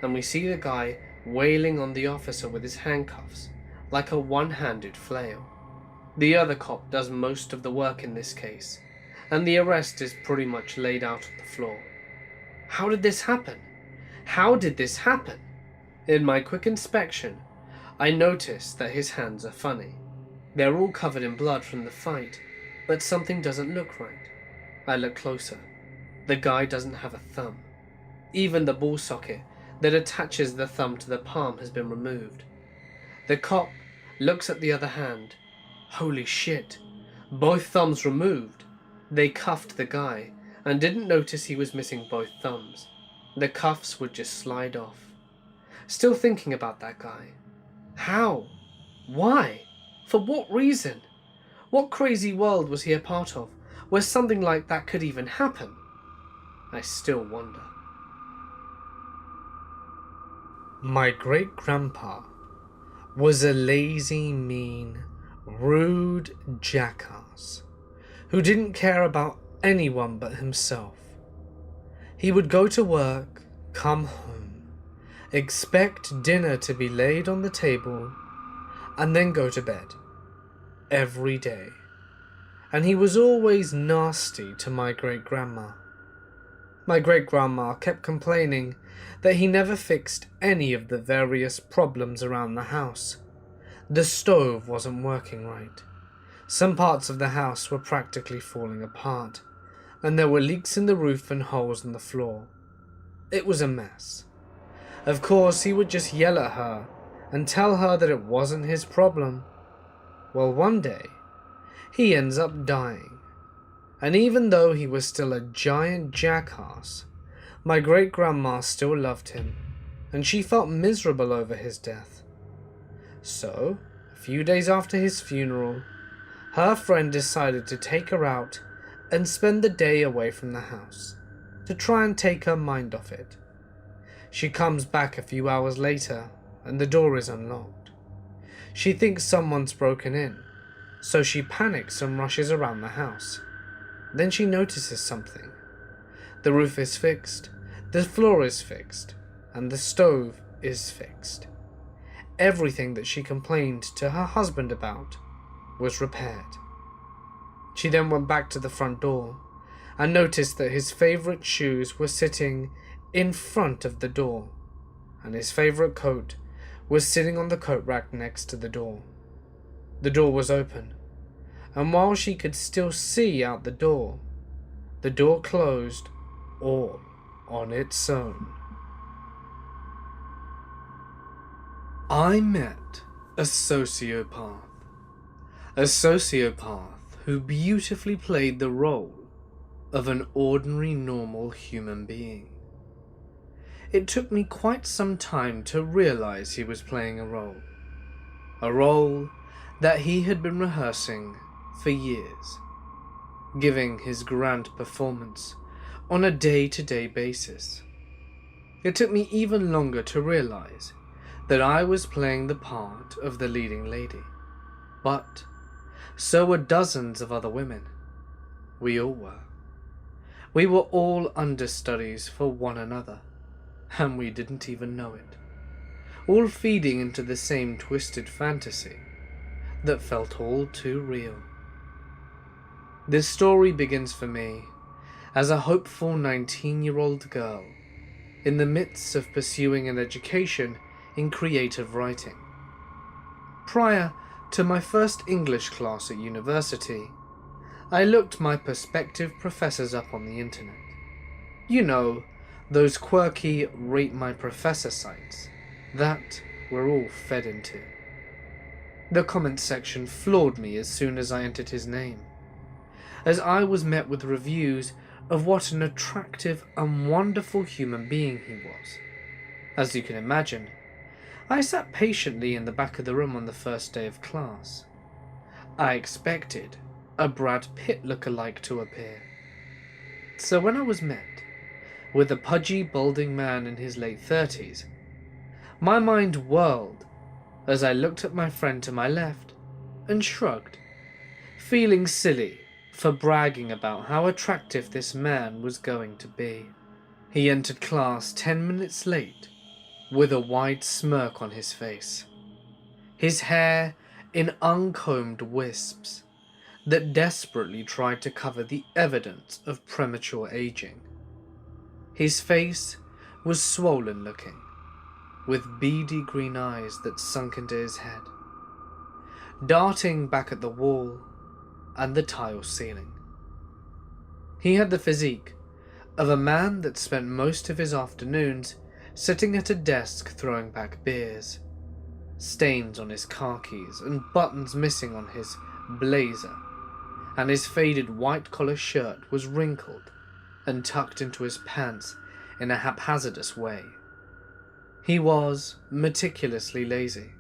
and we see the guy wailing on the officer with his handcuffs like a one-handed flail. The other cop does most of the work in this case, and the arrest is pretty much laid out on the floor. How did this happen? How did this happen? In my quick inspection, I notice that his hands are funny. They're all covered in blood from the fight, but something doesn't look right. I look closer. The guy doesn't have a thumb. Even the ball socket that attaches the thumb to the palm has been removed. The cop looks at the other hand. Holy shit, both thumbs removed. They cuffed the guy and didn't notice he was missing both thumbs. The cuffs would just slide off. Still thinking about that guy. How? Why? For what reason? What crazy world was he a part of, where something like that could even happen? I still wonder. My great-grandpa was a lazy, mean, rude jackass who didn't care about anyone but himself. He would go to work, come home, expect dinner to be laid on the table, and then go to bed. Every day. And he was always nasty to my great-grandma. My great-grandma kept complaining that he never fixed any of the various problems around the house. The stove wasn't working right. Some parts of the house were practically falling apart, and there were leaks in the roof and holes in the floor. It was a mess. Of course, he would just yell at her and tell her that it wasn't his problem. Well, one day, he ends up dying. And even though he was still a giant jackass, my great-grandma still loved him, and she felt miserable over his death. So, a few days after his funeral, her friend decided to take her out and spend the day away from the house, to try and take her mind off it. She comes back a few hours later, and the door is unlocked. She thinks someone's broken in, so she panics and rushes around the house. Then she notices something. The roof is fixed, the floor is fixed, and the stove is fixed. Everything that she complained to her husband about was repaired. She then went back to the front door and noticed that his favorite shoes were sitting in front of the door, and his favorite coat was sitting on the coat rack next to the door. The door was open, and while she could still see out the door closed all on its own. I met a sociopath. A sociopath who beautifully played the role of an ordinary, normal human being. It took me quite some time to realize he was playing a role that he had been rehearsing for years, giving his grand performance on a day-to-day basis. It took me even longer to realize that I was playing the part of the leading lady, but so were dozens of other women. We all were. We were all understudies for one another, and we didn't even know it, all feeding into the same twisted fantasy that felt all too real. This story begins for me as a hopeful 19-year-old girl in the midst of pursuing an education in creative writing. Prior to my first English class at university, I looked my prospective professors up on the internet. You know, those quirky rate my professor sites that we're all fed into. The comment section floored me as soon as I entered his name, as I was met with reviews of what an attractive and wonderful human being he was. As you can imagine, I sat patiently in the back of the room on the first day of class. I expected a Brad Pitt look-alike to appear. So when I was met with a pudgy, balding man in his late 30s, my mind whirled as I looked at my friend to my left and shrugged, feeling silly for bragging about how attractive this man was going to be. He entered class 10 minutes late with a wide smirk on his face, his hair in uncombed wisps that desperately tried to cover the evidence of premature aging. His face was swollen looking, with beady green eyes that sunk into his head, darting back at the wall and the tile ceiling. He had the physique of a man that spent most of his afternoons sitting at a desk throwing back beers, stains on his khakis and buttons missing on his blazer, and his faded white collar shirt was wrinkled and tucked into his pants in a haphazardous way. He was meticulously lazy.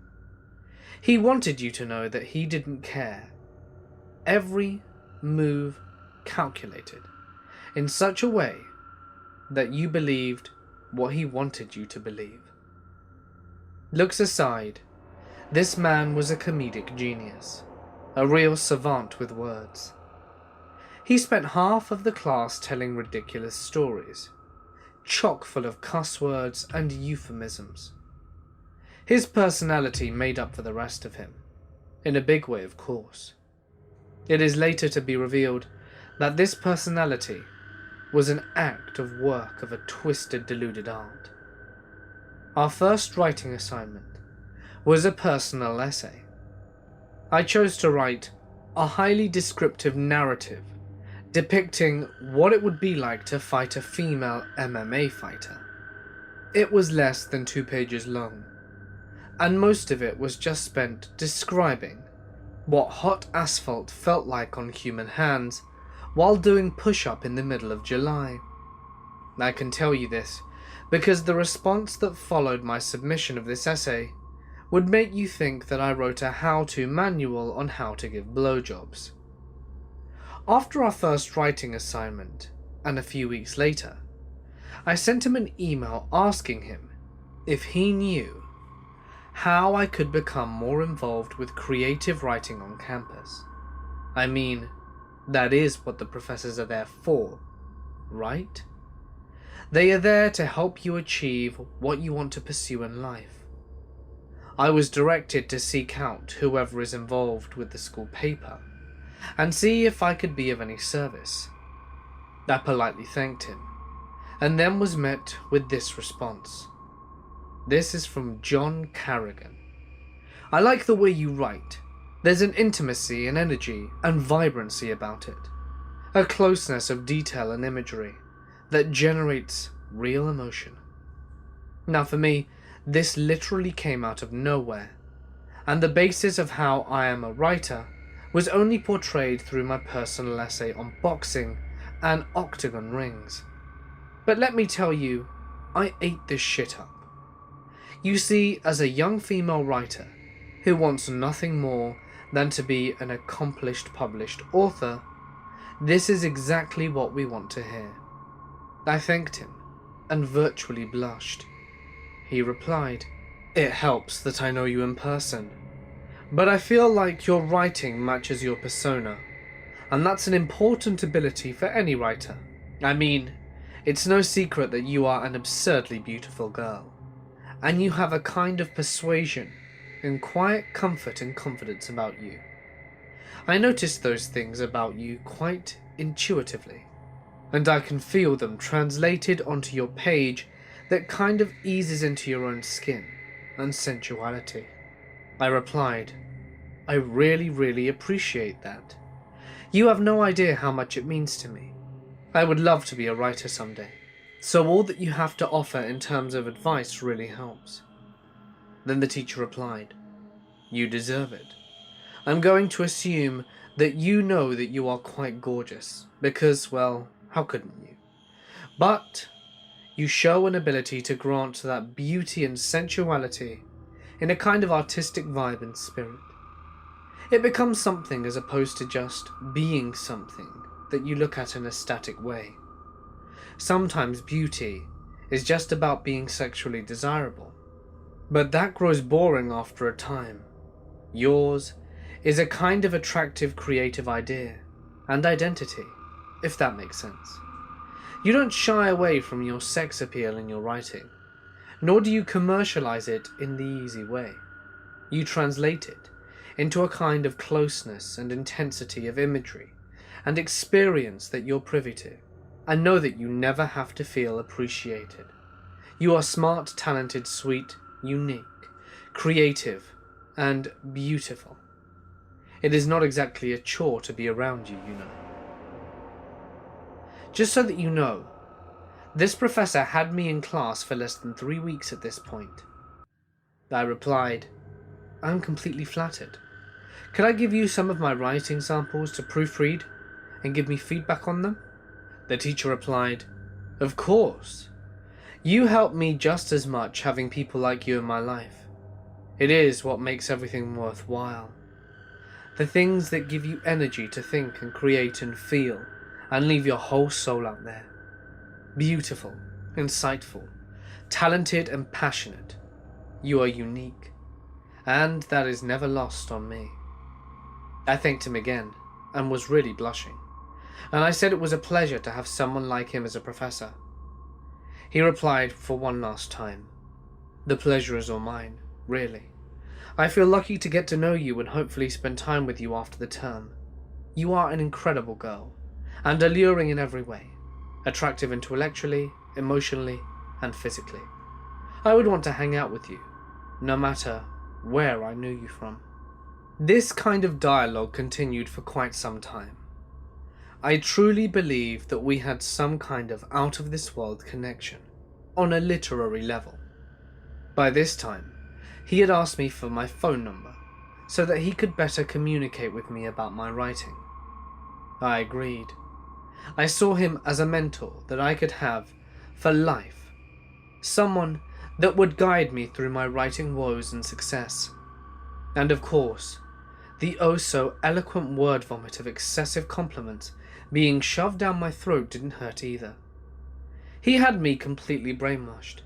He wanted you to know that he didn't care. Every move calculated in such a way that you believed what he wanted you to believe. Looks aside, this man was a comedic genius, a real savant with words. He spent half of the class telling ridiculous stories, chock full of cuss words and euphemisms. His personality made up for the rest of him, in a big way, of course. It is later to be revealed that this personality was an act of work of a twisted, deluded art. Our first writing assignment was a personal essay. I chose to write a highly descriptive narrative depicting what it would be like to fight a female MMA fighter. It was less than 2 pages long, and most of it was just spent describing what hot asphalt felt like on human hands while doing push-up in the middle of July. I can tell you this because the response that followed my submission of this essay would make you think that I wrote a how-to manual on how to give blowjobs. After our first writing assignment, and a few weeks later, I sent him an email asking him if he knew how I could become more involved with creative writing on campus. I mean, that is what the professors are there for, right? They are there to help you achieve what you want to pursue in life. I was directed to seek out whoever is involved with the school paper and see if I could be of any service. I politely thanked him, and then was met with this response. This is from John Carrigan. I like the way you write. There's an intimacy and energy and vibrancy about it. A closeness of detail and imagery that generates real emotion. Now for me, this literally came out of nowhere, and the basis of how I am a writer was only portrayed through my personal essay on boxing and octagon rings. But let me tell you, I ate this shit up. You see, as a young female writer who wants nothing more than to be an accomplished published author, this is exactly what we want to hear. I thanked him and virtually blushed. He replied, "It helps that I know you in person, but I feel like your writing matches your persona, and that's an important ability for any writer. I mean, it's no secret that you are an absurdly beautiful girl, and you have a kind of persuasion and quiet comfort and confidence about you. I notice those things about you quite intuitively, and I can feel them translated onto your page that kind of eases into your own skin and sensuality." I replied, "I really appreciate that. You have no idea how much it means to me. I would love to be a writer someday, so all that you have to offer in terms of advice really helps." Then the teacher replied, "You deserve it. I'm going to assume that you know that you are quite gorgeous, because, well, how couldn't you? But you show an ability to grant that beauty and sensuality in a kind of artistic vibe and spirit. It becomes something as opposed to just being something that you look at in a static way. Sometimes beauty is just about being sexually desirable, but that grows boring after a time. Yours is a kind of attractive creative idea and identity, if that makes sense. You don't shy away from your sex appeal in your writing, nor do you commercialize it in the easy way. You translate it into a kind of closeness and intensity of imagery and experience that you're privy to, and know that you never have to feel appreciated. You are smart, talented, sweet, unique, creative, and beautiful. It is not exactly a chore to be around you, you know. Just so that you know, this professor had me in class for less than 3 weeks at this point." I replied, "I'm completely flattered. Could I give you some of my writing samples to proofread and give me feedback on them? The teacher replied, "Of course. You help me just as much having people like you in my life. It is what makes everything worthwhile. The things that give you energy to think and create and feel and leave your whole soul out there. Beautiful, insightful, talented and passionate. You are unique. And that is never lost on me." I thanked him again and was really blushing, and I said it was a pleasure to have someone like him as a professor. He replied for one last time, "The pleasure is all mine, really. I feel lucky to get to know you and hopefully spend time with you after the term. You are an incredible girl, and alluring in every way, attractive intellectually, emotionally, and physically. I would want to hang out with you, no matter where I knew you from." This kind of dialogue continued for quite some time. I truly believe that we had some kind of out-of-this-world connection, on a literary level. By this time, he had asked me for my phone number, so that he could better communicate with me about my writing. I agreed. I saw him as a mentor that I could have for life, someone that would guide me through my writing woes and success. And of course, the oh-so-eloquent word vomit of excessive compliments being shoved down my throat didn't hurt either. He had me completely brainwashed.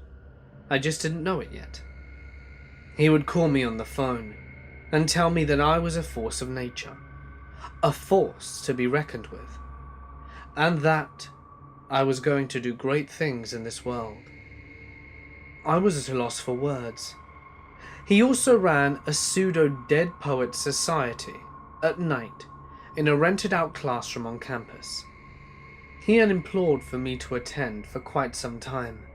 I just didn't know it yet. He would call me on the phone and tell me that I was a force of nature, a force to be reckoned with, and that I was going to do great things in this world. I was at a loss for words. He also ran a pseudo-dead poet society at night in a rented-out classroom on campus. He had implored for me to attend for quite some time,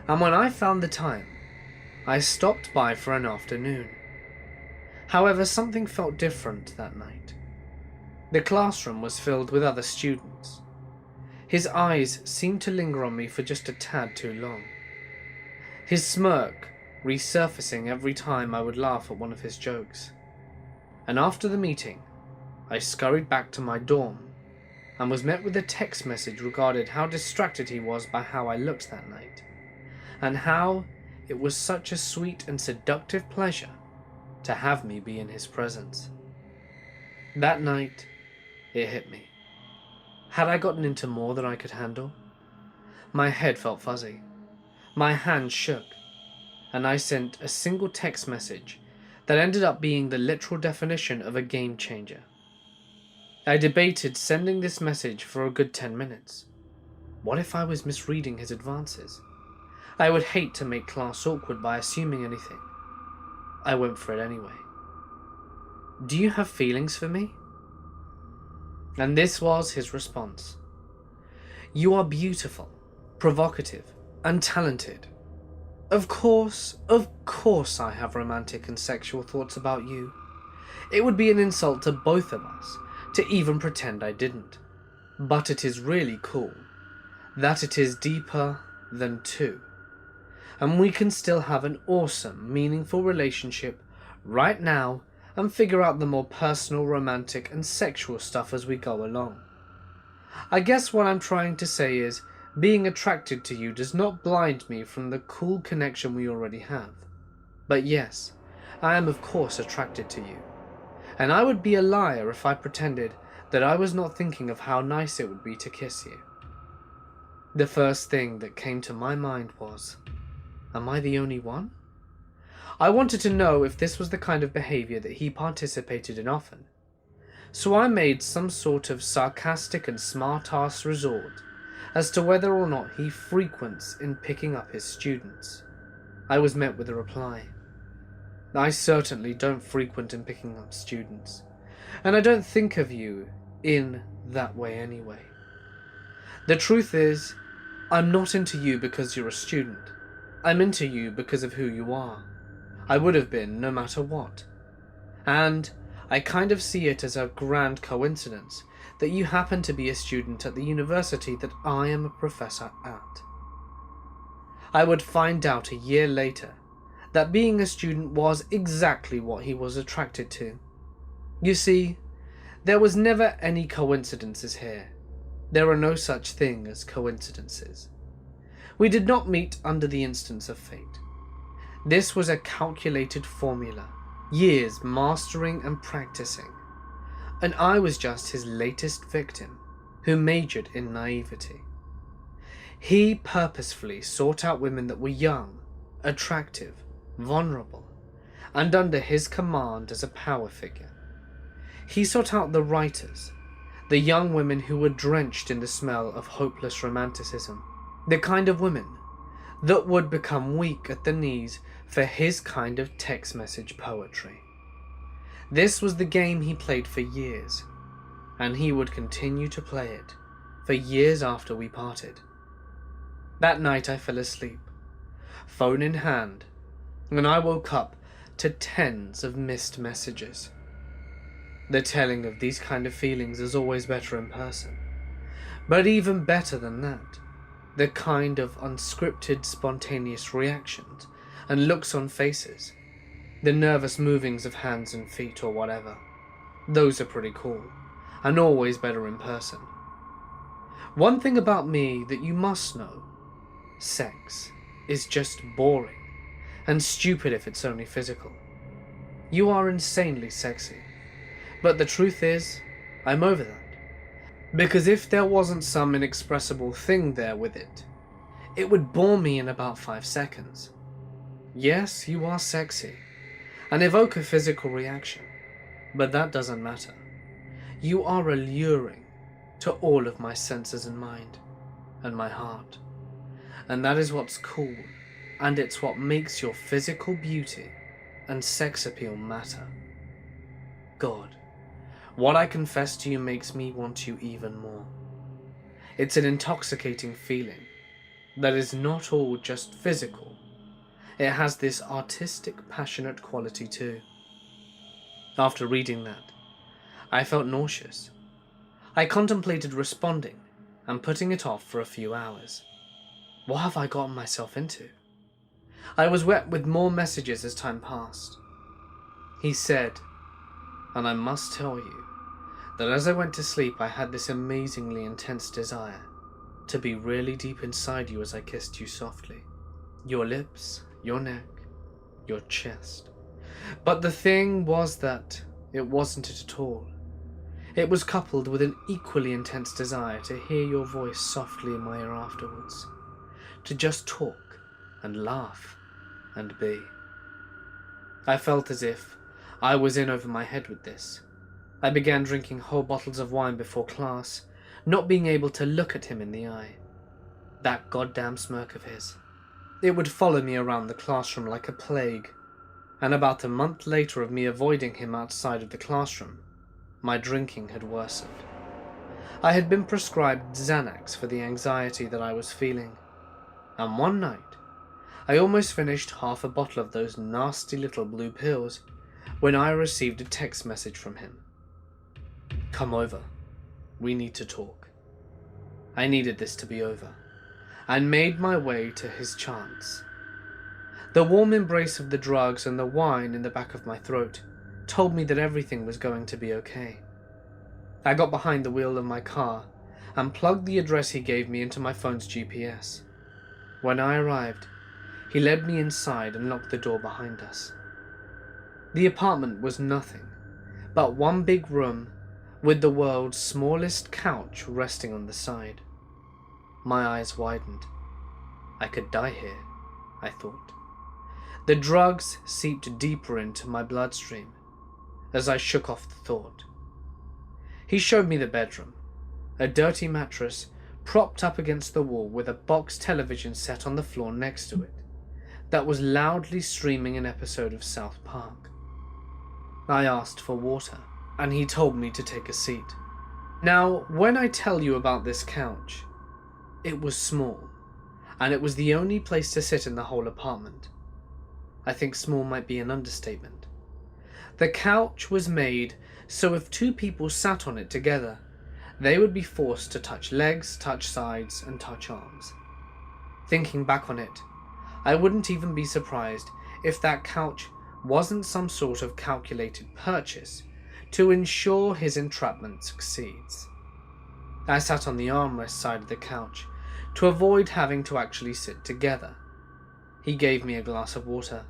and when I found the time, I stopped by for an afternoon. However, something felt different that night. The classroom was filled with other students. His eyes seemed to linger on me for just a tad too long, his smirk resurfacing every time I would laugh at one of his jokes. And after the meeting, I scurried back to my dorm and was met with a text message regarding how distracted he was by how I looked that night, and how it was such a sweet and seductive pleasure to have me be in his presence. That night, it hit me. Had I gotten into more than I could handle? My head felt fuzzy, my hands shook, and I sent a single text message that ended up being the literal definition of a game changer. I debated sending this message for a good 10 minutes. What if I was misreading his advances? I would hate to make class awkward by assuming anything. I went for it anyway. "Do you have feelings for me?" And this was his response. "You are beautiful, provocative, and talented. Of course I have romantic and sexual thoughts about you. It would be an insult to both of us to even pretend I didn't. But it is really cool that it is deeper than two. And we can still have an awesome, meaningful relationship right now and figure out the more personal, romantic, and sexual stuff as we go along. I guess what I'm trying to say is, being attracted to you does not blind me from the cool connection we already have. But yes, I am of course attracted to you. And I would be a liar if I pretended that I was not thinking of how nice it would be to kiss you." The first thing that came to my mind was, am I the only one? I wanted to know if this was the kind of behavior that he participated in often. So I made some sort of sarcastic and smart-ass resort as to whether or not he frequents in picking up his students. I was met with a reply. "I certainly don't frequent in picking up students, and I don't think of you in that way anyway. The truth is, I'm not into you because you're a student. I'm into you because of who you are. I would have been no matter what. And I kind of see it as a grand coincidence that you happen to be a student at the university that I am a professor at." I would find out a year later that being a student was exactly what he was attracted to. You see, there was never any coincidences here. There are no such thing as coincidences. We did not meet under the instance of fate. This was a calculated formula, years mastering and practicing, and I was just his latest victim who majored in naivety. He purposefully sought out women that were young, attractive, vulnerable, and under his command as a power figure. He sought out the writers, the young women who were drenched in the smell of hopeless romanticism, the kind of women that would become weak at the knees for his kind of text message poetry. This was the game he played for years, and he would continue to play it for years after we parted. That night I fell asleep, phone in hand, and I woke up to tens of missed messages. The telling of these kind of feelings is always better in person, but even better than that, the kind of unscripted, spontaneous reactions and looks on faces, the nervous movings of hands and feet or whatever, those are pretty cool, and always better in person. One thing about me that you must know: sex is just boring, and stupid if it's only physical. You are insanely sexy, but the truth is, I'm over that. Because if there wasn't some inexpressible thing there with it, it would bore me in about 5 seconds. Yes, you are sexy, and evoke a physical reaction, but that doesn't matter. You are alluring to all of my senses and mind, and my heart. And that is what's cool, and it's what makes your physical beauty and sex appeal matter. God, what I confess to you makes me want you even more. It's an intoxicating feeling that is not all just physical. It has this artistic, passionate quality too. After reading that, I felt nauseous. I contemplated responding and putting it off for a few hours. What have I gotten myself into? I was wet with more messages as time passed. He said, and I must tell you, that as I went to sleep I had this amazingly intense desire to be really deep inside you as I kissed you softly. Your lips, your neck, your chest. But the thing was that it wasn't it at all. It was coupled with an equally intense desire to hear your voice softly in my ear afterwards. To just talk and laugh and be. I felt as if I was in over my head with this. I began drinking whole bottles of wine before class, not being able to look at him in the eye. That goddamn smirk of his. It would follow me around the classroom like a plague, and about a month later of me avoiding him outside of the classroom, my drinking had worsened. I had been prescribed Xanax for the anxiety that I was feeling, and one night, I almost finished half a bottle of those nasty little blue pills when I received a text message from him. Come over. We need to talk. I needed this to be over, and made my way to his chance. The warm embrace of the drugs and the wine in the back of my throat told me that everything was going to be okay. I got behind the wheel of my car and plugged the address he gave me into my phone's GPS. When I arrived, he led me inside and locked the door behind us. The apartment was nothing but one big room with the world's smallest couch resting on the side. My eyes widened. I could die here, I thought. The drugs seeped deeper into my bloodstream as I shook off the thought. He showed me the bedroom, a dirty mattress propped up against the wall with a box television set on the floor next to it that was loudly streaming an episode of South Park. I asked for water, and he told me to take a seat. Now, when I tell you about this couch, it was small, and it was the only place to sit in the whole apartment. I think small might be an understatement. The couch was made so if two people sat on it together, they would be forced to touch legs, touch sides, and touch arms. Thinking back on it, I wouldn't even be surprised if that couch wasn't some sort of calculated purchase to ensure his entrapment succeeds. I sat on the armrest side of the couch to avoid having to actually sit together. He gave me a glass of water,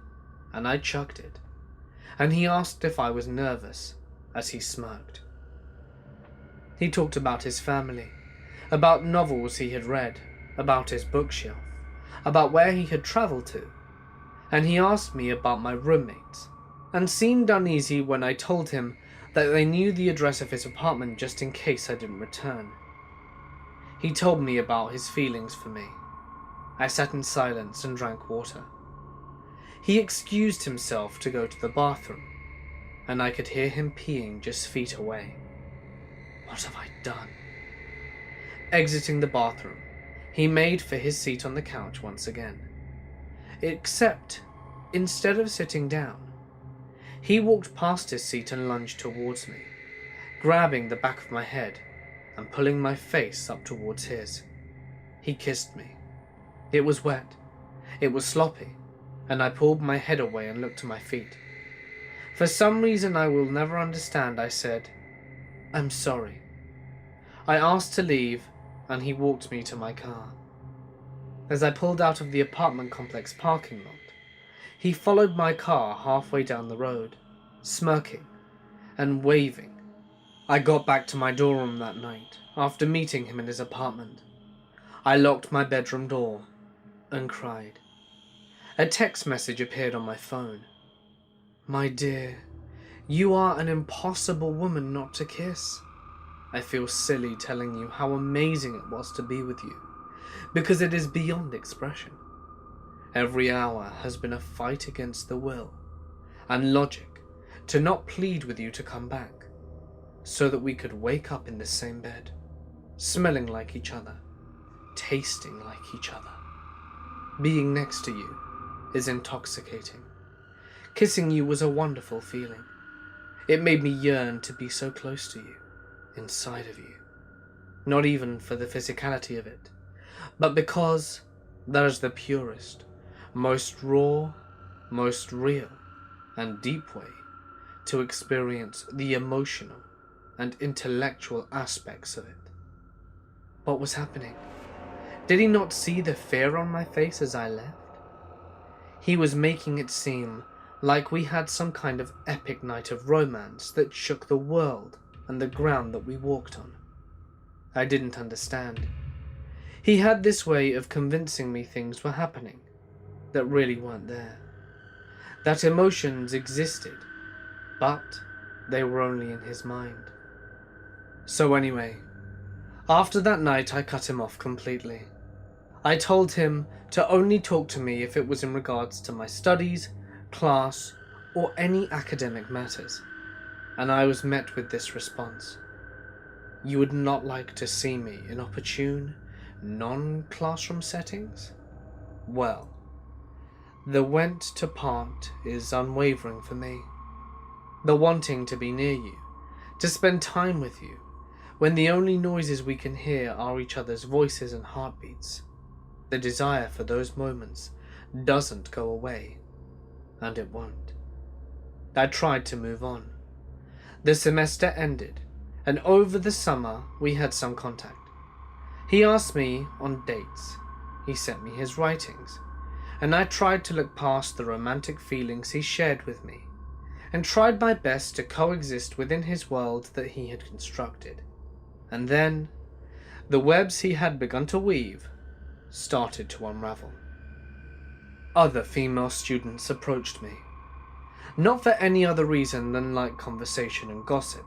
and I chugged it, and he asked if I was nervous as he smirked. He talked about his family, about novels he had read, about his bookshelf, about where he had travelled to, and he asked me about my roommates, and seemed uneasy when I told him that they knew the address of his apartment just in case I didn't return. He told me about his feelings for me. I sat in silence and drank water. He excused himself to go to the bathroom, and I could hear him peeing just feet away. What have I done? Exiting the bathroom, he made for his seat on the couch once again. Except, instead of sitting down, he walked past his seat and lunged towards me, grabbing the back of my head and pulling my face up towards his. He kissed me. It was wet, it was sloppy, and I pulled my head away and looked to my feet. For some reason I will never understand, I said, "I'm sorry." I asked to leave, and he walked me to my car. As I pulled out of the apartment complex parking lot, he followed my car halfway down the road, smirking and waving. I got back to my dorm room that night after meeting him in his apartment. I locked my bedroom door and cried. A text message appeared on my phone. "My dear, you are an impossible woman not to kiss. I feel silly telling you how amazing it was to be with you, because it is beyond expression. Every hour has been a fight against the will and logic to not plead with you to come back, so that we could wake up in the same bed, smelling like each other, tasting like each other. Being next to you is intoxicating. Kissing you was a wonderful feeling. It made me yearn to be so close to you, inside of you. Not even for the physicality of it, but because that is the purest, most raw, most real, and deep way to experience the emotional and intellectual aspects of it." What was happening? Did he not see the fear on my face as I left? He was making it seem like we had some kind of epic night of romance that shook the world and the ground that we walked on. I didn't understand. He had this way of convincing me things were happening that really weren't there. That emotions existed, but they were only in his mind. So anyway, after that night I cut him off completely. I told him to only talk to me if it was in regards to my studies, class, or any academic matters, and I was met with this response: "You would not like to see me in opportune, non-classroom settings? Well, the went to part is unwavering for me. The wanting to be near you, to spend time with you, when the only noises we can hear are each other's voices and heartbeats. The desire for those moments doesn't go away, and it won't." I tried to move on. The semester ended, and over the summer we had some contact. He asked me on dates. He sent me his writings, and I tried to look past the romantic feelings he shared with me, and tried my best to coexist within his world that he had constructed. And then, the webs he had begun to weave started to unravel. Other female students approached me, not for any other reason than light conversation and gossip.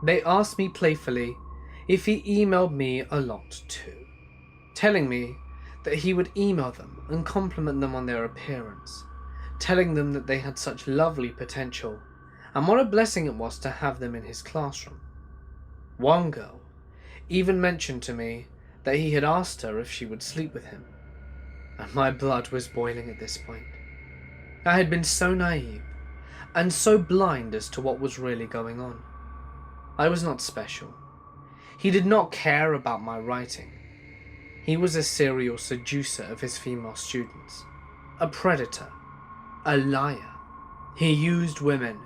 They asked me playfully if he emailed me a lot too, telling me that he would email them and compliment them on their appearance, telling them that they had such lovely potential and what a blessing it was to have them in his classroom. One girl even mentioned to me that he had asked her if she would sleep with him, and my blood was boiling at this point. I had been so naive and so blind as to what was really going on. I was not special. He did not care about my writing. He was a serial seducer of his female students, a predator, a liar. He used women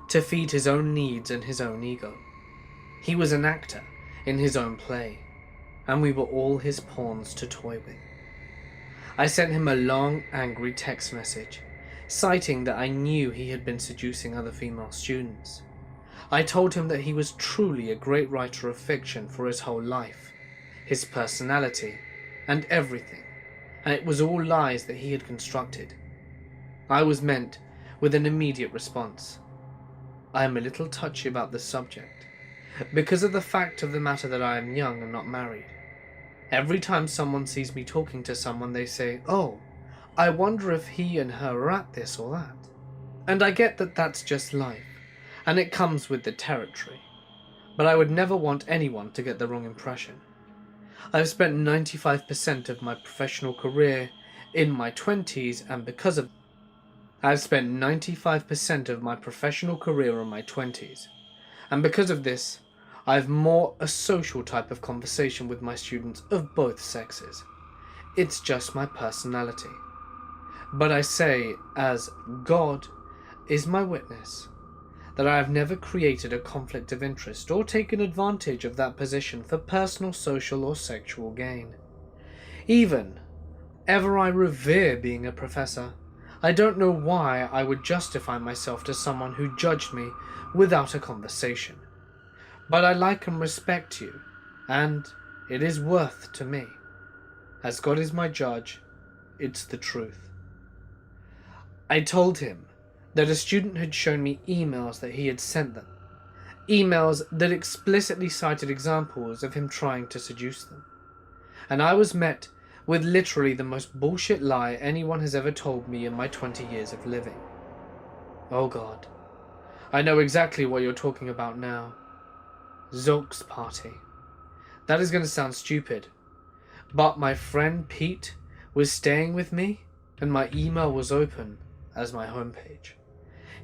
to feed his own needs and his own ego. He was an actor in his own play, and we were all his pawns to toy with. I sent him a long, angry text message, citing that I knew he had been seducing other female students. I told him that he was truly a great writer of fiction for his whole life, his personality, and everything, and it was all lies that he had constructed. I was met with an immediate response. I am a little touchy about this subject, because of the fact of the matter that I am young and not married. Every time someone sees me talking to someone, they say, "Oh, I wonder if he and her are at this or that." And I get that that's just life, and it comes with the territory. But I would never want anyone to get the wrong impression. I've spent 95% of my professional career in my 20s, and because of I've spent 95% of my professional career in my 20s, and because of this, I've more a social type of conversation with my students of both sexes. It's just my personality. But I say, as God is my witness, that I have never created a conflict of interest or taken advantage of that position for personal, social, or sexual gain. Even ever I revere being a professor, I don't know why I would justify myself to someone who judged me without a conversation. But I like and respect you, and it is worth to me. As God is my judge, it's the truth. I told him that a student had shown me emails that he had sent them, emails that explicitly cited examples of him trying to seduce them. And I was met with literally the most bullshit lie anyone has ever told me in my 20 years of living. Oh God, I know exactly what you're talking about now. Zoke's party. That is going to sound stupid, but my friend Pete was staying with me and my email was open as my homepage.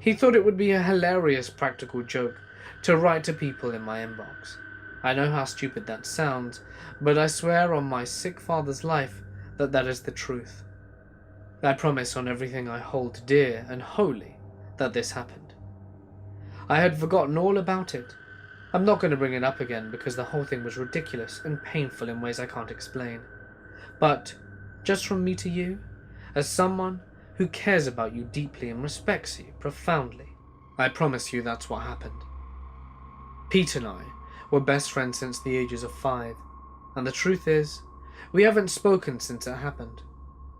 He thought it would be a hilarious practical joke to write to people in my inbox. I know how stupid that sounds, but I swear on my sick father's life that that is the truth. I promise on everything I hold dear and holy that this happened. I had forgotten all about it. I'm not going to bring it up again because the whole thing was ridiculous and painful in ways I can't explain. But, just from me to you, as someone who cares about you deeply and respects you profoundly, I promise you that's what happened. Pete and I were best friends since the ages of 5, and the truth is, we haven't spoken since it happened,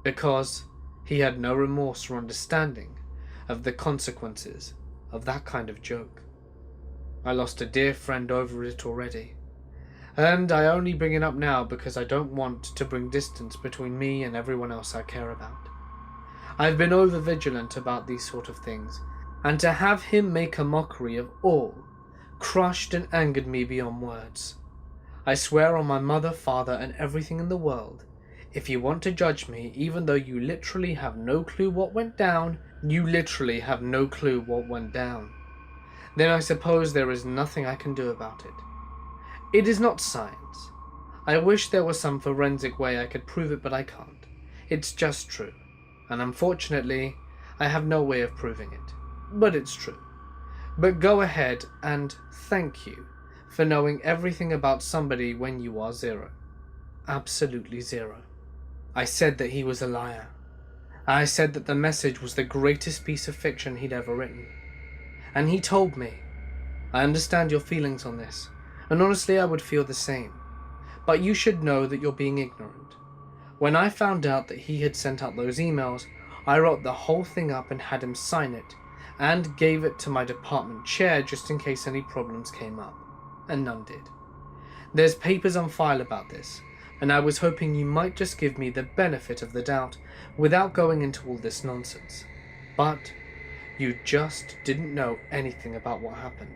because he had no remorse or understanding of the consequences of that kind of joke. I lost a dear friend over it already, and I only bring it up now because I don't want to bring distance between me and everyone else I care about. I've been over-vigilant about these sort of things, and to have him make a mockery of all crushed and angered me beyond words. I swear on my mother, father, and everything in the world, if you want to judge me, even though you literally have no clue what went down, you literally have no clue what went down. Then I suppose there is nothing I can do about it. It is not science. I wish there was some forensic way I could prove it, but I can't. It's just true. And unfortunately, I have no way of proving it. But it's true. But go ahead and thank you for knowing everything about somebody when you are 0. Absolutely 0. I said that he was a liar. I said that the message was the greatest piece of fiction he'd ever written. And he told me, I understand your feelings on this, and honestly I would feel the same. But you should know that you're being ignorant. When I found out that he had sent out those emails, I wrote the whole thing up and had him sign it, and gave it to my department chair just in case any problems came up, and none did. There's papers on file about this, and I was hoping you might just give me the benefit of the doubt without going into all this nonsense. But you just didn't know anything about what happened.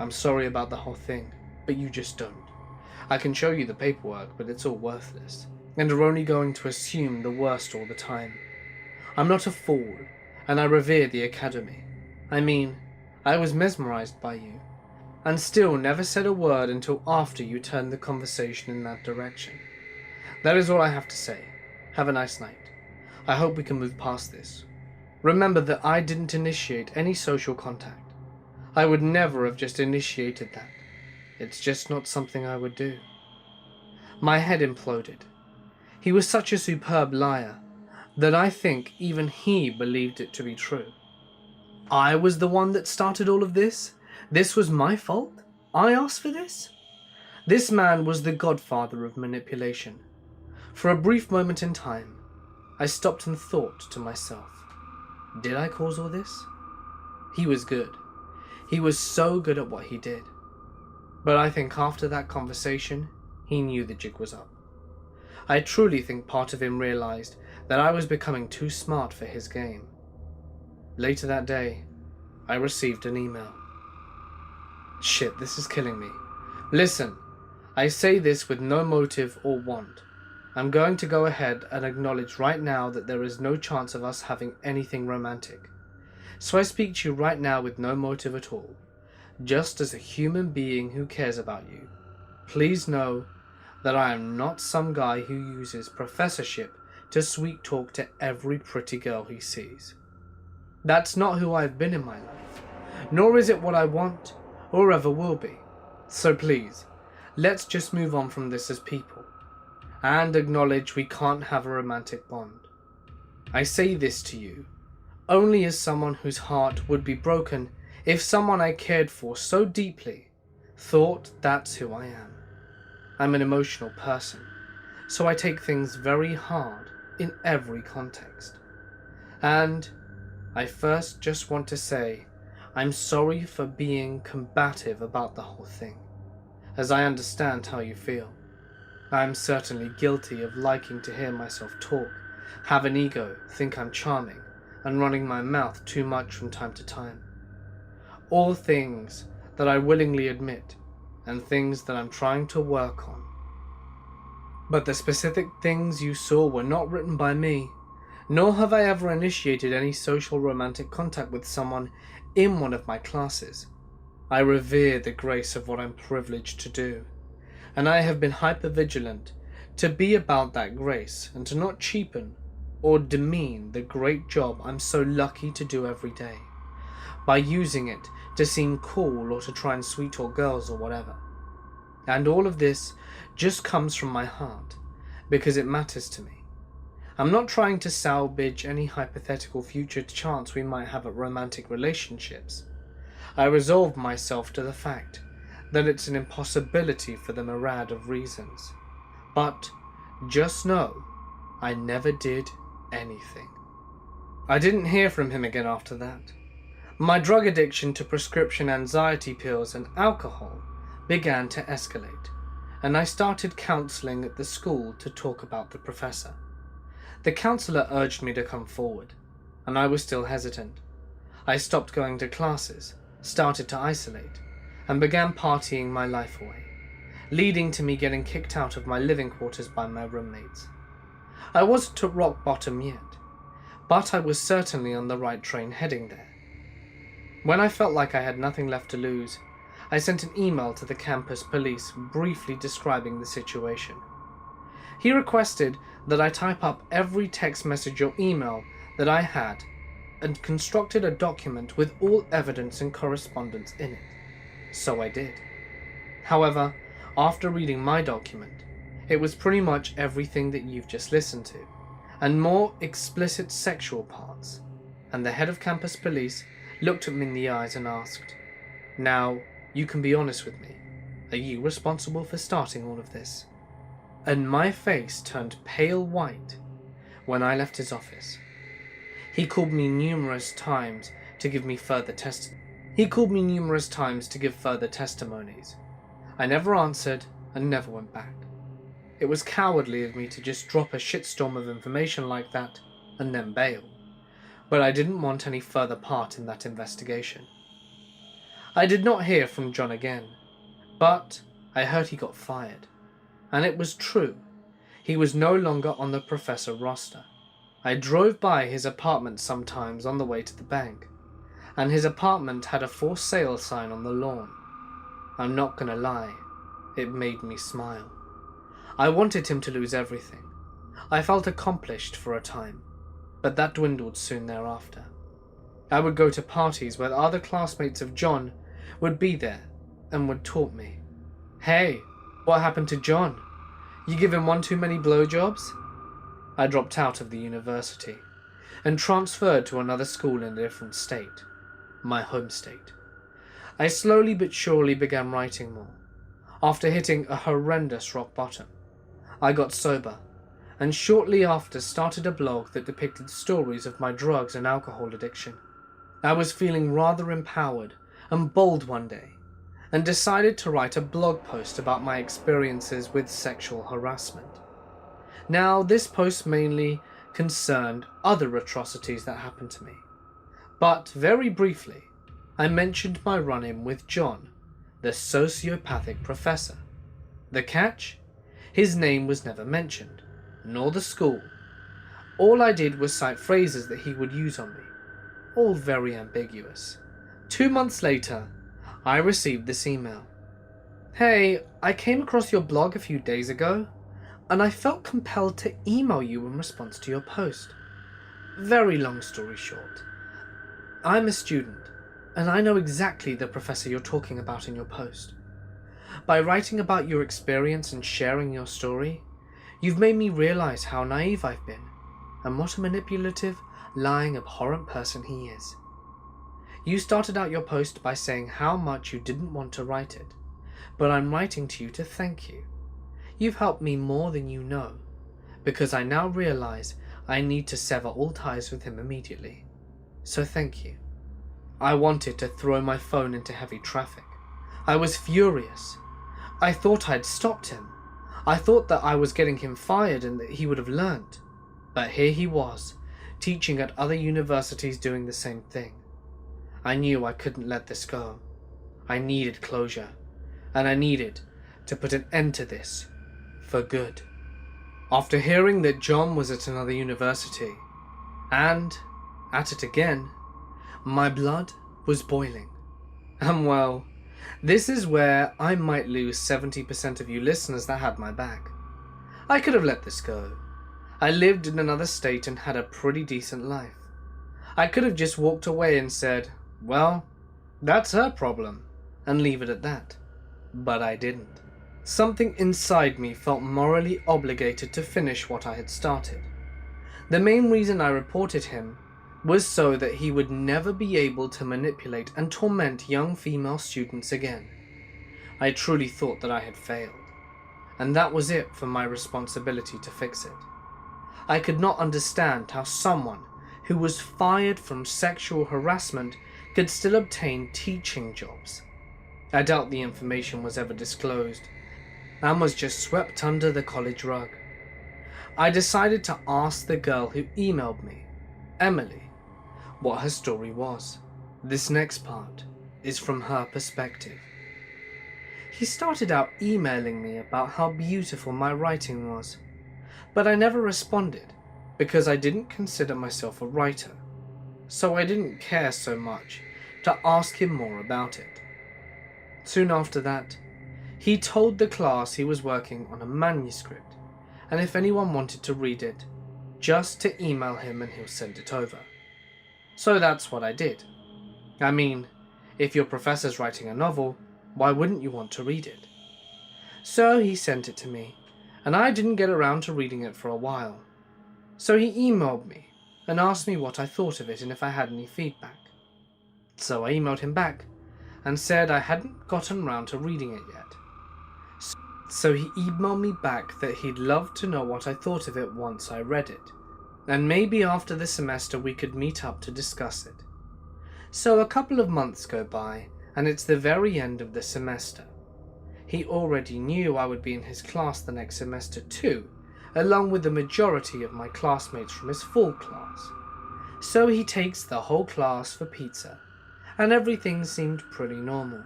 I'm sorry about the whole thing, but you just don't. I can show you the paperwork, but it's all worthless, and are only going to assume the worst all the time. I'm not a fool, and I revere the Academy. I mean, I was mesmerized by you, and still never said a word until after you turned the conversation in that direction. That is all I have to say. Have a nice night. I hope we can move past this. Remember that I didn't initiate any social contact. I would never have just initiated that. It's just not something I would do. My head imploded. He was such a superb liar that I think even he believed it to be true. I was the one that started all of this? This was my fault? I asked for this? This man was the godfather of manipulation. For a brief moment in time, I stopped and thought to myself, did I cause all this? He was good. He was so good at what he did. But I think after that conversation, he knew the jig was up. I truly think part of him realized that I was becoming too smart for his game. Later that day, I received an email. Shit, this is killing me. Listen, I say this with no motive or want. I'm going to go ahead and acknowledge right now that there is no chance of us having anything romantic. So I speak to you right now with no motive at all, just as a human being who cares about you. Please know that I am not some guy who uses professorship to sweet talk to every pretty girl he sees. That's not who I've been in my life, nor is it what I want or ever will be. So please, let's just move on from this as people, and acknowledge we can't have a romantic bond. I say this to you only as someone whose heart would be broken if someone I cared for so deeply thought that's who I am. I'm an emotional person, so I take things very hard in every context. And I first just want to say I'm sorry for being combative about the whole thing, as I understand how you feel. I'm certainly guilty of liking to hear myself talk, have an ego, think I'm charming, and running my mouth too much from time to time. All things that I willingly admit, and things that I'm trying to work on. But the specific things you saw were not written by me, nor have I ever initiated any social romantic contact with someone in one of my classes. I revere the grace of what I'm privileged to do, and I have been hyper-vigilant to be about that grace and to not cheapen or demean the great job I'm so lucky to do every day, by using it to seem cool or to try and sweet talk girls or whatever. And all of this just comes from my heart, because it matters to me. I'm not trying to salvage any hypothetical future chance we might have at romantic relationships. I resolve myself to the fact that it's an impossibility for the myriad of reasons. But just know, I never did anything. I didn't hear from him again after that. My drug addiction to prescription anxiety pills and alcohol began to escalate, and I started counselling at the school to talk about the professor. The counsellor urged me to come forward, and I was still hesitant. I stopped going to classes, started to isolate, and began partying my life away, leading to me getting kicked out of my living quarters by my roommates. I wasn't at rock bottom yet, but I was certainly on the right train heading there. When I felt like I had nothing left to lose, I sent an email to the campus police briefly describing the situation. He requested that I type up every text message or email that I had and constructed a document with all evidence and correspondence in it. So I did. However, after reading my document, it was pretty much everything that you've just listened to, and more explicit sexual parts, and the head of campus police looked at me in the eyes and asked, "Now, you can be honest with me. Are you responsible for starting all of this?" And my face turned pale white when I left his office. He called me numerous times to give further testimonies. I never answered and never went back. It was cowardly of me to just drop a shitstorm of information like that and then bail, but I didn't want any further part in that investigation. I did not hear from John again, but I heard he got fired. And it was true. He was no longer on the professor roster. I drove by his apartment sometimes on the way to the bank, and his apartment had a for sale sign on the lawn. I'm not gonna lie, it made me smile. I wanted him to lose everything. I felt accomplished for a time, but that dwindled soon thereafter. I would go to parties where other classmates of John would be there and would taunt me. "Hey, what happened to John? You give him one too many blowjobs? I dropped out of the university and transferred to another school in a different state, my home state. I slowly but surely began writing more. After hitting a horrendous rock bottom, I got sober, and shortly after started a blog that depicted stories of my drugs and alcohol addiction. I was feeling rather empowered and bold one day, and decided to write a blog post about my experiences with sexual harassment. Now, this post mainly concerned other atrocities that happened to me, but very briefly, I mentioned my run-in with John, the sociopathic professor. The catch? His name was never mentioned, nor the school. All I did was cite phrases that he would use on me, all very ambiguous. 2 months later, I received this email. Hey, I came across your blog a few days ago, and I felt compelled to email you in response to your post. Very long story short, I'm a student, and I know exactly the professor you're talking about in your post. By writing about your experience and sharing your story, you've made me realize how naive I've been, and what a manipulative, lying, abhorrent person he is. You started out your post by saying how much you didn't want to write it, but I'm writing to you to thank you. You've helped me more than you know, because I now realize I need to sever all ties with him immediately. So thank you. I wanted to throw my phone into heavy traffic. I was furious. I thought I'd stopped him. I thought that I was getting him fired and that he would have learned. But here he was, teaching at other universities doing the same thing. I knew I couldn't let this go. I needed closure, and I needed to put an end to this for good. After hearing that John was at another university, and at it again, my blood was boiling. And well, this is where I might lose 70% of you listeners that had my back. I could have let this go. I lived in another state and had a pretty decent life. I could have just walked away and said, well, that's her problem, and leave it at that. But I didn't. Something inside me felt morally obligated to finish what I had started. The main reason I reported him was so that he would never be able to manipulate and torment young female students again. I truly thought that I had failed, and that was it for my responsibility to fix it. I could not understand how someone who was fired from sexual harassment could still obtain teaching jobs. I doubt the information was ever disclosed, and was just swept under the college rug. I decided to ask the girl who emailed me, Emily, what her story was. This next part is from her perspective. He started out emailing me about how beautiful my writing was, but I never responded because I didn't consider myself a writer, so I didn't care so much to ask him more about it. Soon after that, he told the class he was working on a manuscript, and if anyone wanted to read it, just to email him and he'll send it over. So that's what I did. I mean, if your professor's writing a novel, why wouldn't you want to read it? So he sent it to me, and I didn't get around to reading it for a while. So he emailed me and asked me what I thought of it and if I had any feedback. So I emailed him back and said I hadn't gotten round to reading it yet. So he emailed me back that he'd love to know what I thought of it once I read it, and maybe after the semester we could meet up to discuss it. So a couple of months go by, and it's the very end of the semester. He already knew I would be in his class the next semester too, along with the majority of my classmates from his full class. So he takes the whole class for pizza, and everything seemed pretty normal.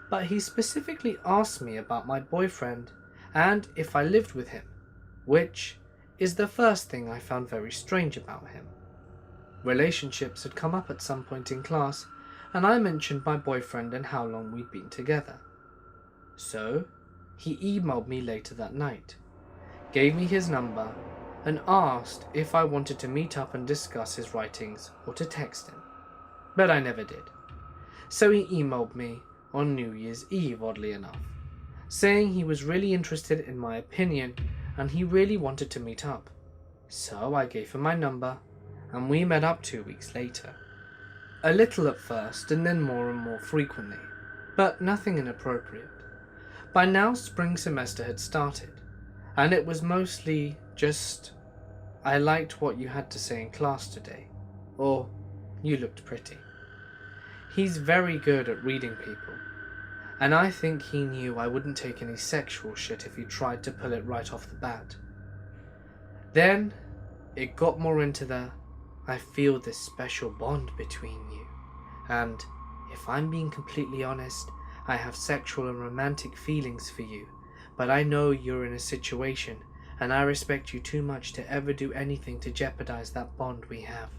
But he specifically asked me about my boyfriend and if I lived with him, which is the first thing I found very strange about him. Relationships had come up at some point in class, and I mentioned my boyfriend and how long we'd been together. So he emailed me later that night, gave me his number, and asked if I wanted to meet up and discuss his writings or to text him. But I never did. So he emailed me on New Year's Eve, oddly enough. saying he was really interested in my opinion and he really wanted to meet up. So I gave him my number and we met up 2 weeks later. A little at first and then more and more frequently, but nothing inappropriate. By now spring semester had started, and it was mostly just, I liked what you had to say in class today, or you looked pretty. He's very good at reading people, and I think he knew I wouldn't take any sexual shit if he tried to pull it right off the bat. Then it got more into the, I feel this special bond between you, and if I'm being completely honest, I have sexual and romantic feelings for you, but I know you're in a situation and I respect you too much to ever do anything to jeopardize that bond we have.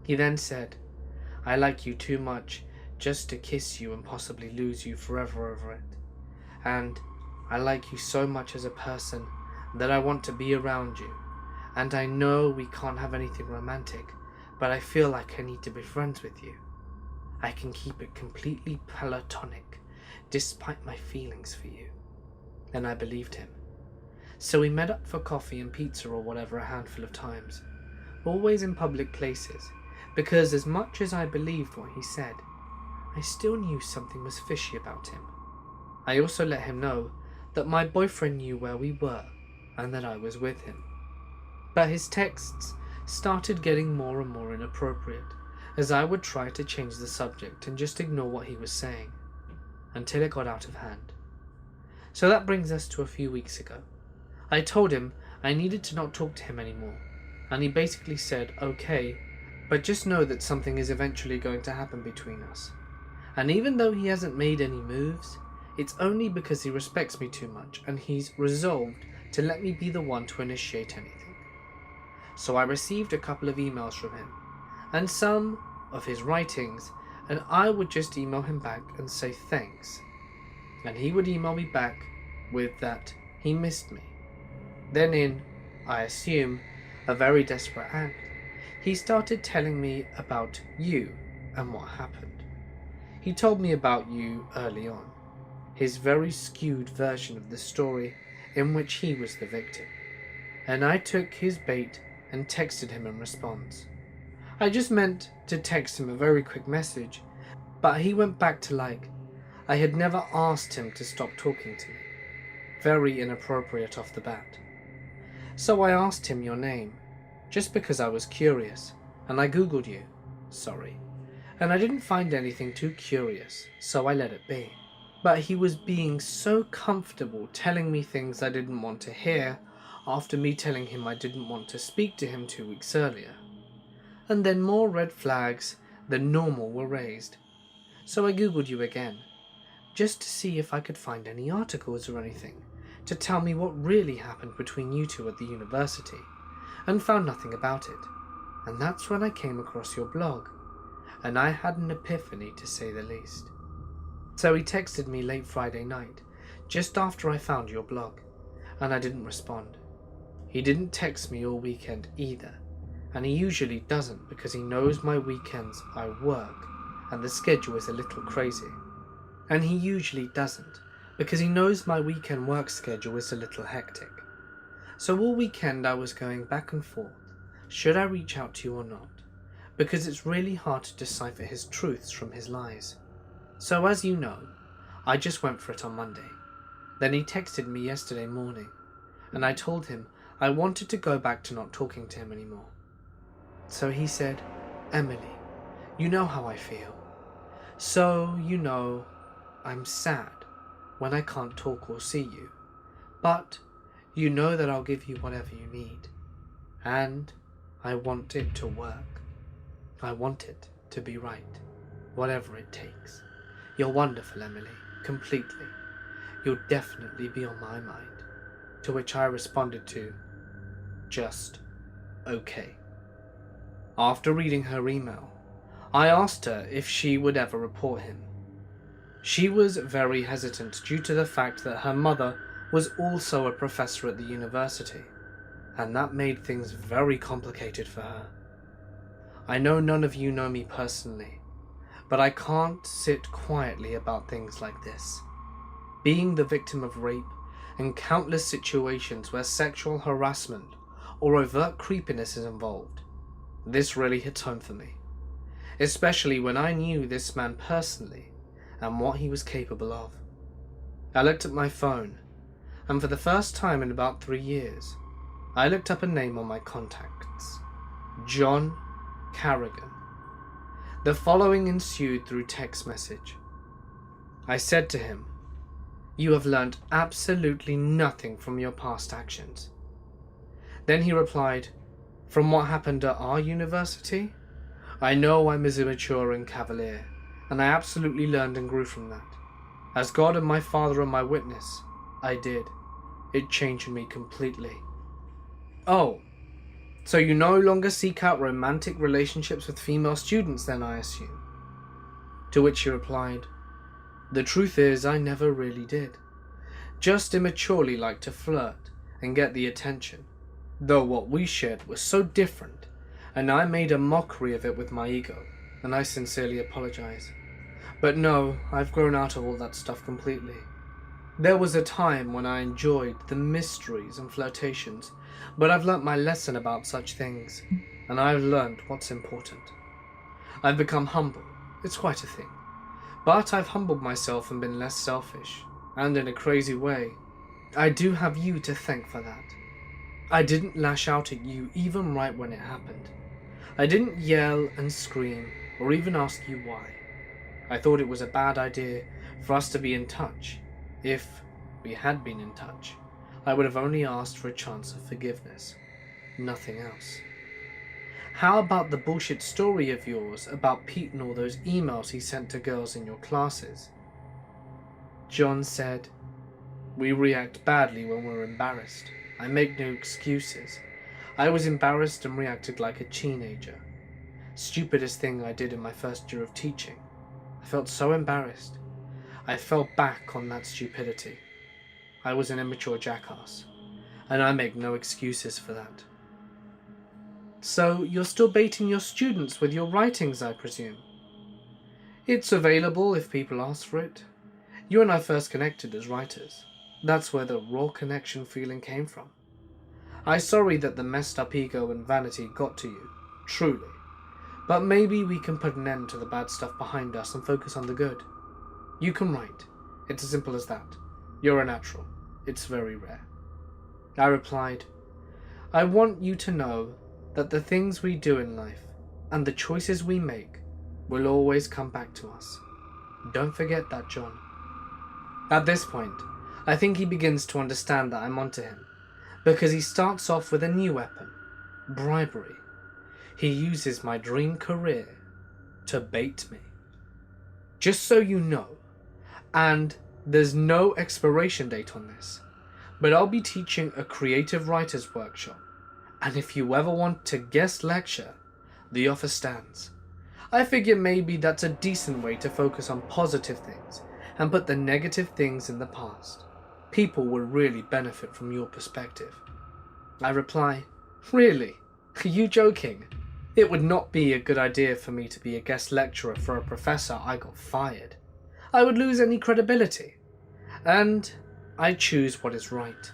He then said, I like you too much just to kiss you and possibly lose you forever over it. And I like you so much as a person that I want to be around you. And I know we can't have anything romantic, but I feel like I need to be friends with you. I can keep it completely platonic, despite my feelings for you. And I believed him. So we met up for coffee and pizza or whatever a handful of times, always in public places, because as much as I believed what he said, I still knew something was fishy about him. I also let him know that my boyfriend knew where we were and that I was with him. But his texts started getting more and more inappropriate, as I would try to change the subject and just ignore what he was saying, until it got out of hand. So that brings us to a few weeks ago. I told him I needed to not talk to him anymore, and he basically said, okay, but just know that something is eventually going to happen between us. And even though he hasn't made any moves, it's only because he respects me too much and he's resolved to let me be the one to initiate anything. So I received a couple of emails from him, and some of his writings, and I would just email him back and say thanks. And he would email me back with that he missed me. Then in, I assume, a very desperate act, he started telling me about you and what happened. He told me about you early on, his very skewed version of the story in which he was the victim, and I took his bait and texted him in response. I just meant to text him a very quick message, but he went back to like, I had never asked him to stop talking to me. Very inappropriate off the bat. So I asked him your name, just because I was curious, and I googled you. Sorry. And I didn't find anything too curious, so I let it be. But he was being so comfortable telling me things I didn't want to hear after me telling him I didn't want to speak to him 2 weeks earlier. And then more red flags than normal were raised. So I googled you again, just to see if I could find any articles or anything to tell me what really happened between you two at the university, and found nothing about it. And that's when I came across your blog, and I had an epiphany to say the least. So he texted me late Friday night, just after I found your blog, and I didn't respond. He didn't text me all weekend either, and he usually doesn't because he knows my weekends I work and the schedule is a little crazy. And he usually doesn't because he knows my weekend work schedule is a little hectic. So all weekend I was going back and forth, should I reach out to you or not, because it's really hard to decipher his truths from his lies. So as you know, I just went for it on Monday. Then he texted me yesterday morning, and I told him I wanted to go back to not talking to him anymore. So he said, Emily, you know how I feel. So, you know, I'm sad when I can't talk or see you. But you know that I'll give you whatever you need. And I want it to work. I want it to be right, whatever it takes. You're wonderful, Emily, completely. You'll definitely be on my mind. To which I responded to, just okay. After reading her email, I asked her if she would ever report him. She was very hesitant due to the fact that her mother was also a professor at the university, and that made things very complicated for her. I know none of you know me personally, but I can't sit quietly about things like this. being the victim of rape, and countless situations where sexual harassment or overt creepiness is involved. This really hits home for me, especially when I knew this man personally and what he was capable of. I looked at my phone, and for the first time in about 3 years, I looked up a name on my contacts: John Carrigan. The following ensued through text message. I said to him, "You have learned absolutely nothing from your past actions." Then he replied, "From what happened at our university? I know I'm as immature and cavalier, and I absolutely learned and grew from that. As God and my Father are my witness, I did. It changed me completely." "Oh, so you no longer seek out romantic relationships with female students then, I assume?" To which he replied, "The truth is, I never really did. Just immaturely liked to flirt and get the attention, though what we shared was so different, and I made a mockery of it with my ego, and I sincerely apologize. But no, I've grown out of all that stuff completely. There was a time when I enjoyed the mysteries and flirtations, but I've learnt my lesson about such things, and I've learnt what's important. I've become humble, it's quite a thing, but I've humbled myself and been less selfish, and in a crazy way, I do have you to thank for that. I didn't lash out at you even right when it happened. I didn't yell and scream or even ask you why. I thought it was a bad idea for us to be in touch. If we had been in touch, I would have only asked for a chance of forgiveness, nothing else. How about the bullshit story of yours about Pete and all those emails he sent to girls in your classes?" John said, "We react badly when we're embarrassed. I make no excuses. I was embarrassed and reacted like a teenager. Stupidest thing I did in my first year of teaching. I felt so embarrassed. I fell back on that stupidity. I was an immature jackass, and I make no excuses for that." "So you're still baiting your students with your writings, I presume?" "It's available if people ask for it. You and I first connected as writers. That's where the raw connection feeling came from. I'm sorry that the messed up ego and vanity got to you, truly. But maybe we can put an end to the bad stuff behind us and focus on the good. You can write. It's as simple as that. You're a natural. It's very rare." I replied, "I want you to know that the things we do in life and the choices we make will always come back to us. Don't forget that, John." At this point, I think he begins to understand that I'm onto him, because he starts off with a new weapon: bribery. He uses my dream career to bait me. Just so you know, and there's no expiration date on this, but I'll be teaching a creative writers workshop, and if you ever want to guest lecture, the offer stands. I figure maybe that's a decent way to focus on positive things and put the negative things in the past. People will really benefit from your perspective." I reply, "Really? Are you joking? It would not be a good idea for me to be a guest lecturer for a professor I got fired. I would lose any credibility, and I choose what is right."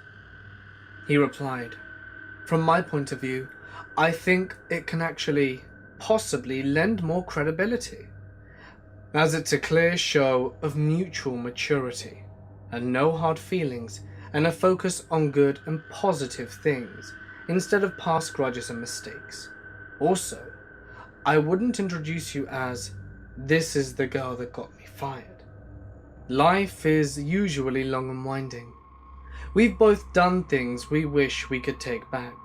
He replied, "From my point of view, I think it can actually, possibly lend more credibility, as it's a clear show of mutual maturity, and no hard feelings, and a focus on good and positive things, instead of past grudges and mistakes. Also, I wouldn't introduce you as, 'This is the girl that got me fired.' Life is usually long and winding. We've both done things we wish we could take back,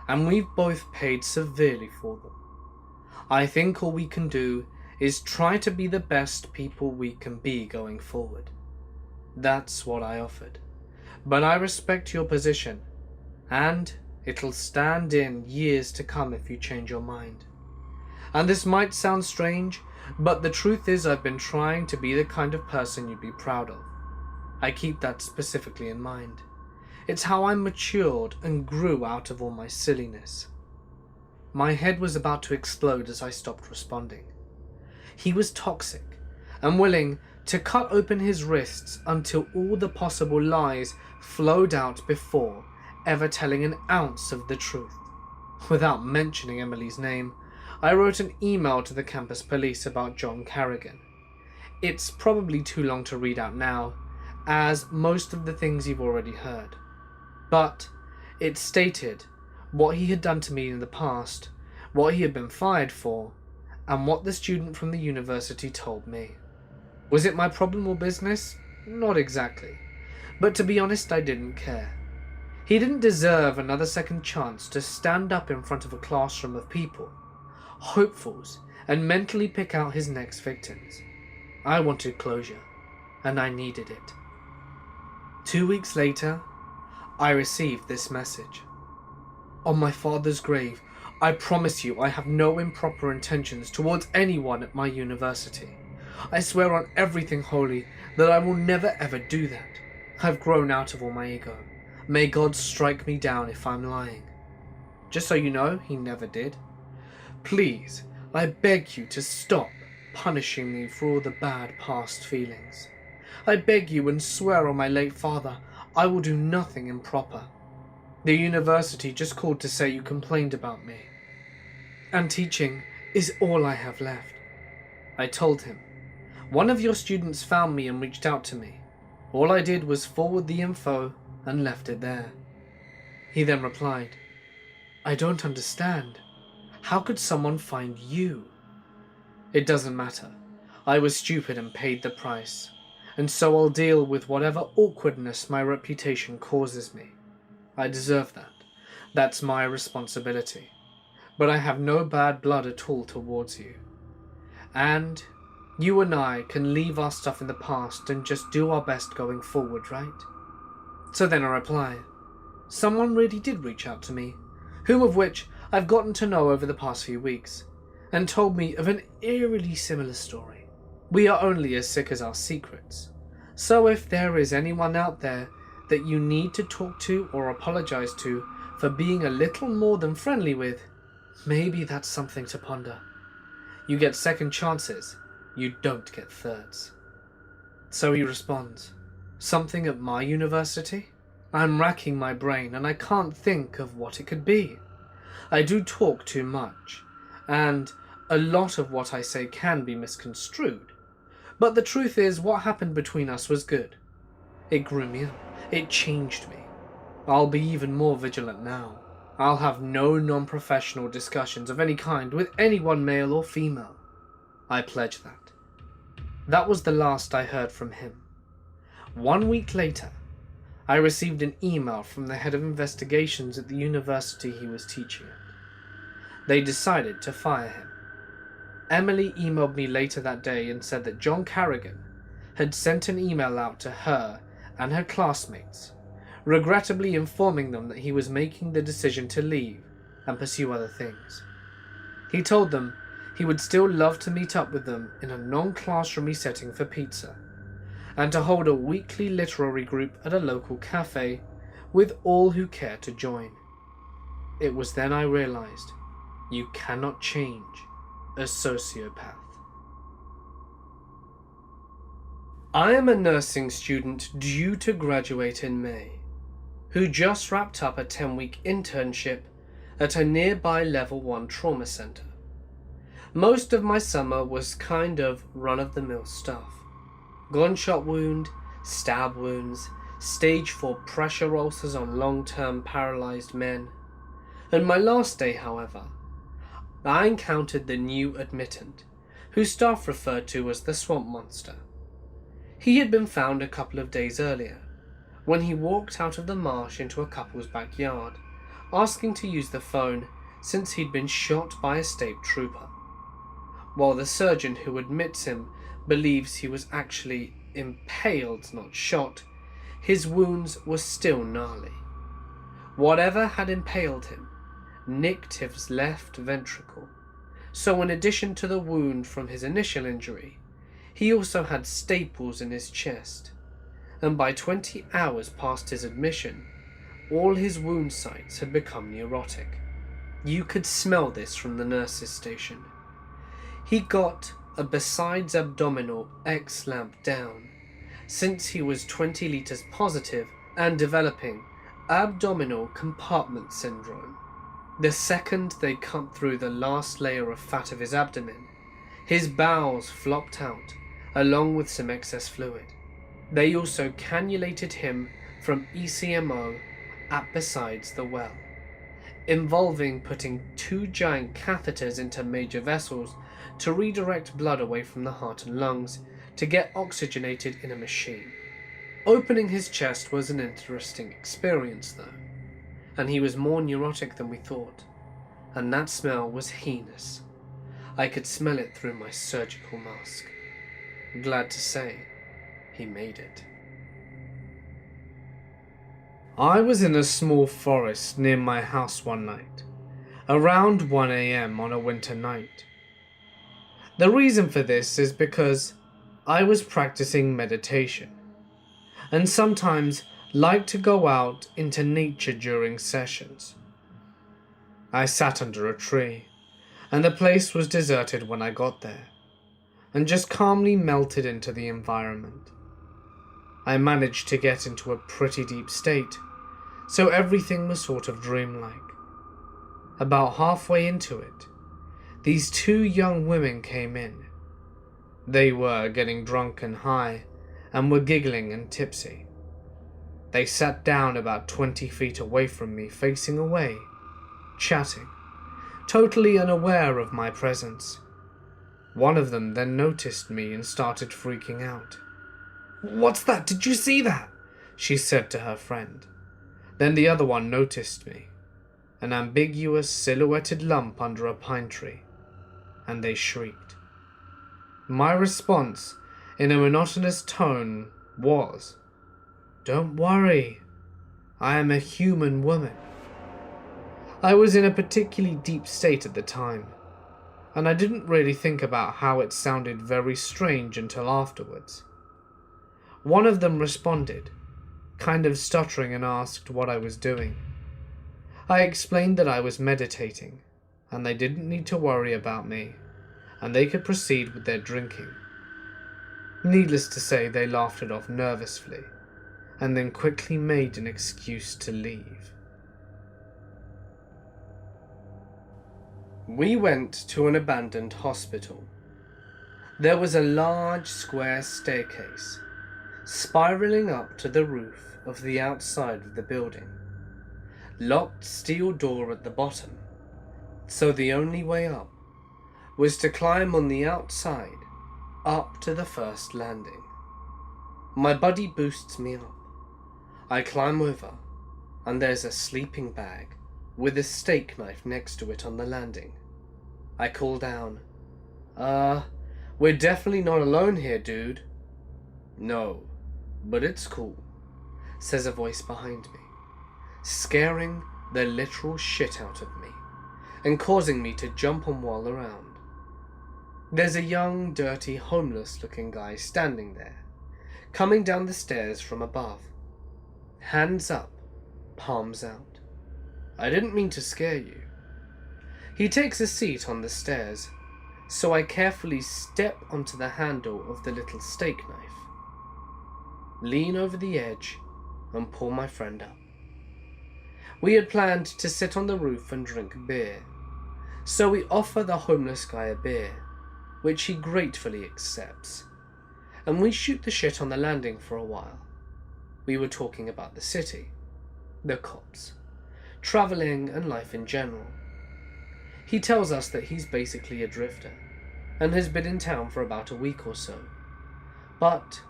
and we've both paid severely for them. I think all we can do is try to be the best people we can be going forward. That's what I offered. But I respect your position, and it'll stand in years to come if you change your mind. And this might sound strange, but the truth is I've been trying to be the kind of person you'd be proud of. I keep that specifically in mind. It's how I matured and grew out of all my silliness." My head was about to explode as I stopped responding. He was toxic and willing to cut open his wrists until all the possible lies flowed out before ever telling an ounce of the truth. Without mentioning Emily's name, I wrote an email to the campus police about John Carrigan. It's probably too long to read out now, as most of the things you've already heard. But it stated what he had done to me in the past, what he had been fired for, and what the student from the university told me. Was it my problem or business? Not exactly. But to be honest, I didn't care. He didn't deserve another second chance to stand up in front of a classroom of people, hopefuls, and mentally pick out his next victims. I wanted closure, and I needed it. 2 weeks later, I received this message. On my father's grave, I promise you I have no improper intentions towards anyone at my university. I swear on everything holy that I will never ever do that. I've grown out of all my ego. May God strike me down if I'm lying. Just so you know, he never did. Please, I beg you to stop punishing me for all the bad past feelings. I beg you and swear on my late father, I will do nothing improper. The university just called to say you complained about me, and teaching is all I have left. I told him. One of your students found me and reached out to me. All I did was forward the info and left it there. He then replied, I don't understand. How could someone find you? It doesn't matter. I was stupid and paid the price, and so I'll deal with whatever awkwardness my reputation causes me. I deserve that. That's my responsibility. But I have no bad blood at all towards you. And you and I can leave our stuff in the past and just do our best going forward, right? So then I reply, someone really did reach out to me, whom of which I've gotten to know over the past few weeks, and told me of an eerily similar story. We are only as sick as our secrets. So if there is anyone out there that you need to talk to or apologize to for being a little more than friendly with, maybe that's something to ponder. You get second chances, you don't get thirds. So he responds, something at my university? I'm racking my brain and I can't think of what it could be. I do talk too much, and a lot of what I say can be misconstrued. But the truth is, what happened between us was good. It grew me up. It changed me. I'll be even more vigilant now. I'll have no non-professional discussions of any kind with anyone, male or female. I pledge that. That was the last I heard from him. 1 week later, I received an email from the head of investigations at the university he was teaching at. They decided to fire him. Emily emailed me later that day and said that John Carrigan had sent an email out to her and her classmates, regrettably informing them that he was making the decision to leave and pursue other things. He told them he would still love to meet up with them in a non-classroomy setting for pizza, and to hold a weekly literary group at a local cafe with all who care to join. It was then I realized you cannot change a sociopath. I am a nursing student due to graduate in May, who just wrapped up a 10-week internship at a nearby level 1 trauma center. Most of my summer was kind of run-of-the-mill stuff. Gunshot wound, stab wounds, stage 4 pressure ulcers on long-term paralyzed men. And my last day, however, I encountered the new admittant, who staff referred to as the Swamp Monster. He had been found a couple of days earlier, when he walked out of the marsh into a couple's backyard, asking to use the phone since he'd been shot by a state trooper. While the surgeon who admits him believes he was actually impaled, not shot, his wounds were still gnarly. Whatever had impaled him nicked his left ventricle, so in addition to the wound from his initial injury, he also had staples in his chest, and by 20 hours past his admission, all his wound sites had become neurotic. You could smell this from the nurse's station. He got a besides abdominal X-lamp down, since he was 20 liters positive and developing abdominal compartment syndrome. The second they cut through the last layer of fat of his abdomen, his bowels flopped out, along with some excess fluid. They also cannulated him from ECMO at besides the well, involving putting 2 giant catheters into major vessels to redirect blood away from the heart and lungs to get oxygenated in a machine. Opening his chest was an interesting experience though, and he was more neurotic than we thought, and that smell was heinous. I could smell it through my surgical mask. Glad to say, he made it. I was in a small forest near my house one night, around 1 AM on a winter night. The reason for this is because I was practicing meditation, and sometimes like to go out into nature during sessions. I sat under a tree, and the place was deserted when I got there, and just calmly melted into the environment. I managed to get into a pretty deep state, so everything was sort of dreamlike. About halfway into it, these 2 young women came in. They were getting drunk and high, and were giggling and tipsy. They sat down about 20 feet away from me, facing away, chatting, totally unaware of my presence. One of them then noticed me and started freaking out. "What's that? Did you see that?" she said to her friend. Then the other one noticed me, an ambiguous silhouetted lump under a pine tree, and they shrieked. My response, in a monotonous tone, was, "Don't worry, I am a human woman." I was in a particularly deep state at the time, and I didn't really think about how it sounded very strange until afterwards. One of them responded, kind of stuttering, and asked what I was doing. I explained that I was meditating, and they didn't need to worry about me, and they could proceed with their drinking. Needless to say, they laughed it off nervously, and then quickly made an excuse to leave. We went to an abandoned hospital. There was a large square staircase, spiraling up to the roof of the outside of the building. Locked steel door at the bottom, so the only way up was to climb on the outside up to the first landing. My buddy boosts me up. I climb over, and there's a sleeping bag with a steak knife next to it on the landing. I call down, we're definitely not alone here, dude." "No, but it's cool," says a voice behind me, scaring the literal shit out of me and causing me to jump and whirl around. There's a young, dirty, homeless-looking guy standing there, coming down the stairs from above. Hands up, palms out. I didn't mean to scare you. He takes a seat on the stairs, so I carefully step onto the handle of the little steak knife, lean over the edge, and pull my friend up. We had planned to sit on the roof and drink beer, so we offer the homeless guy a beer, which he gratefully accepts, and we shoot the shit on the landing for a while. We were talking about the city, the cops, traveling, and life in general. He tells us that he's basically a drifter, and has been in town for about a week or so, but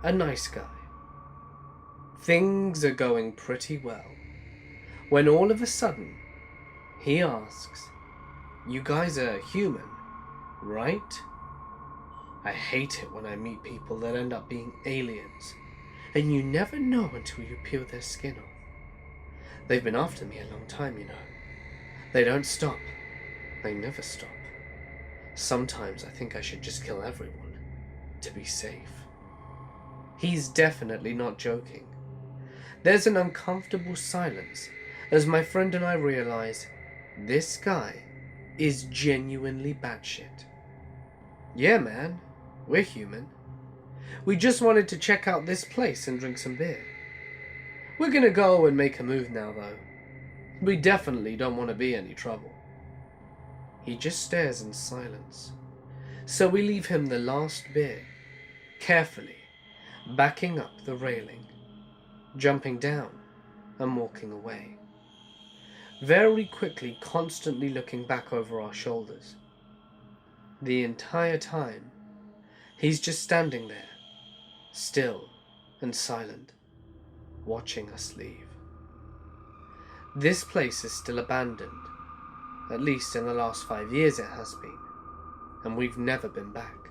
a nice guy. Things are going pretty well, when all of a sudden, he asks, "You guys are human, right?" I hate it when I meet people that end up being aliens, and you never know until you peel their skin off. They've been after me a long time, you know. They don't stop. They never stop. Sometimes I think I should just kill everyone, to be safe. He's definitely not joking. There's an uncomfortable silence as my friend and I realize this guy is genuinely batshit. Yeah, man, we're human. We just wanted to check out this place and drink some beer. We're gonna go and make a move now, though. We definitely don't want to be any trouble." He just stares in silence. So we leave him the last beer, carefully, backing up the railing, jumping down and walking away. Very quickly, constantly looking back over our shoulders. The entire time, he's just standing there, still and silent, watching us leave. This place is still abandoned, at least in the last 5 years it has been, and we've never been back.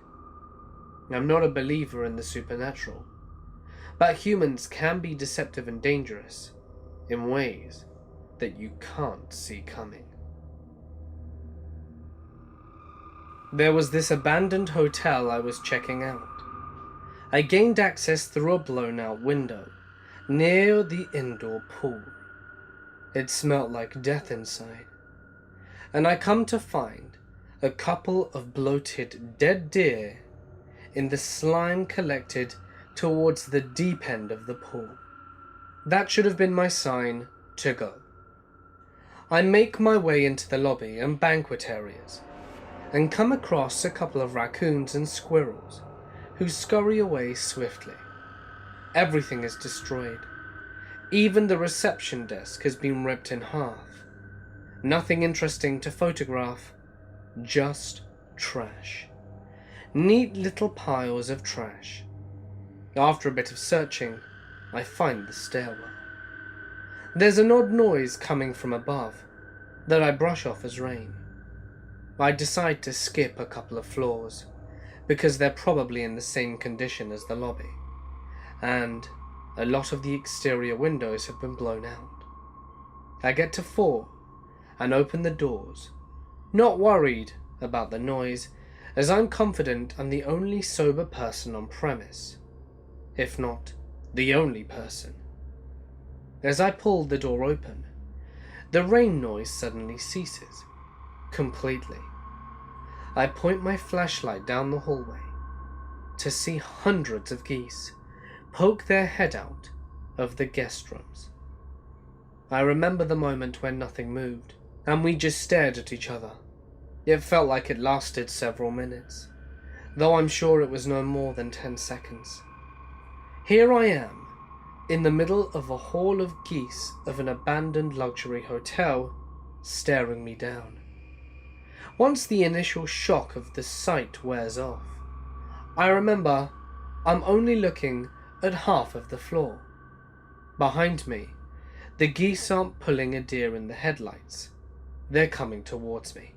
I'm not a believer in the supernatural, but humans can be deceptive and dangerous in ways that you can't see coming. There was this abandoned hotel I was checking out. I gained access through a blown-out window near the indoor pool. It smelt like death inside, and I come to find a couple of bloated dead deer in the slime collected towards the deep end of the pool. That should have been my sign to go. I make my way into the lobby and banquet areas, and come across a couple of raccoons and squirrels who scurry away swiftly. Everything is destroyed. Even the reception desk has been ripped in half. Nothing interesting to photograph, just trash. Neat little piles of trash. After a bit of searching, I find the stairwell. There's an odd noise coming from above that I brush off as rain. I decide to skip a couple of floors because they're probably in the same condition as the lobby, and a lot of the exterior windows have been blown out. I get to 4 and open the doors, not worried about the noise, as I'm confident I'm the only sober person on premise, if not the only person. As I pull the door open, the rain noise suddenly ceases, completely. I point my flashlight down the hallway to see hundreds of geese poke their head out of the guest rooms. I remember the moment when nothing moved, and we just stared at each other. It felt like it lasted several minutes, though I'm sure it was no more than 10 seconds. Here I am, in the middle of a hall of geese of an abandoned luxury hotel, staring me down. Once the initial shock of the sight wears off, I remember I'm only looking at half of the floor. Behind me, the geese aren't pulling a deer in the headlights. They're coming towards me.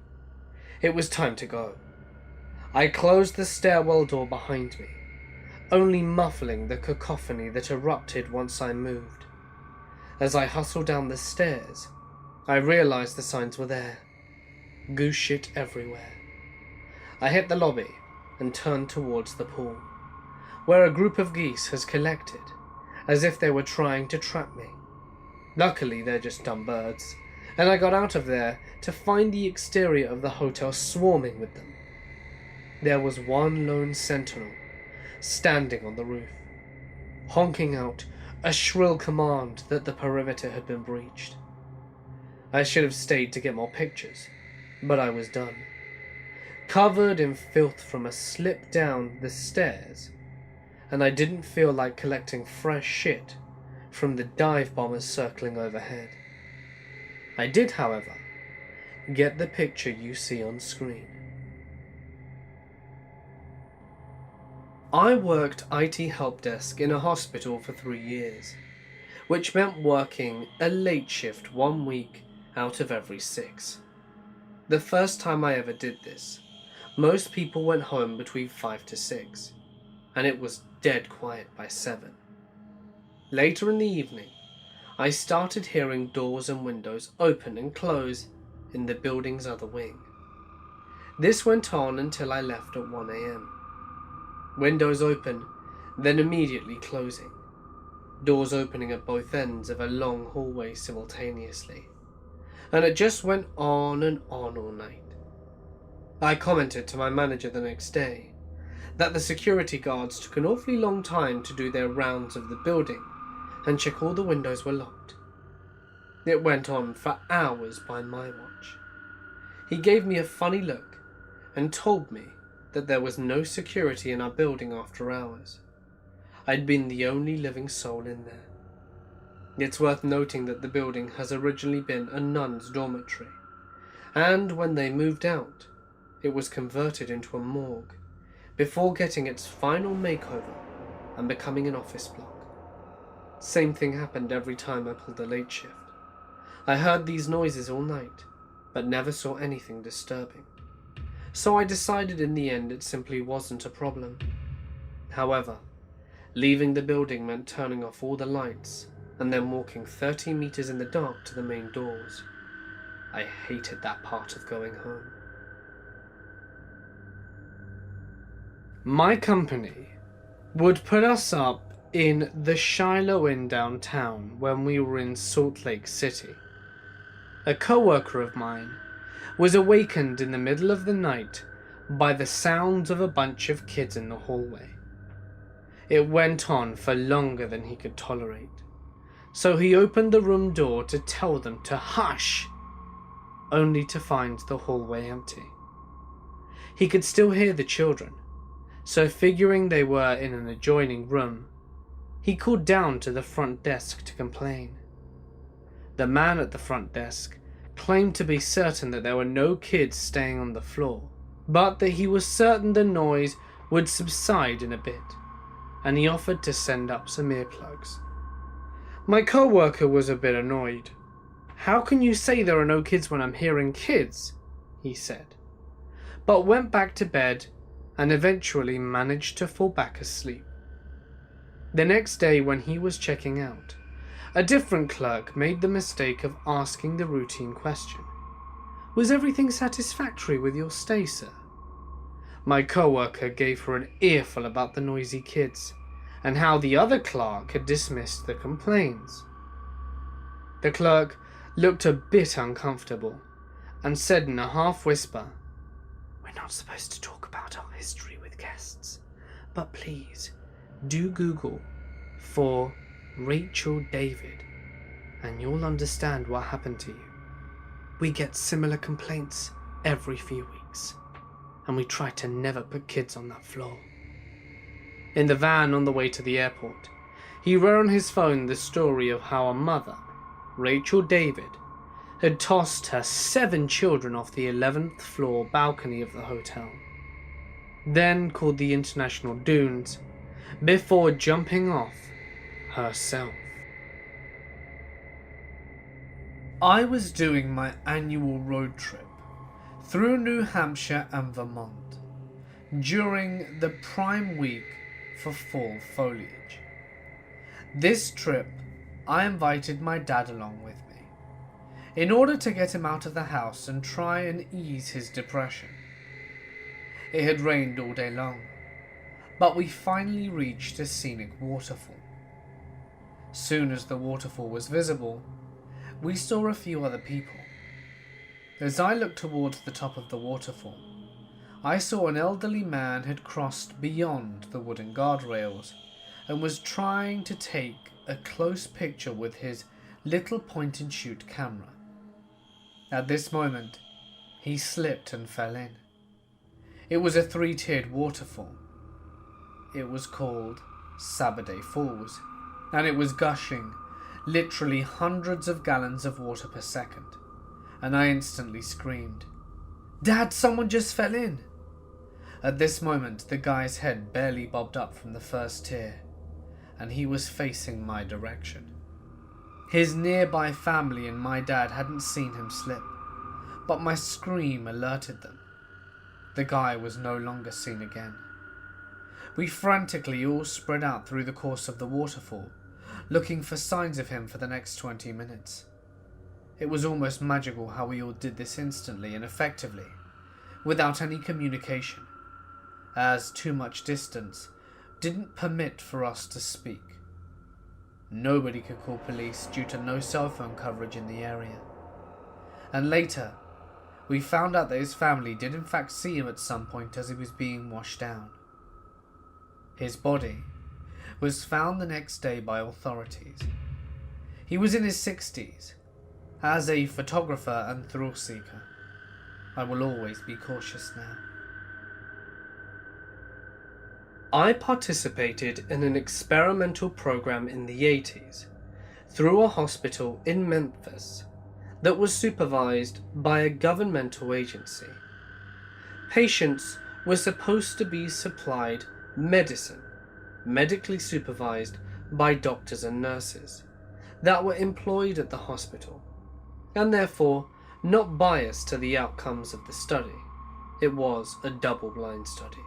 It was time to go. I closed the stairwell door behind me, only muffling the cacophony that erupted once I moved. As I hustled down the stairs, I realized the signs were there. Goose shit everywhere. I hit the lobby and turned towards the pool, where a group of geese has collected, as if they were trying to trap me. Luckily, they're just dumb birds, and I got out of there to find the exterior of the hotel swarming with them. There was one lone sentinel standing on the roof, honking out a shrill command that the perimeter had been breached. I should have stayed to get more pictures, but I was done. Covered in filth from a slip down the stairs, and I didn't feel like collecting fresh shit from the dive bombers circling overhead. I did, however, get the picture you see on screen. I worked IT help desk in a hospital for 3 years, which meant working a late shift 1 week out of every 6. The first time I ever did this, most people went home between 5 to 6, and it was dead quiet by 7. Later in the evening, I started hearing doors and windows open and close in the building's other wing. This went on until I left at 1 a.m. Windows open, then immediately closing. Doors opening at both ends of a long hallway simultaneously. And it just went on and on all night. I commented to my manager the next day that the security guards took an awfully long time to do their rounds of the building and check all the windows were locked. It went on for hours by my watch. He gave me a funny look and told me that there was no security in our building after hours. I'd been the only living soul in there. It's worth noting that the building has originally been a nun's dormitory, and when they moved out, it was converted into a morgue before getting its final makeover and becoming an office block. Same thing happened every time I pulled a late shift. I heard these noises all night, but never saw anything disturbing. So I decided in the end it simply wasn't a problem. However, leaving the building meant turning off all the lights and then walking 30 meters in the dark to the main doors. I hated that part of going home. My company would put us up in the Shiloh Inn downtown when we were in Salt Lake City. A co-worker of mine was awakened in the middle of the night by the sounds of a bunch of kids in the hallway. It went on for longer than he could tolerate, so he opened the room door to tell them to hush, only to find the hallway empty. He could still hear the children, so figuring they were in an adjoining room, he called down to the front desk to complain. The man at the front desk claimed to be certain that there were no kids staying on the floor, but that he was certain the noise would subside in a bit, and he offered to send up some earplugs. My co-worker was a bit annoyed. "How can you say there are no kids when I'm hearing kids?" he said, but went back to bed and eventually managed to fall back asleep. The next day when he was checking out, a different clerk made the mistake of asking the routine question, "Was everything satisfactory with your stay, sir?" My co-worker gave her an earful about the noisy kids and how the other clerk had dismissed the complaints. The clerk looked a bit uncomfortable and said in a half whisper, "We're not supposed to talk about our history with guests, but please do Google for Rachel David and you'll understand what happened to you. We get similar complaints every few weeks, and we try to never put kids on that floor." In the van on the way to the airport, he read on his phone the story of how a mother, Rachel David, had tossed her 7 children off the 11th floor balcony of the hotel, then called the International Dunes before jumping off herself. I was doing my annual road trip through New Hampshire and Vermont during the prime week for fall foliage. This trip, I invited my dad along with me, in order to get him out of the house and try and ease his depression. It had rained all day long, but we finally reached a scenic waterfall. Soon as the waterfall was visible, we saw a few other people. As I looked towards the top of the waterfall, I saw an elderly man had crossed beyond the wooden guardrails and was trying to take a close picture with his little point-and-shoot camera. At this moment, he slipped and fell in. It was a 3-tiered waterfall. It was called Saturday Falls, and it was gushing literally hundreds of gallons of water per second, and I instantly screamed, "Dad, someone just fell in!" At this moment, the guy's head barely bobbed up from the first tier, and he was facing my direction. His nearby family and my dad hadn't seen him slip, but my scream alerted them. The guy was no longer seen again. We frantically all spread out through the course of the waterfall, looking for signs of him for the next 20 minutes. It was almost magical how we all did this instantly and effectively, without any communication, as too much distance didn't permit for us to speak. Nobody could call police due to no cell phone coverage in the area. And later, We found out that his family did in fact see him at some point as he was being washed down. His body was found the next day by authorities. He was in his 60s. As a photographer and thrill seeker, I will always be cautious now. I participated in an experimental program in the 80s through a hospital in Memphis that was supervised by a governmental agency. Patients were supposed to be supplied medicine, medically supervised by doctors and nurses that were employed at the hospital, and therefore not biased to the outcomes of the study. It was a double-blind study.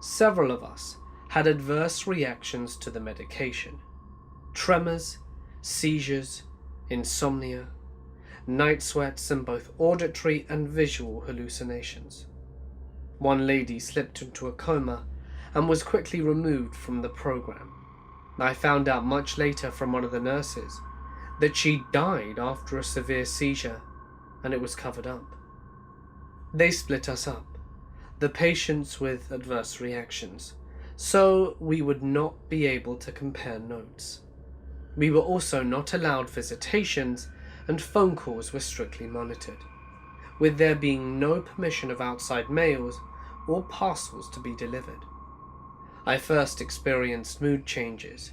Several of us had adverse reactions to the medication: tremors, seizures, insomnia, night sweats, and both auditory and visual hallucinations. One lady slipped into a coma and was quickly removed from the program. I found out much later from one of the nurses that she died after a severe seizure, and it was covered up. They split us up, the patients with adverse reactions, so we would not be able to compare notes. We were also not allowed visitations, and phone calls were strictly monitored, with there being no permission of outside mails or parcels to be delivered. I first experienced mood changes,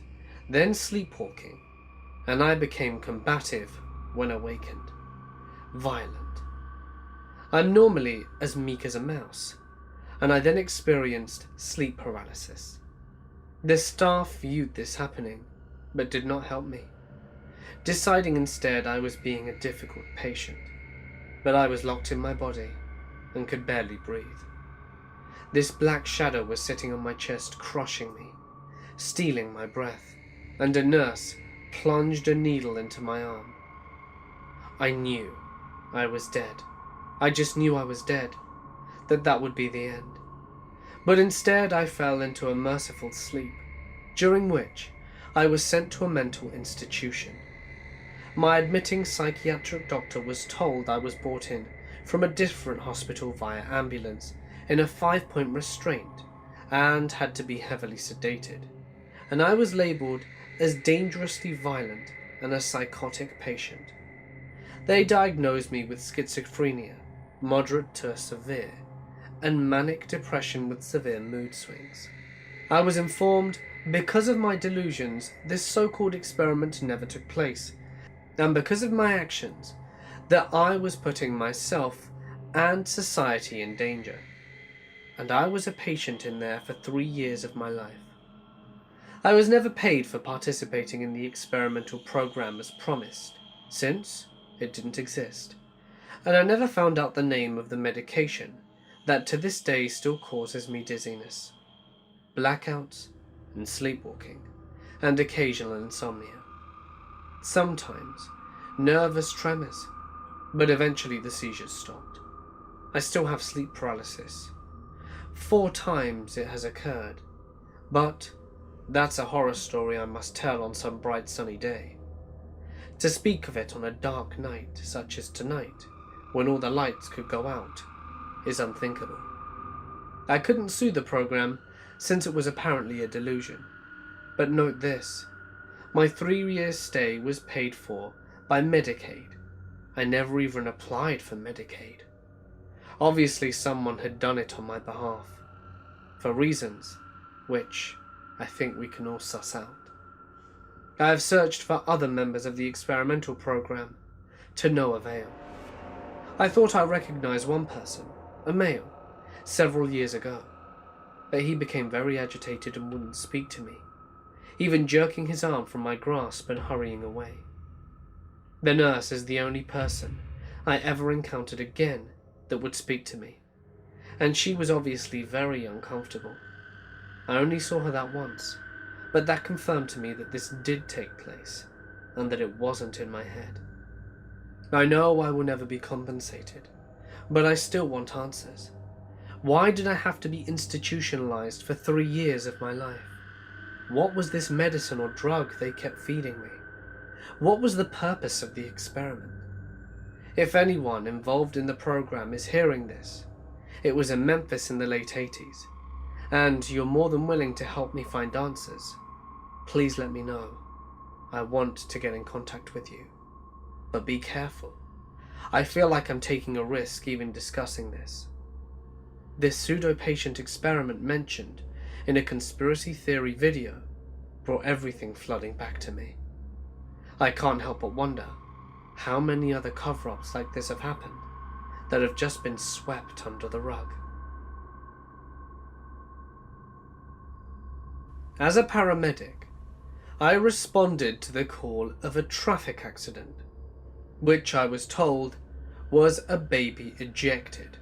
then sleepwalking, and I became combative when awakened, violent. I'm normally as meek as a mouse, and I then experienced sleep paralysis. The staff viewed this happening, but did not help me, deciding instead I was being a difficult patient, but I was locked in my body and could barely breathe. This black shadow was sitting on my chest, crushing me, stealing my breath, and a nurse plunged a needle into my arm. I knew I was dead. I just knew I was dead, that would be the end. But instead I fell into a merciful sleep, during which I was sent to a mental institution. My admitting psychiatric doctor was told I was brought in from a different hospital via ambulance in a 5-point restraint and had to be heavily sedated, and I was labelled as dangerously violent and a psychotic patient. They diagnosed me with schizophrenia, moderate to severe, and manic depression with severe mood swings. I was informed, because of my delusions, this so-called experiment never took place, and because of my actions, that I was putting myself and society in danger. And I was a patient in there for 3 years of my life. I was never paid for participating in the experimental program as promised, since it didn't exist, and I never found out the name of the medication that to this day still causes me dizziness, blackouts, and sleepwalking, and occasional insomnia. Sometimes nervous tremors, but eventually the seizures stopped. I still have sleep paralysis. 4 times it has occurred, but that's a horror story I must tell on some bright sunny day. To speak of it on a dark night such as tonight, when all the lights could go out, is unthinkable. I couldn't sue the program since it was apparently a delusion, but note this: my 3-year stay was paid for by Medicaid. I never even applied for Medicaid. Obviously someone had done it on my behalf, for reasons which I think we can all suss out. I have searched for other members of the experimental program, to no avail. I thought I recognized one person, a male, several years ago, but he became very agitated and wouldn't speak to me, even jerking his arm from my grasp and hurrying away. The nurse is the only person I ever encountered again that would speak to me, and she was obviously very uncomfortable. I only saw her that once, but that confirmed to me that this did take place, and that it wasn't in my head. I know I will never be compensated, but I still want answers. Why did I have to be institutionalized for 3 years of my life? What was this medicine or drug they kept feeding me? What was the purpose of the experiment? If anyone involved in the program is hearing this, it was in Memphis in the late 80s, and you're more than willing to help me find answers. Please let me know. I want to get in contact with you. But be careful. I feel like I'm taking a risk even discussing this. This pseudo-patient experiment mentioned in a conspiracy theory video brought everything flooding back to me. I can't help but wonder how many other cover-ups like this have happened that have just been swept under the rug. As a paramedic, I responded to the call of a traffic accident, which I was told was a baby ejected.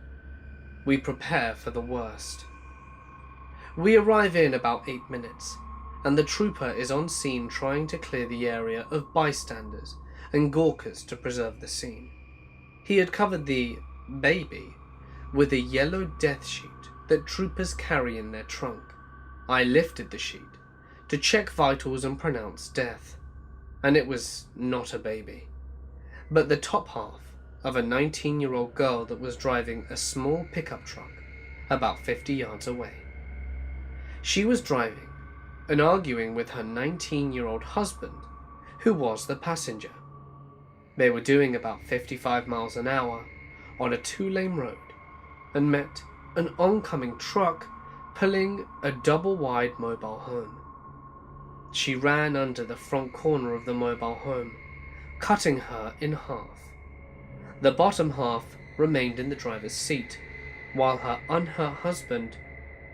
We prepare for the worst. We arrive in about 8 minutes, and the trooper is on scene trying to clear the area of bystanders and gawkers to preserve the scene. He had covered the baby with a yellow death sheet that troopers carry in their trunk. I lifted the sheet to check vitals and pronounce death, and it was not a baby, but the top half of a 19-year-old girl that was driving a small pickup truck about 50 yards away. She was driving and arguing with her 19-year-old husband, who was the passenger. They were doing about 55 miles an hour on a 2-lane road and met an oncoming truck pulling a double-wide mobile home. She ran under the front corner of the mobile home, cutting her in half. The bottom half remained in the driver's seat, while her unhurt husband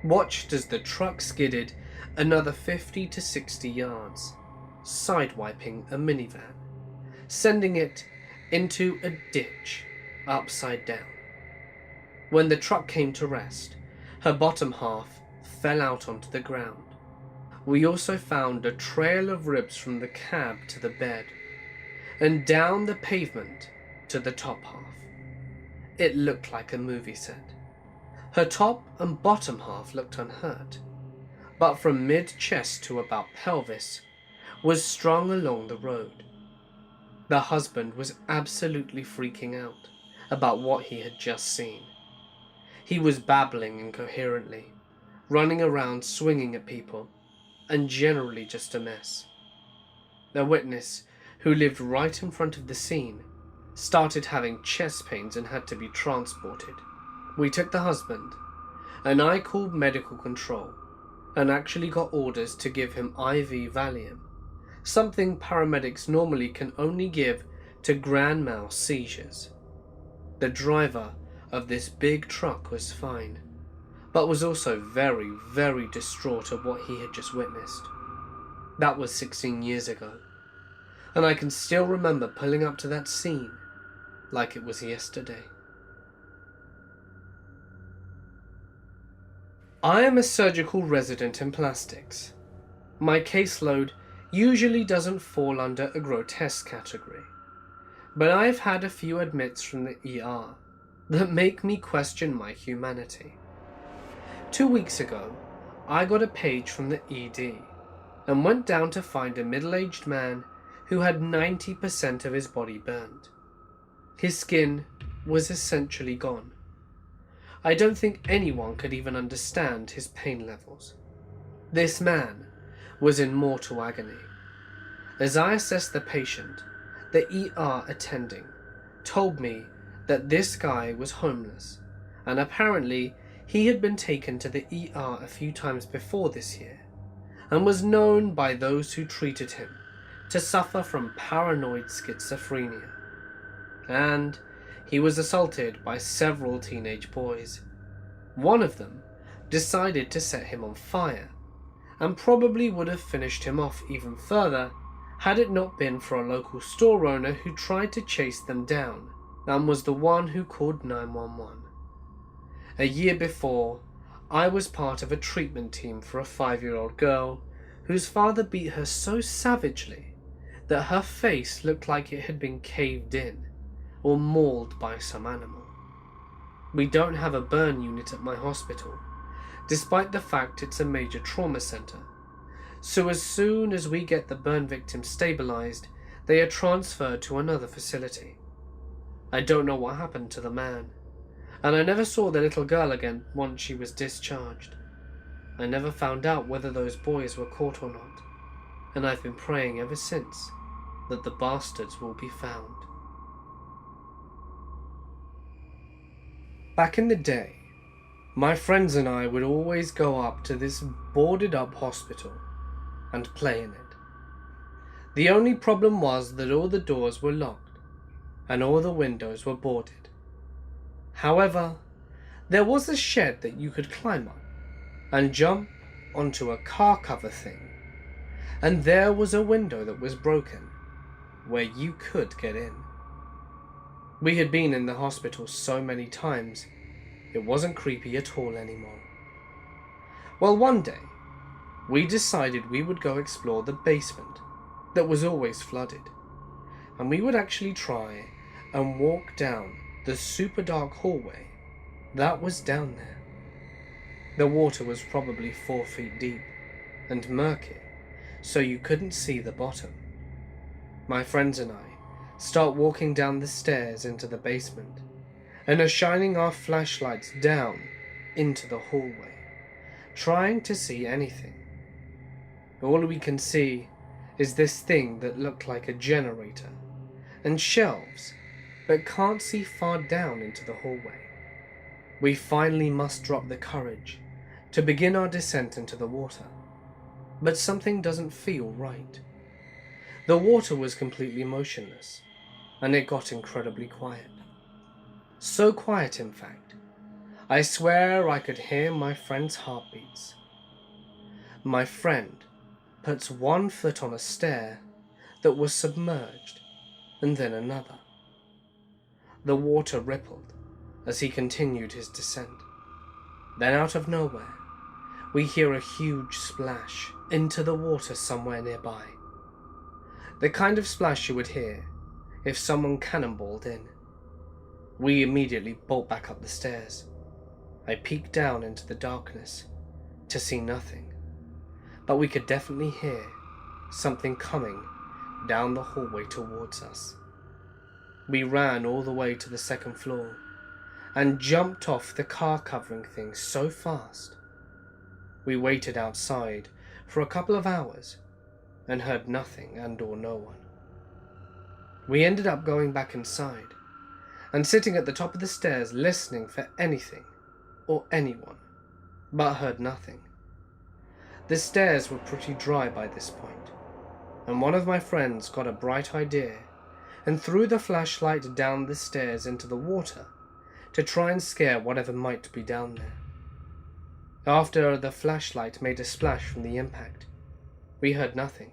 watched as the truck skidded another 50 to 60 yards, sidewiping a minivan, sending it into a ditch upside down. When the truck came to rest, her bottom half fell out onto the ground. We also found a trail of ribs from the cab to the bed, and down the pavement to the top half. It looked like a movie set. Her top and bottom half looked unhurt, but from mid-chest to about pelvis was strung along the road. The husband was absolutely freaking out about what he had just seen. He was babbling incoherently, running around swinging at people, and generally just a mess. A witness who lived right in front of the scene started having chest pains and had to be transported. We took the husband, and I called medical control and actually got orders to give him IV Valium, something paramedics normally can only give to grand mal seizures. The driver of this big truck was fine, but was also very, very distraught at what he had just witnessed. That was 16 years ago, and I can still remember pulling up to that scene like it was yesterday. I am a surgical resident in plastics. My caseload usually doesn't fall under a grotesque category, but I've had a few admits from the ER that make me question my humanity. 2 weeks ago, I got a page from the ED and went down to find a middle-aged man who had 90% of his body burned. His skin was essentially gone. I don't think anyone could even understand his pain levels. This man was in mortal agony. As I assessed the patient, the ER attending told me that this guy was homeless, and apparently he had been taken to the ER a few times before this year, and was known by those who treated him to suffer from paranoid schizophrenia. And he was assaulted by several teenage boys. One of them decided to set him on fire, and probably would have finished him off even further had it not been for a local store owner who tried to chase them down and was the one who called 911. A year before, I was part of a treatment team for a 5-year-old girl whose father beat her so savagely that her face looked like it had been caved in or mauled by some animal. We don't have a burn unit at my hospital, despite the fact it's a major trauma center. So as soon as we get the burn victims stabilized, they are transferred to another facility. I don't know what happened to the man, and I never saw the little girl again once she was discharged. I never found out whether those boys were caught or not, and I've been praying ever since that the bastards will be found. Back in the day, my friends and I would always go up to this boarded up hospital and play in it. The only problem was that all the doors were locked and all the windows were boarded. However, there was a shed that you could climb up and jump onto a car cover thing, and there was a window that was broken where you could get in. We had been in the hospital so many times, it wasn't creepy at all anymore. Well, one day, we decided we would go explore the basement that was always flooded, and we would actually try and walk down the super dark hallway that was down there. The water was probably 4 feet deep and murky, so you couldn't see the bottom. My friends and I start walking down the stairs into the basement and are shining our flashlights down into the hallway, trying to see anything. All we can see is this thing that looked like a generator and shelves, but can't see far down into the hallway. We finally muster up the courage to begin our descent into the water, but something doesn't feel right. The water was completely motionless, and it got incredibly quiet. So quiet, in fact, I swear I could hear my friend's heartbeats. My friend puts one foot on a stair that was submerged, and then another. The water rippled as he continued his descent. Then out of nowhere, we hear a huge splash into the water somewhere nearby. The kind of splash you would hear if someone cannonballed in. We immediately bolt back up the stairs. I peeked down into the darkness to see nothing, but we could definitely hear something coming down the hallway towards us. We ran all the way to the second floor and jumped off the car covering thing so fast. We waited outside for a couple of hours and heard nothing and/or no one. We ended up going back inside and sitting at the top of the stairs listening for anything or anyone, but heard nothing. The stairs were pretty dry by this point, and one of my friends got a bright idea and threw the flashlight down the stairs into the water to try and scare whatever might be down there. After the flashlight made a splash from the impact, we heard nothing,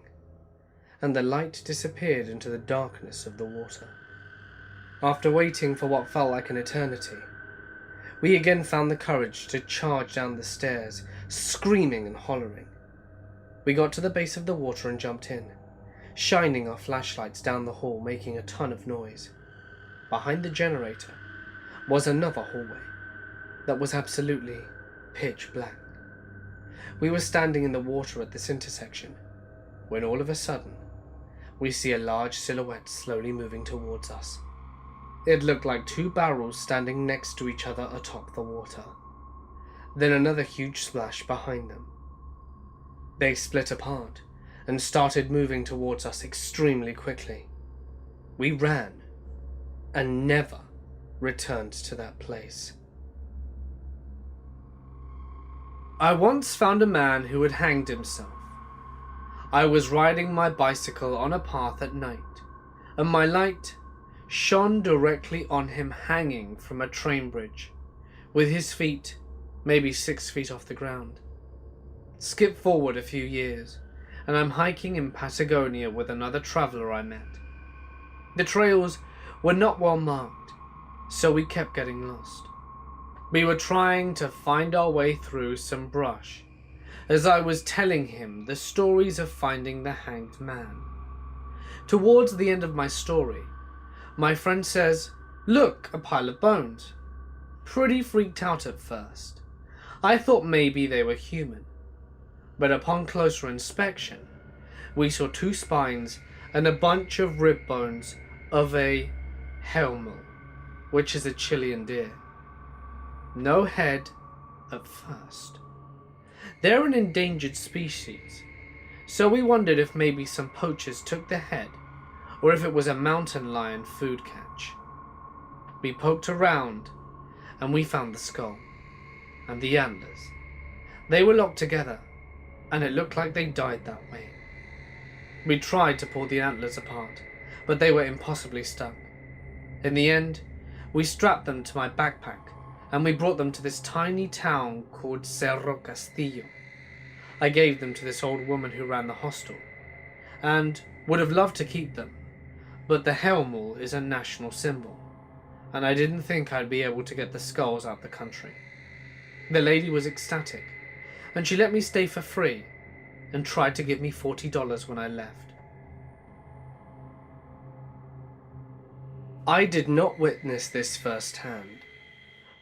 and the light disappeared into the darkness of the water. After waiting for what felt like an eternity, we again found the courage to charge down the stairs, screaming and hollering. We got to the base of the water and jumped in, shining our flashlights down the hall, making a ton of noise. Behind the generator was another hallway that was absolutely pitch black. We were standing in the water at this intersection when all of a sudden we see a large silhouette slowly moving towards us. It looked like two barrels standing next to each other atop the water. Then another huge splash behind them. They split apart and started moving towards us extremely quickly. We ran and never returned to that place. I once found a man who had hanged himself. I was riding my bicycle on a path at night, and my light shone directly on him hanging from a train bridge, with his feet maybe 6 feet off the ground. Skip forward a few years, and I'm hiking in Patagonia with another traveler I met. The trails were not well marked, so we kept getting lost. We were trying to find our way through some brush, as I was telling him the stories of finding the hanged man. Towards the end of my story, my friend says, "Look, a pile of bones." Pretty freaked out at first. I thought maybe they were human, but upon closer inspection, we saw 2 spines and a bunch of rib bones of a helmet. which is a Chilean deer. No head at first. They're an endangered species, so we wondered if maybe some poachers took the head, or if it was a mountain lion food catch. We poked around, and we found the skull, and the antlers. They were locked together, and it looked like they died that way. We tried to pull the antlers apart, but they were impossibly stuck. In the end, we strapped them to my backpack, and we brought them to this tiny town called Cerro Castillo. I gave them to this old woman who ran the hostel, and would have loved to keep them, but the helmul is a national symbol, and I didn't think I'd be able to get the skulls out the country. The lady was ecstatic, and she let me stay for free, and tried to give me $40 when I left. I did not witness this firsthand,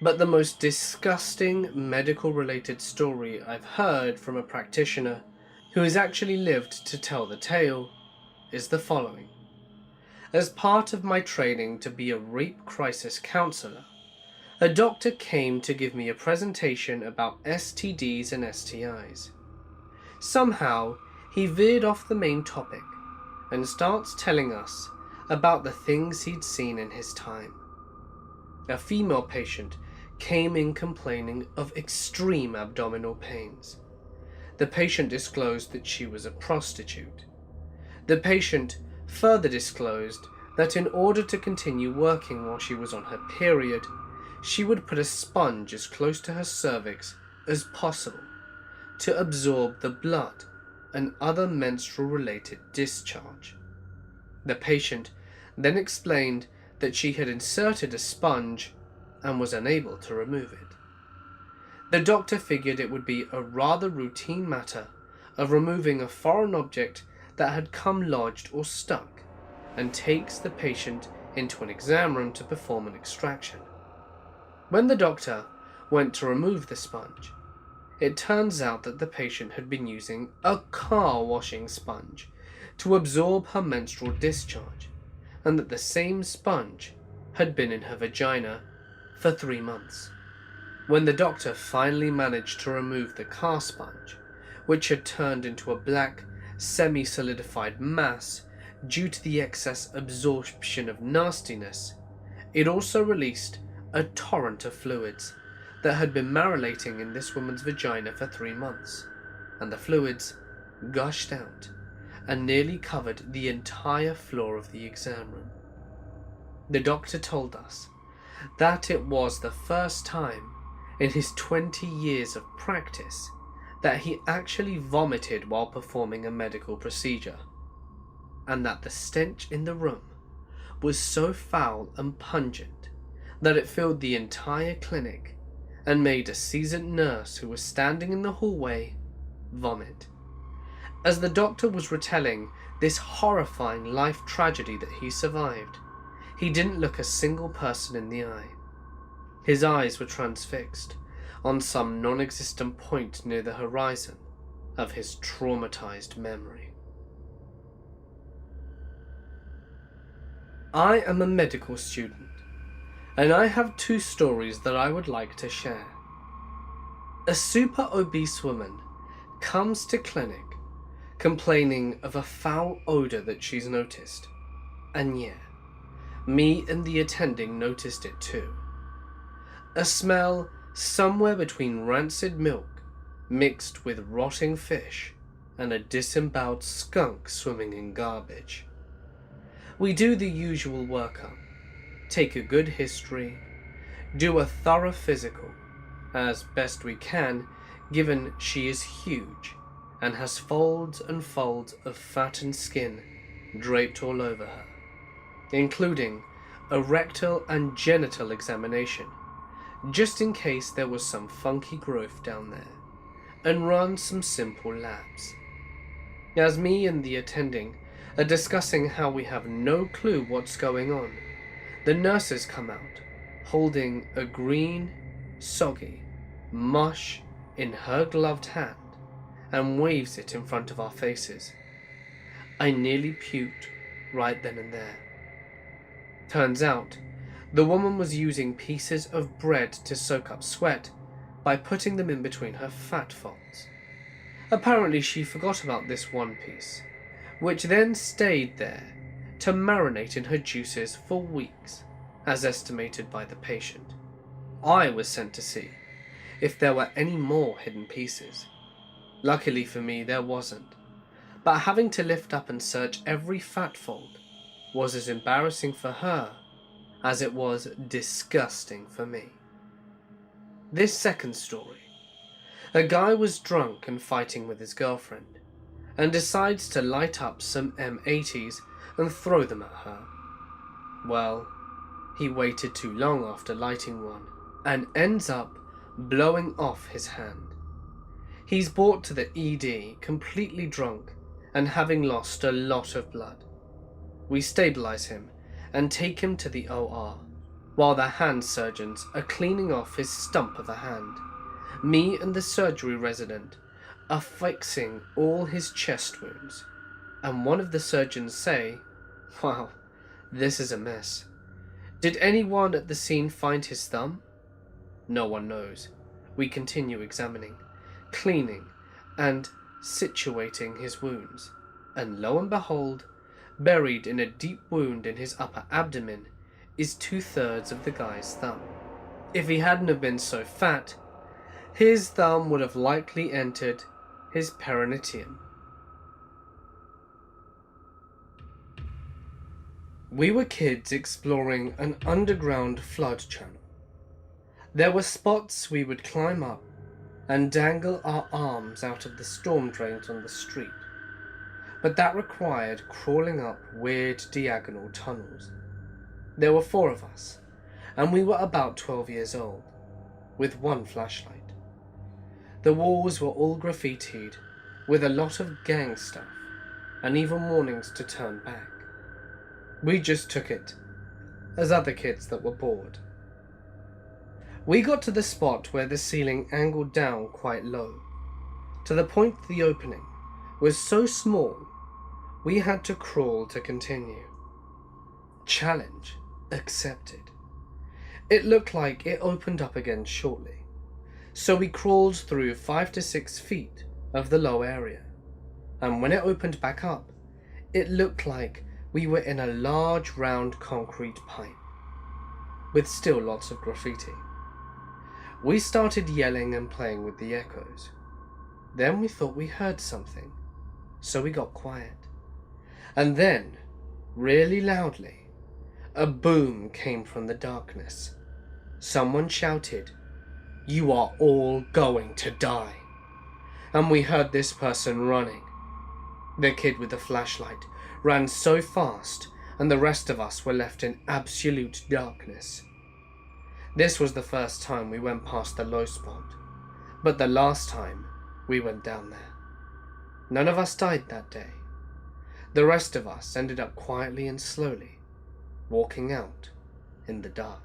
but the most disgusting medical-related story I've heard from a practitioner who has actually lived to tell the tale is the following. As part of my training to be a rape crisis counselor, a doctor came to give me a presentation about STDs and STIs. Somehow, he veered off the main topic and starts telling us about the things he'd seen in his time. A female patient came in complaining of extreme abdominal pains. The patient disclosed that she was a prostitute. The patient further disclosed that in order to continue working while she was on her period, she would put a sponge as close to her cervix as possible to absorb the blood and other menstrual-related discharge. The patient then explained that she had inserted a sponge and was unable to remove it. The doctor figured it would be a rather routine matter of removing a foreign object that had come lodged or stuck, and takes the patient into an exam room to perform an extraction. When the doctor went to remove the sponge, it turns out that the patient had been using a car washing sponge to absorb her menstrual discharge, and that the same sponge had been in her vagina for 3 months. When the doctor finally managed to remove the car sponge, which had turned into a black, semi-solidified mass due to the excess absorption of nastiness, it also released a torrent of fluids that had been marinating in this woman's vagina for 3 months, and the fluids gushed out and nearly covered the entire floor of the exam room. The doctor told us that it was the first time in his 20 years of practice that he actually vomited while performing a medical procedure, and that the stench in the room was so foul and pungent that it filled the entire clinic and made a seasoned nurse who was standing in the hallway vomit. As the doctor was retelling this horrifying life tragedy that he survived, he didn't look a single person in the eye. His eyes were transfixed on some non-existent point near the horizon of his traumatized memory. I am a medical student, and I have 2 stories that I would like to share. A super obese woman comes to clinic complaining of a foul odor that she's noticed. And yeah, me and the attending noticed it too. A smell somewhere between rancid milk mixed with rotting fish and a disemboweled skunk swimming in garbage. We do the usual workup, take a good history, do a thorough physical, as best we can given she is huge and has folds and folds of fattened skin draped all over her, including a rectal and genital examination, just in case there was some funky growth down there, and run some simple labs. As me and the attending are discussing how we have no clue what's going on, the nurses come out, holding a green, soggy mush in her gloved hand, and waves it in front of our faces. I nearly puked right then and there. Turns out, The woman was using pieces of bread to soak up sweat by putting them in between her fat folds. Apparently she forgot about this one piece, which then stayed there to marinate in her juices for weeks, as estimated by the patient. I was sent to see if there were any more hidden pieces. Luckily for me, there wasn't, but having to lift up and search every fat fold was as embarrassing for her as it was disgusting for me. This second story. A guy was drunk and fighting with his girlfriend, and decides to light up some M80s and throw them at her. Well, he waited too long after lighting one, and ends up blowing off his hand. He's brought to the ED completely drunk and having lost a lot of blood. We stabilize him and take him to the OR, while the hand surgeons are cleaning off his stump of a hand. Me and the surgery resident are fixing all his chest wounds, and one of the surgeons say, "Wow, this is a mess. Did anyone at the scene find his thumb?" No one knows. We continue examining, cleaning, and situating his wounds, and lo and behold, buried in a deep wound in his upper abdomen is 2/3 of the guy's thumb. If he hadn't have been so fat, his thumb would have likely entered his peritoneum. We were kids exploring an underground flood channel. There were spots we would climb up and dangle our arms out of the storm drains on the street, but that required crawling up weird diagonal tunnels. There were 4 of us, and we were about 12 years old, with one flashlight. The walls were all graffitied with a lot of gang stuff and even warnings to turn back. We just took it, as other kids that were bored. We got to the spot where the ceiling angled down quite low, to the point the opening was so small we had to crawl to continue. Challenge accepted. It looked like it opened up again shortly, so we crawled through 5 to 6 feet of the low area, and when it opened back up, it looked like we were in a large round concrete pipe, with still lots of graffiti. We started yelling and playing with the echoes. Then we thought we heard something, so we got quiet. And then, really loudly, a boom came from the darkness. Someone shouted, "You are all going to die." And we heard this person running. The kid with the flashlight ran so fast, and the rest of us were left in absolute darkness. This was the first time we went past the low spot, but the last time we went down there. None of us died that day. The rest of us ended up quietly and slowly walking out in the dark.